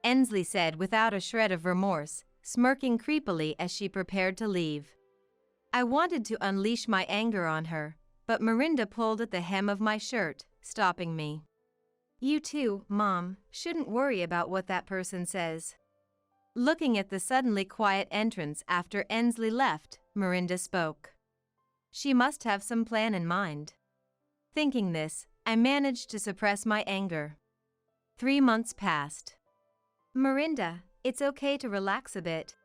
Ensley said without a shred of remorse, smirking creepily as she prepared to leave. I wanted to unleash my anger on her, but Miranda pulled at the hem of my shirt, stopping me. "You too, Mom, shouldn't worry about what that person says." Looking at the suddenly quiet entrance after Ensley left, Miranda spoke. She must have some plan in mind. Thinking this, I managed to suppress my anger. 3 months passed. "Miranda, it's okay to relax a bit."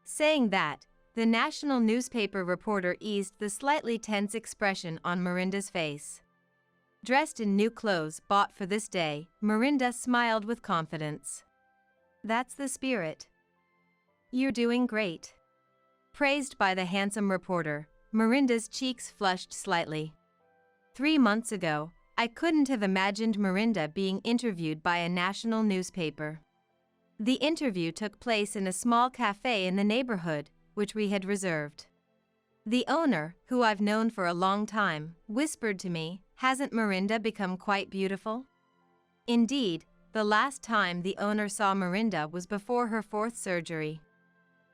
Saying that, the national newspaper reporter eased the slightly tense expression on Miranda's face. Dressed in new clothes bought for this day, Miranda smiled with confidence. "That's the spirit. You're doing great." Praised by the handsome reporter, Miranda's cheeks flushed slightly. 3 months ago, I couldn't have imagined Miranda being interviewed by a national newspaper. The interview took place in a small cafe in the neighborhood, which we had reserved. The owner, who I've known for a long time, whispered to me, "Hasn't Miranda become quite beautiful?" Indeed, the last time the owner saw Miranda was before her 4th surgery.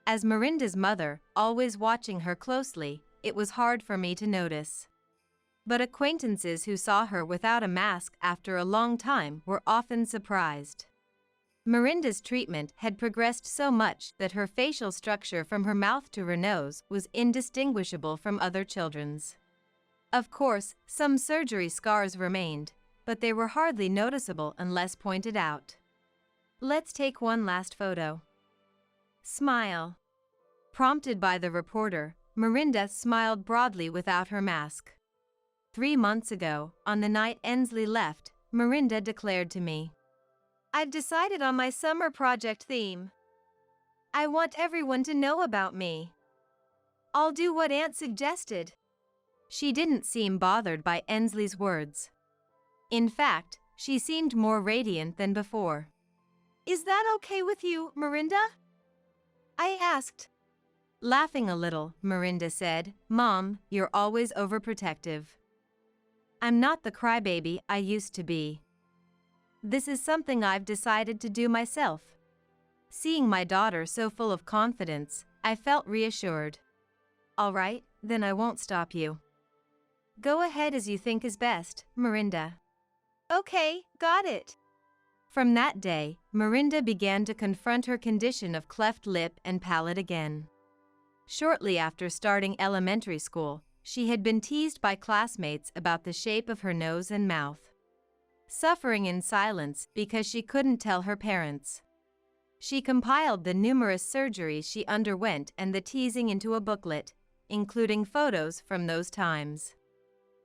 As Miranda's mother, always watching her closely, it was hard for me to notice. But acquaintances who saw her without a mask after a long time were often surprised. Miranda's treatment had progressed so much that her facial structure from her mouth to her nose was indistinguishable from other children's. Of course, some surgery scars remained, but they were hardly noticeable unless pointed out. "Let's take one last photo." "Smile." Prompted by the reporter, Miranda smiled broadly without her mask. 3 months ago, on the night Ensley left, Miranda declared to me, "I've decided on my summer project theme. I want everyone to know about me. I'll do what Aunt suggested." She didn't seem bothered by Ensley's words. In fact, she seemed more radiant than before. "Is that okay with you, Miranda?" I asked. Laughing a little, Miranda said, "Mom, you're always overprotective. I'm not the crybaby I used to be. This is something I've decided to do myself." Seeing my daughter so full of confidence, I felt reassured. "All right, then I won't stop you. Go ahead as you think is best, Miranda." "Okay, got it." From that day, Miranda began to confront her condition of cleft lip and palate again. Shortly after starting elementary school, she had been teased by classmates about the shape of her nose and mouth. Suffering in silence because she couldn't tell her parents. She compiled the numerous surgeries she underwent and the teasing into a booklet, including photos from those times.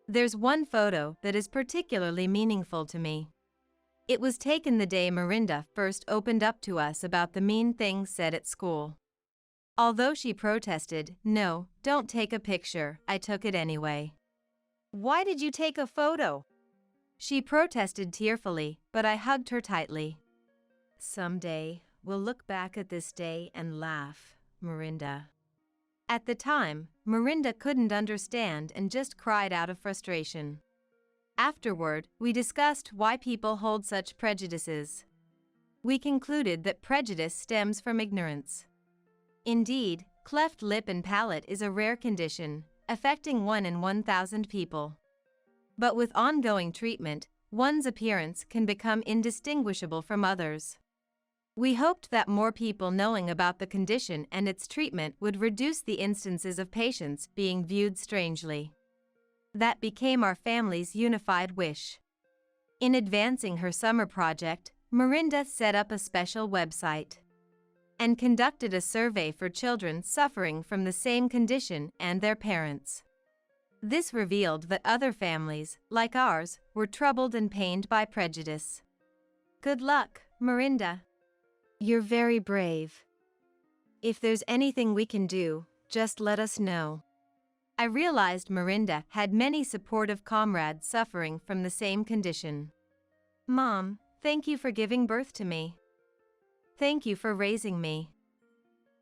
There's one photo that is particularly meaningful to me. It was taken the day Miranda first opened up to us about the mean things said at school. Although she protested, "No, don't take a picture," I took it anyway. "Why did you take a photo?" She protested tearfully, but I hugged her tightly. "Someday, we'll look back at this day and laugh, Miranda." At the time, Miranda couldn't understand and just cried out of frustration. Afterward, we discussed why people hold such prejudices. We concluded that prejudice stems from ignorance. Indeed, cleft lip and palate is a rare condition, affecting 1 in 1,000 people. But with ongoing treatment, one's appearance can become indistinguishable from others. We hoped that more people knowing about the condition and its treatment would reduce the instances of patients being viewed strangely. That became our family's unified wish. In advancing her summer project, Mirinda set up a special website and conducted a survey for children suffering from the same condition and their parents. This revealed that other families, like ours, were troubled and pained by prejudice. Good luck, Mirinda. You're very brave. If there's anything we can do, just let us know. I realized Mirinda had many supportive comrades suffering from the same condition. Mom, thank you for giving birth to me. Thank you for raising me.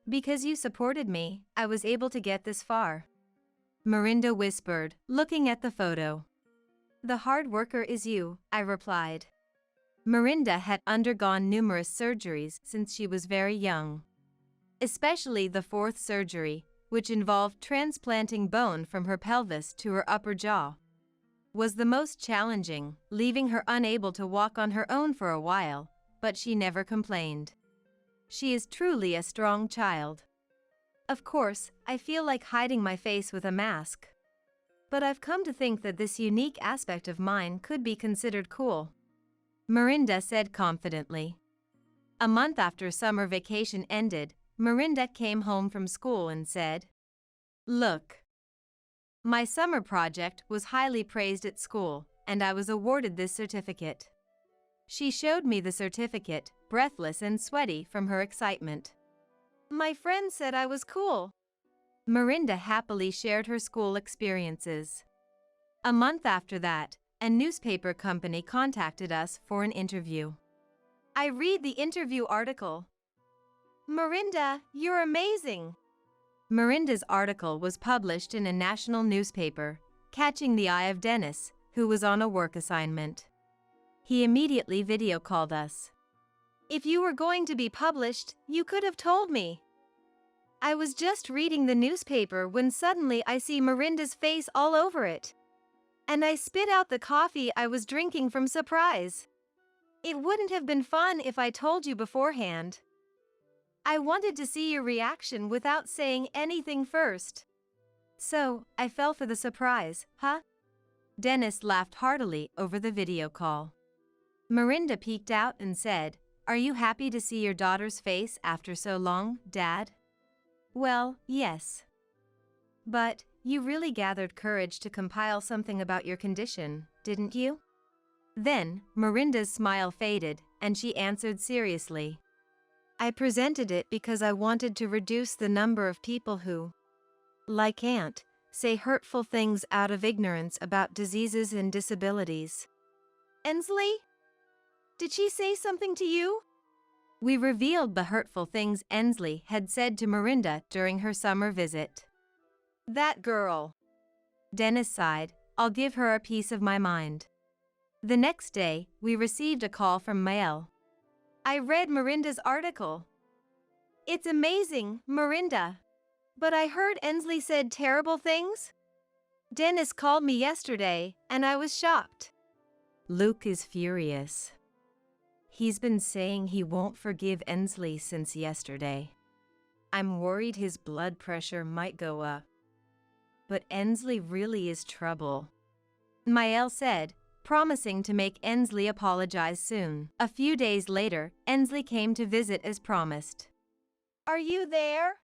Because you supported me, I was able to get this far. Mirinda whispered, looking at the photo. The hard worker is you, I replied. Mirinda had undergone numerous surgeries since she was very young. Especially the fourth surgery, which involved transplanting bone from her pelvis to her upper jaw, was the most challenging, leaving her unable to walk on her own for a while, but she never complained. She is truly a strong child. Of course, I feel like hiding my face with a mask. But I've come to think that this unique aspect of mine could be considered cool. Mirinda said confidently. A month after summer vacation ended, Mirinda came home from school and said, "Look. My summer project was highly praised at school, and I was awarded this certificate." She showed me the certificate, breathless and sweaty from her excitement. My friend said I was cool. Mirinda happily shared her school experiences. A month after that, a newspaper company contacted us for an interview. I read the interview article. Mirinda, you're amazing. Mirinda's article was published in a national newspaper, catching the eye of Dennis, who was on a work assignment. He immediately video called us. If you were going to be published, you could have told me. I was just reading the newspaper when suddenly I see Mirinda's face all over it. And I spit out the coffee I was drinking from surprise. It wouldn't have been fun if I told you beforehand. I wanted to see your reaction without saying anything first. So, I fell for the surprise, huh? Dennis laughed heartily over the video call. Mirinda peeked out and said, "Are you happy to see your daughter's face after so long, Dad?" Well, yes. But, you really gathered courage to compile something about your condition, didn't you? Then, Mirinda's smile faded, and she answered seriously. I presented it because I wanted to reduce the number of people who, like Aunt, say hurtful things out of ignorance about diseases and disabilities. Ensley? Did she say something to you? We revealed the hurtful things Ensley had said to Mirinda during her summer visit. That girl. Dennis sighed, I'll give her a piece of my mind. The next day, we received a call from Mael. I read Mirinda's article. It's amazing, Mirinda. But I heard Ensley said terrible things? Dennis called me yesterday, and I was shocked. Luke is furious. He's been saying he won't forgive Ensley since yesterday. I'm worried his blood pressure might go up. But Ensley really is trouble. Mael said, promising to make Ensley apologize soon. A few days later, Ensley came to visit as promised. Are you there?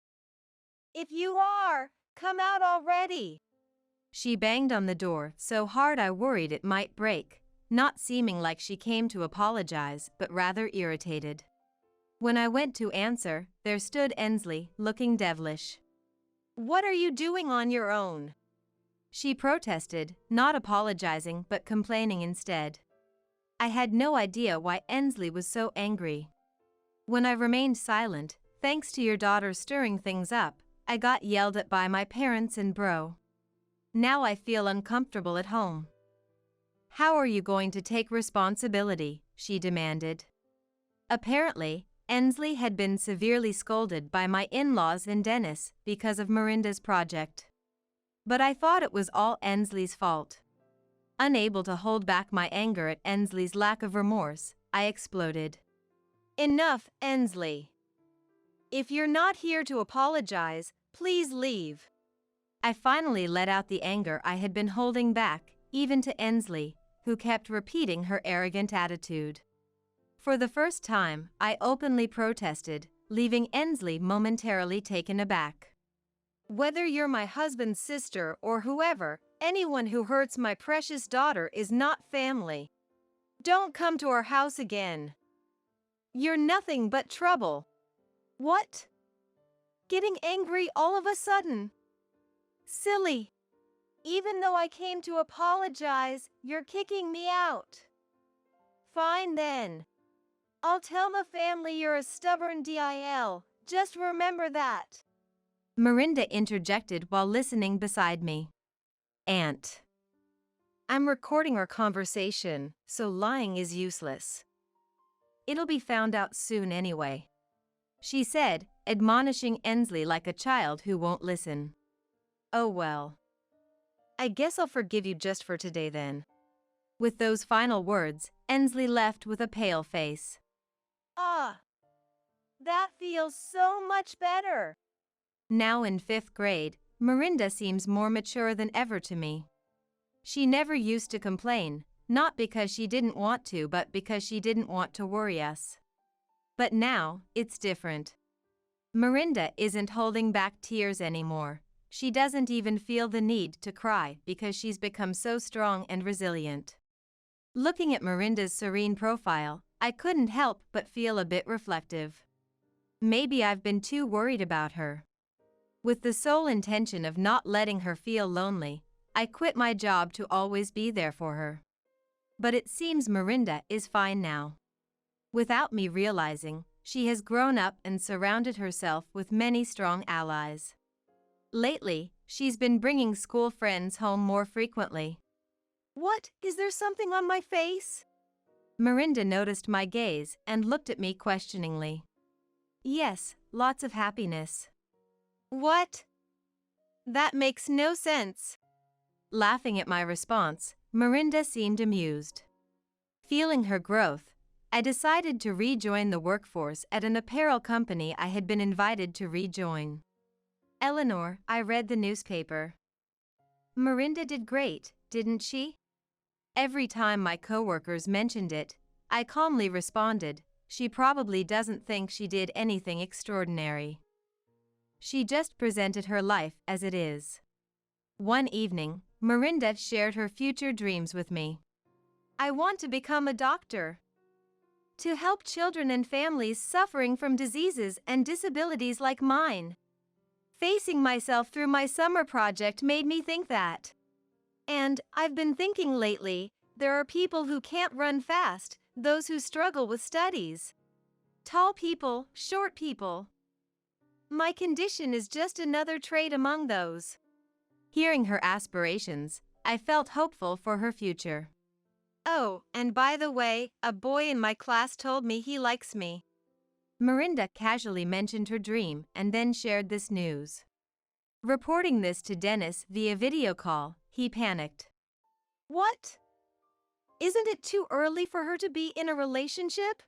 If you are, come out already. She banged on the door so hard I worried it might break, not seeming like she came to apologize, but rather irritated. When I went to answer, there stood Ensley, looking devilish. What are you doing on your own? She protested, not apologizing but complaining instead. I had no idea why Ensley was so angry. When I remained silent, thanks to your daughter stirring things up, I got yelled at by my parents and bro. Now I feel uncomfortable at home. How are you going to take responsibility? She demanded. Apparently, Ensley had been severely scolded by my in-laws and Dennis because of Mirinda's project. But I thought it was all Ensley's fault. Unable to hold back my anger at Ensley's lack of remorse, I exploded. Enough, Ensley. If you're not here to apologize, please leave. I finally let out the anger I had been holding back, even to Ensley, who kept repeating her arrogant attitude. For the first time, I openly protested, leaving Ensley momentarily taken aback. Whether you're my husband's sister or whoever, anyone who hurts my precious daughter is not family. Don't come to our house again. You're nothing but trouble. What? Getting angry all of a sudden? Silly. Even though I came to apologize, you're kicking me out. Fine then. I'll tell the family you're a stubborn DIL. Just remember that. Miranda interjected while listening beside me. Aunt. I'm recording our conversation, so lying is useless. It'll be found out soon anyway, she said, admonishing Ensley like a child who won't listen. Oh well. I guess I'll forgive you just for today then. With those final words, Ensley left with a pale face. Ah, that feels so much better. Now in 5th grade, Miranda seems more mature than ever to me. She never used to complain, not because she didn't want to but because she didn't want to worry us. But now, it's different. Miranda isn't holding back tears anymore. She doesn't even feel the need to cry because she's become so strong and resilient. Looking at Miranda's serene profile, I couldn't help but feel a bit reflective. Maybe I've been too worried about her. With the sole intention of not letting her feel lonely, I quit my job to always be there for her. But it seems Miranda is fine now. Without me realizing, she has grown up and surrounded herself with many strong allies. Lately, she's been bringing school friends home more frequently. What, is there something on my face? Miranda noticed my gaze and looked at me questioningly. Yes, lots of happiness. What? That makes no sense. Laughing at my response, Miranda seemed amused. Feeling her growth, I decided to rejoin the workforce at an apparel company I had been invited to rejoin. Eleanor, I read the newspaper. Miranda did great, didn't she? Every time my coworkers mentioned it, I calmly responded, she probably doesn't think she did anything extraordinary. She just presented her life as it is. One evening, Miranda shared her future dreams with me. I want to become a doctor. To help children and families suffering from diseases and disabilities like mine. Facing myself through my summer project made me think that. And I've been thinking lately, there are people who can't run fast, those who struggle with studies. Tall people, short people. My condition is just another trait among those. Hearing her aspirations, I felt hopeful for her future. Oh, and by the way, a boy in my class told me he likes me. Miranda casually mentioned her dream and then shared this news. Reporting this to Dennis via video call, he panicked. What? Isn't it too early for her to be in a relationship?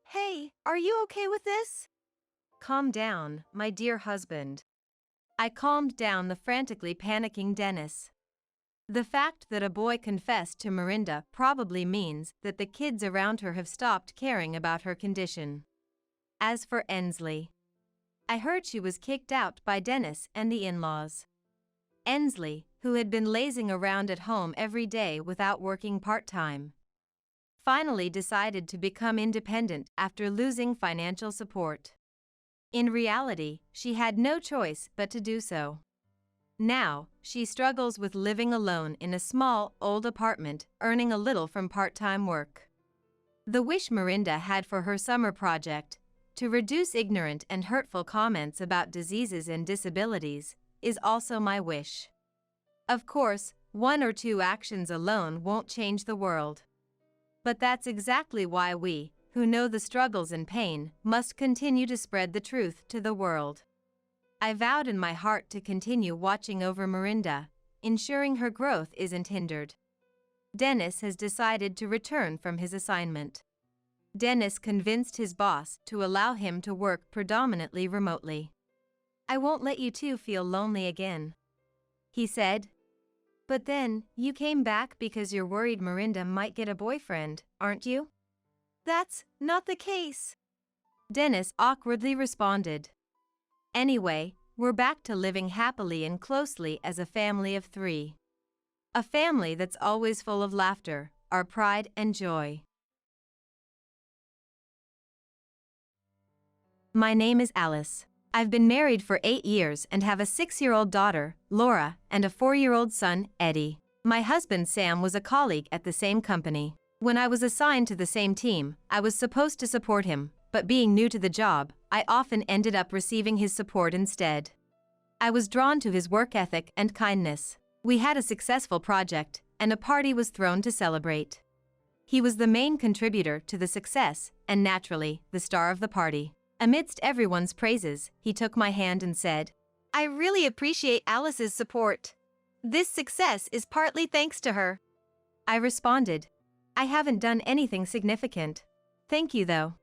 Hey, are you okay with this? Calm down, my dear husband. I calmed down the frantically panicking Dennis. The fact that a boy confessed to Miranda probably means that the kids around her have stopped caring about her condition. As for Ensley, I heard she was kicked out by Dennis and the in-laws. Ensley, who had been lazing around at home every day without working part-time, finally decided to become independent after losing financial support. In reality, she had no choice but to do so. Now, she struggles with living alone in a small, old apartment, earning a little from part-time work. The wish Miranda had for her summer project, to reduce ignorant and hurtful comments about diseases and disabilities, is also my wish. Of course, 1 or 2 actions alone won't change the world. But that's exactly why we, who know the struggles and pain, must continue to spread the truth to the world. I vowed in my heart to continue watching over Miranda, ensuring her growth isn't hindered. Dennis has decided to return from his assignment. Dennis convinced his boss to allow him to work predominantly remotely. I won't let you two feel lonely again. he said. But then, you came back because you're worried Mirinda might get a boyfriend, aren't you? That's not the case, Dennis awkwardly responded. Anyway, we're back to living happily and closely as a family of 3. A family that's always full of laughter, our pride and joy. My name is Alice. I've been married for 8 years and have a 6-year-old daughter, Laura, and a 4-year-old son, Eddie. My husband Sam was a colleague at the same company. When I was assigned to the same team, I was supposed to support him, but being new to the job, I often ended up receiving his support instead. I was drawn to his work ethic and kindness. We had a successful project, and a party was thrown to celebrate. He was the main contributor to the success, and naturally, the star of the party. Amidst everyone's praises, he took my hand and said, "I really appreciate Alice's support. This success is partly thanks to her." I responded, "I haven't done anything significant. Thank you though."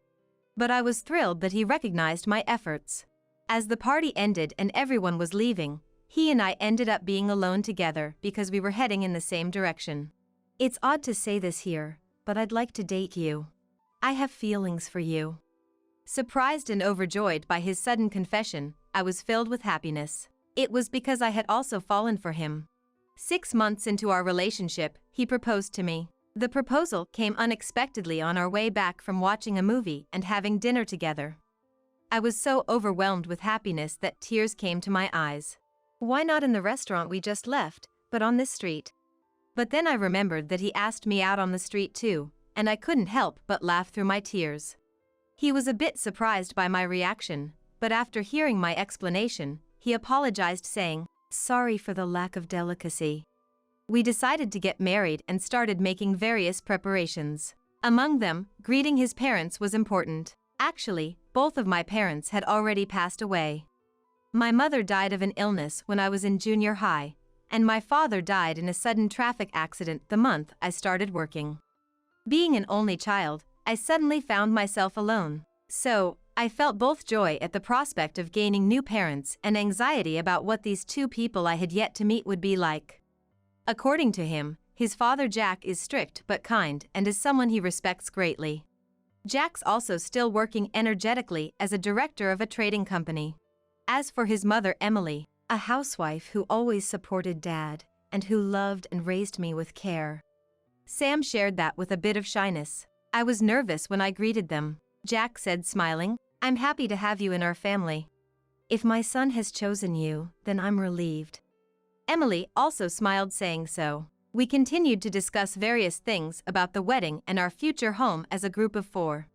But I was thrilled that he recognized my efforts. As the party ended and everyone was leaving, he and I ended up being alone together because we were heading in the same direction. It's odd to say this here, but I'd like to date you. I have feelings for you. Surprised and overjoyed by his sudden confession, I was filled with happiness. It was because I had also fallen for him. 6 months into our relationship, he proposed to me. The proposal came unexpectedly on our way back from watching a movie and having dinner together. I was so overwhelmed with happiness that tears came to my eyes. Why not in the restaurant we just left, but on this street? But then I remembered that he asked me out on the street too, and I couldn't help but laugh through my tears. He was a bit surprised by my reaction, but after hearing my explanation, he apologized saying, "Sorry for the lack of delicacy." We decided to get married and started making various preparations. Among them, greeting his parents was important. Actually, both of my parents had already passed away. My mother died of an illness when I was in junior high, and my father died in a sudden traffic accident the month I started working. Being an only child, I suddenly found myself alone. So, I felt both joy at the prospect of gaining new parents and anxiety about what these 2 people I had yet to meet would be like. According to him, his father Jack is strict but kind and is someone he respects greatly. Jack's also still working energetically as a director of a trading company. As for his mother Emily, a housewife who always supported Dad and who loved and raised me with care. Sam shared that with a bit of shyness. I was nervous when I greeted them. Jack said smiling, "I'm happy to have you in our family. If my son has chosen you, then I'm relieved." Emily also smiled saying so. We continued to discuss various things about the wedding and our future home as a group of 4.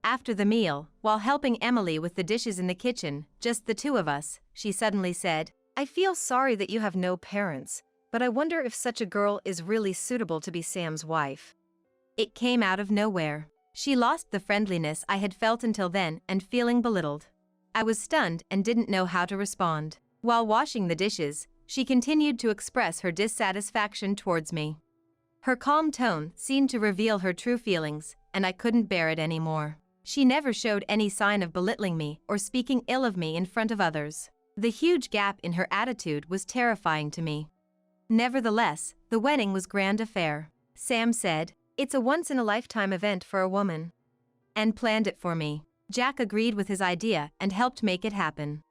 After the meal, while helping Emily with the dishes in the kitchen, just the 2 of us, she suddenly said, "I feel sorry that you have no parents, but I wonder if such a girl is really suitable to be Sam's wife." It came out of nowhere. She lost the friendliness I had felt until then and feeling belittled. I was stunned and didn't know how to respond. While washing the dishes, she continued to express her dissatisfaction towards me. Her calm tone seemed to reveal her true feelings, and I couldn't bear it anymore. She never showed any sign of belittling me or speaking ill of me in front of others. The huge gap in her attitude was terrifying to me. Nevertheless, the wedding was a grand affair. Sam said, "It's a once-in-a-lifetime event for a woman," and planned it for me. Jack agreed with his idea and helped make it happen.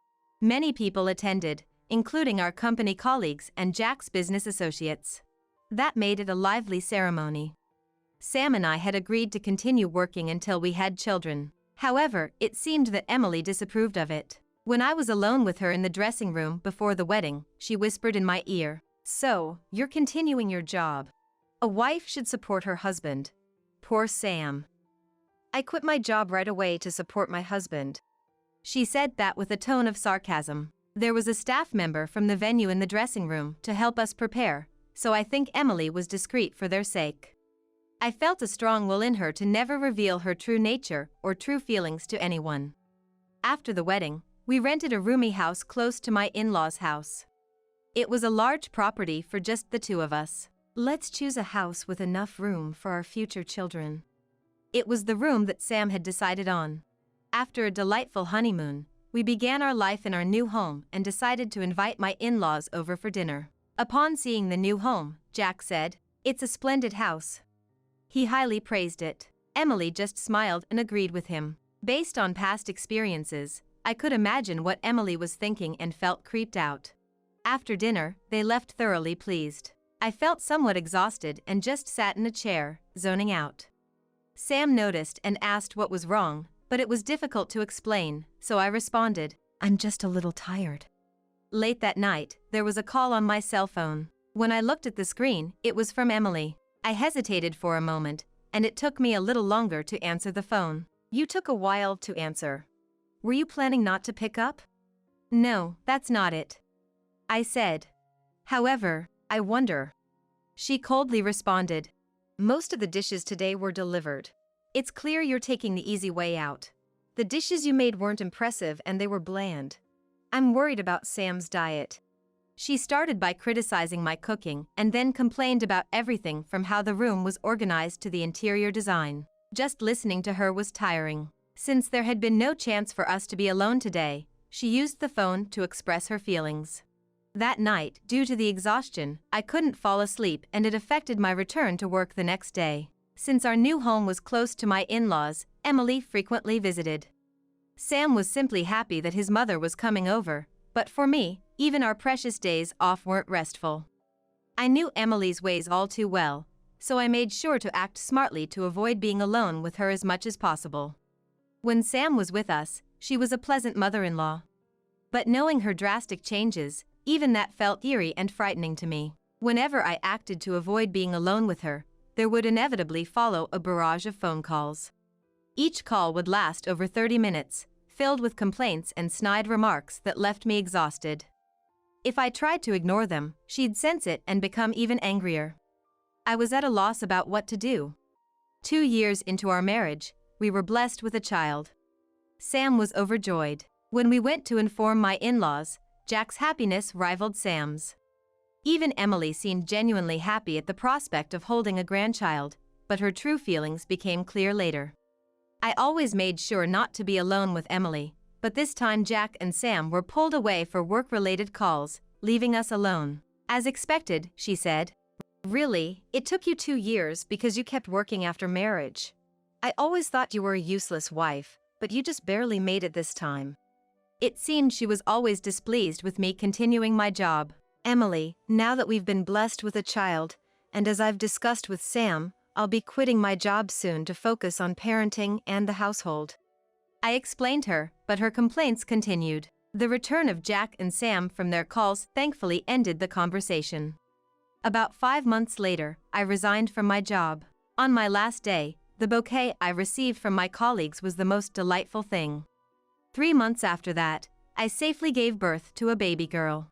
Many people attended, including our company colleagues and Jack's business associates. That made it a lively ceremony. Sam and I had agreed to continue working until we had children. However, it seemed that Emily disapproved of it. When I was alone with her in the dressing room before the wedding, she whispered in my ear, "So, you're continuing your job. A wife should support her husband." Poor Sam. "I quit my job right away to support my husband." She said that with a tone of sarcasm. There was a staff member from the venue in the dressing room to help us prepare, so I think Emily was discreet for their sake. I felt a strong will in her to never reveal her true nature or true feelings to anyone. After the wedding, we rented a roomy house close to my in-laws' house. It was a large property for just the 2 of us. "Let's choose a house with enough room for our future children." It was the room that Sam had decided on. After a delightful honeymoon, we began our life in our new home and decided to invite my in-laws over for dinner. Upon seeing the new home, Jack said, "It's a splendid house." He highly praised it. Emily just smiled and agreed with him. Based on past experiences, I could imagine what Emily was thinking and felt creeped out. After dinner, they left thoroughly pleased. I felt somewhat exhausted and just sat in a chair, zoning out. Sam noticed and asked what was wrong, but it was difficult to explain, so I responded, "I'm just a little tired." Late that night, there was a call on my cell phone. When I looked at the screen, it was from Emily. I hesitated for a moment, and it took me a little longer to answer the phone. "You took a while to answer. Were you planning not to pick up?" "No, that's not it," I said. "However, I wonder." She coldly responded, "Most of the dishes today were delivered. It's clear you're taking the easy way out. The dishes you made weren't impressive and they were bland. I'm worried about Sam's diet." She started by criticizing my cooking and then complained about everything from how the room was organized to the interior design. Just listening to her was tiring. Since there had been no chance for us to be alone today, she used the phone to express her feelings. That night, due to the exhaustion, I couldn't fall asleep and it affected my return to work the next day. Since our new home was close to my in-laws, Emily frequently visited. Sam was simply happy that his mother was coming over, but for me, even our precious days off weren't restful. I knew Emily's ways all too well, so I made sure to act smartly to avoid being alone with her as much as possible. When Sam was with us, she was a pleasant mother-in-law. But knowing her drastic changes, even that felt eerie and frightening to me. Whenever I acted to avoid being alone with her, there would inevitably follow a barrage of phone calls. Each call would last over 30 minutes, filled with complaints and snide remarks that left me exhausted. If I tried to ignore them, she'd sense it and become even angrier. I was at a loss about what to do. 2 years into our marriage, we were blessed with a child. Sam was overjoyed. When we went to inform my in-laws, Jack's happiness rivaled Sam's. Even Emily seemed genuinely happy at the prospect of holding a grandchild, but her true feelings became clear later. I always made sure not to be alone with Emily, but this time Jack and Sam were pulled away for work-related calls, leaving us alone. "As expected," she said. "Really, it took you 2 years because you kept working after marriage. I always thought you were a useless wife, but you just barely made it this time." It seemed she was always displeased with me continuing my job. "Emily, now that we've been blessed with a child, and as I've discussed with Sam, I'll be quitting my job soon to focus on parenting and the household." I explained her, but her complaints continued. The return of Jack and Sam from their calls thankfully ended the conversation. About 5 months later, I resigned from my job. On my last day, the bouquet I received from my colleagues was the most delightful thing. 3 months after that, I safely gave birth to a baby girl.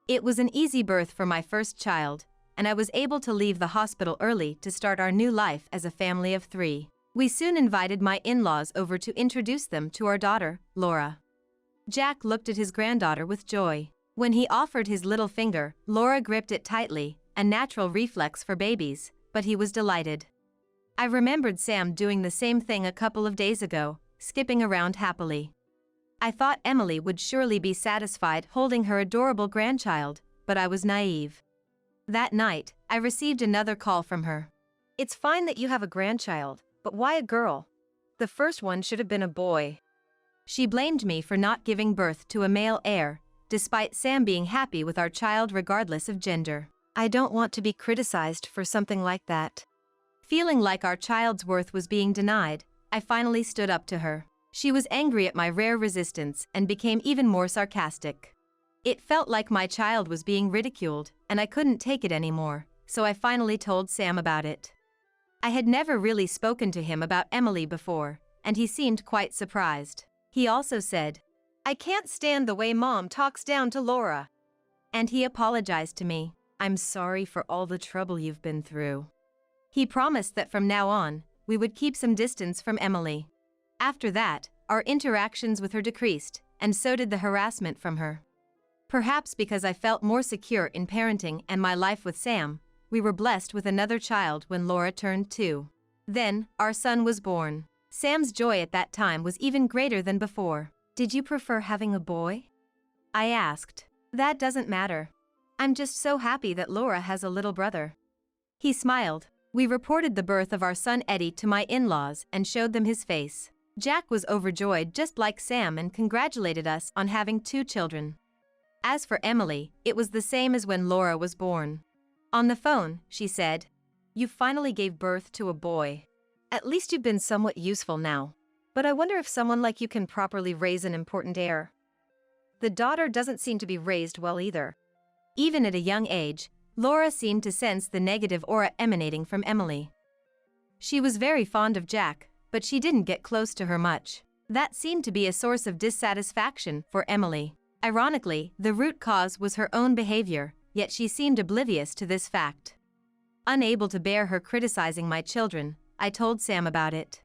It was an easy birth for my first child, and I was able to leave the hospital early to start our new life as a family of 3. We soon invited my in-laws over to introduce them to our daughter, Laura. Jack looked at his granddaughter with joy. When he offered his little finger, Laura gripped it tightly, a natural reflex for babies, but he was delighted. I remembered Sam doing the same thing a couple of days ago, skipping around happily. I thought Emily would surely be satisfied holding her adorable grandchild, but I was naive. That night, I received another call from her. "It's fine that you have a grandchild, but why a girl? The first one should have been a boy." She blamed me for not giving birth to a male heir, despite Sam being happy with our child regardless of gender. I don't want to be criticized for something like that. Feeling like our child's worth was being denied, I finally stood up to her. She was angry at my rare resistance and became even more sarcastic. It felt like my child was being ridiculed, and I couldn't take it anymore, so I finally told Sam about it. I had never really spoken to him about Emily before, and he seemed quite surprised. He also said, "I can't stand the way Mom talks down to Laura." And he apologized to me. "I'm sorry for all the trouble you've been through." He promised that from now on, we would keep some distance from Emily. After that, our interactions with her decreased, and so did the harassment from her. Perhaps because I felt more secure in parenting and my life with Sam, we were blessed with another child when Laura turned 2. Then, our son was born. Sam's joy at that time was even greater than before. "Did you prefer having a boy?" I asked. "That doesn't matter. I'm just so happy that Laura has a little brother. He smiled. We reported the birth of our son Eddie to my in-laws and showed them his face. Jack was overjoyed just like Sam and congratulated us on having 2 children. As for Emily, it was the same as when Laura was born. On the phone, she said, "You finally gave birth to a boy. At least you've been somewhat useful now. But I wonder if someone like you can properly raise an important heir." The daughter doesn't seem to be raised well either. Even at a young age, Laura seemed to sense the negative aura emanating from Emily. She was very fond of Jack, but she didn't get close to her much. That seemed to be a source of dissatisfaction for Emily. Ironically, the root cause was her own behavior, yet she seemed oblivious to this fact. Unable to bear her criticizing my children, I told Sam about it.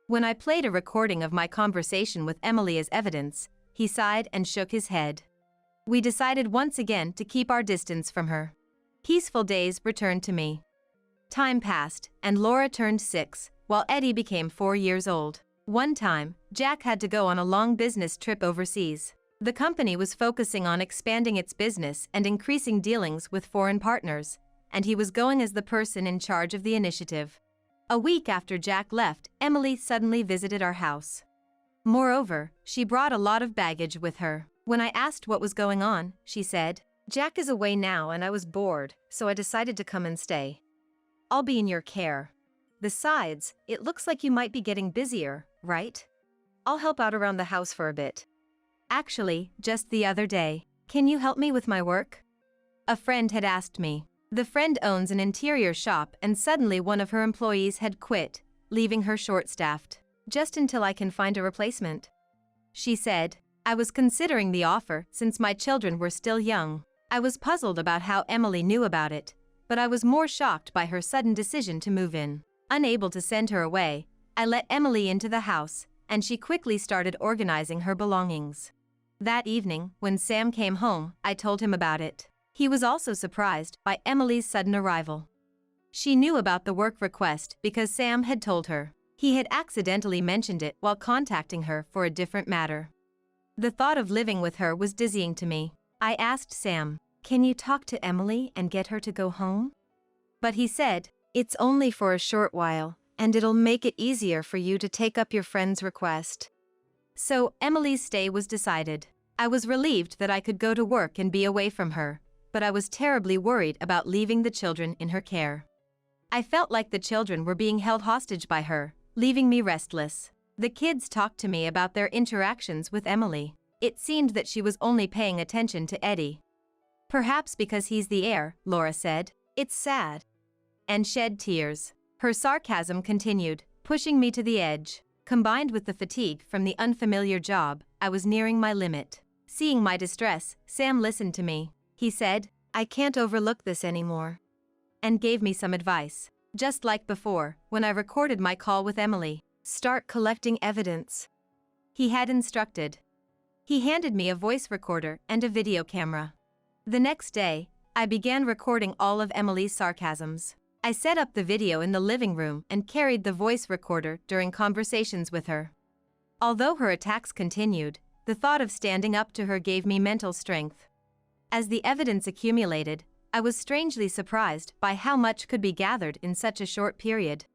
When I played a recording of my conversation with Emily as evidence, he sighed and shook his head. We decided once again to keep our distance from her. Peaceful days returned to me. Time passed, and Laura turned 6, while Eddie became 4 years old. One time, Jack had to go on a long business trip overseas. The company was focusing on expanding its business and increasing dealings with foreign partners, and he was going as the person in charge of the initiative. A week after Jack left, Emily suddenly visited our house. Moreover, she brought a lot of baggage with her. When I asked what was going on, she said, "Jack is away now and I was bored, so I decided to come and stay. I'll be in your care. Besides, it looks like you might be getting busier, right? I'll help out around the house for a bit." Actually, just the other day, "Can you help me with my work?" A friend had asked me. The friend owns an interior shop and suddenly one of her employees had quit, leaving her short-staffed. "Just until I can find a replacement," she said. I was considering the offer since my children were still young. I was puzzled about how Emily knew about it, but I was more shocked by her sudden decision to move in. Unable to send her away, I let Emily into the house, and she quickly started organizing her belongings. That evening, when Sam came home, I told him about it. He was also surprised by Emily's sudden arrival. She knew about the work request because Sam had told her. He had accidentally mentioned it while contacting her for a different matter. The thought of living with her was dizzying to me. I asked Sam, "Can you talk to Emily and get her to go home?" But he said, "It's only for a short while, and it'll make it easier for you to take up your friend's request." So, Emily's stay was decided. I was relieved that I could go to work and be away from her, but I was terribly worried about leaving the children in her care. I felt like the children were being held hostage by her, leaving me restless. The kids talked to me about their interactions with Emily. It seemed that she was only paying attention to Eddie. "Perhaps because he's the heir," Laura said. "It's sad." And shed tears. Her sarcasm continued, pushing me to the edge. Combined with the fatigue from the unfamiliar job, I was nearing my limit. Seeing my distress, Sam listened to me. He said, "I can't overlook this anymore," and gave me some advice. Just like before, when I recorded my call with Emily, "Start collecting evidence," he had instructed. He handed me a voice recorder and a video camera. The next day, I began recording all of Emily's sarcasms. I set up the video in the living room and carried the voice recorder during conversations with her. Although her attacks continued, the thought of standing up to her gave me mental strength. As the evidence accumulated, I was strangely surprised by how much could be gathered in such a short period.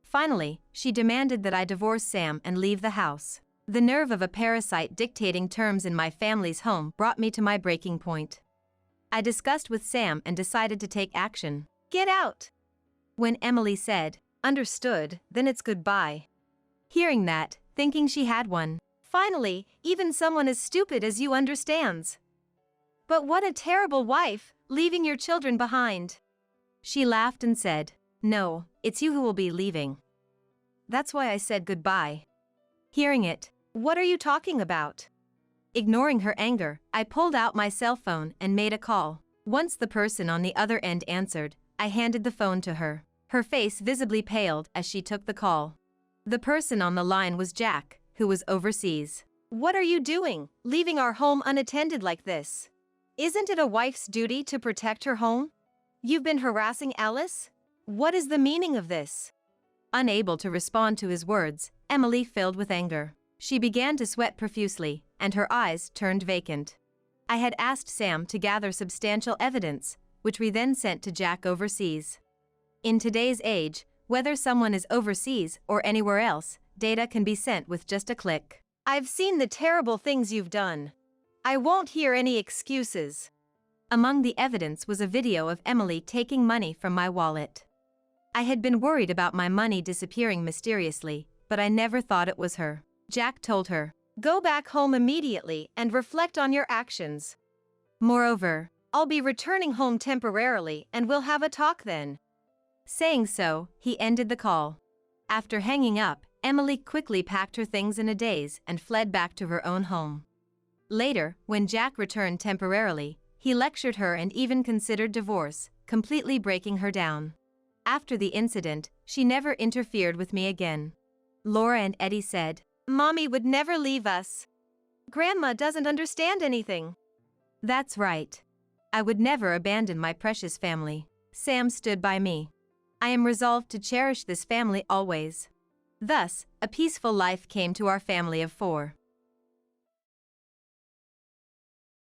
Finally, she demanded that I divorce Sam and leave the house. The nerve of a parasite dictating terms in my family's home brought me to my breaking point. I discussed with Sam and decided to take action. "Get out!" When Emily said, "Understood, then it's goodbye." Hearing that, thinking she had one. Finally, even someone as stupid as you understands. "But what a terrible wife, leaving your children behind." She laughed and said, "No, it's you who will be leaving. That's why I said goodbye." Hearing it, "What are you talking about?" Ignoring her anger, I pulled out my cell phone and made a call. Once the person on the other end answered, I handed the phone to her. Her face visibly paled as she took the call. The person on the line was Jack, who was overseas. "What are you doing, leaving our home unattended like this? Isn't it a wife's duty to protect her home? You've been harassing Alice? What is the meaning of this?" Unable to respond to his words, Emily filled with anger. She began to sweat profusely, and her eyes turned vacant. I had asked Sam to gather substantial evidence, which we then sent to Jack overseas. In today's age, whether someone is overseas or anywhere else, data can be sent with just a click. I've seen the terrible things you've done. I won't hear any excuses. Among the evidence was a video of Emily taking money from my wallet. I had been worried about my money disappearing mysteriously, but I never thought it was her. Jack told her, "Go back home immediately and reflect on your actions. Moreover, I'll be returning home temporarily and we'll have a talk then." Saying so, he ended the call. After hanging up, Emily quickly packed her things in a daze and fled back to her own home. Later, when Jack returned temporarily, he lectured her and even considered divorce, completely breaking her down. After the incident, she never interfered with me again. Laura and Eddie said, "Mommy would never leave us. Grandma doesn't understand anything." That's right. I would never abandon my precious family. Sam stood by me. I am resolved to cherish this family always. Thus, a peaceful life came to our family of 4.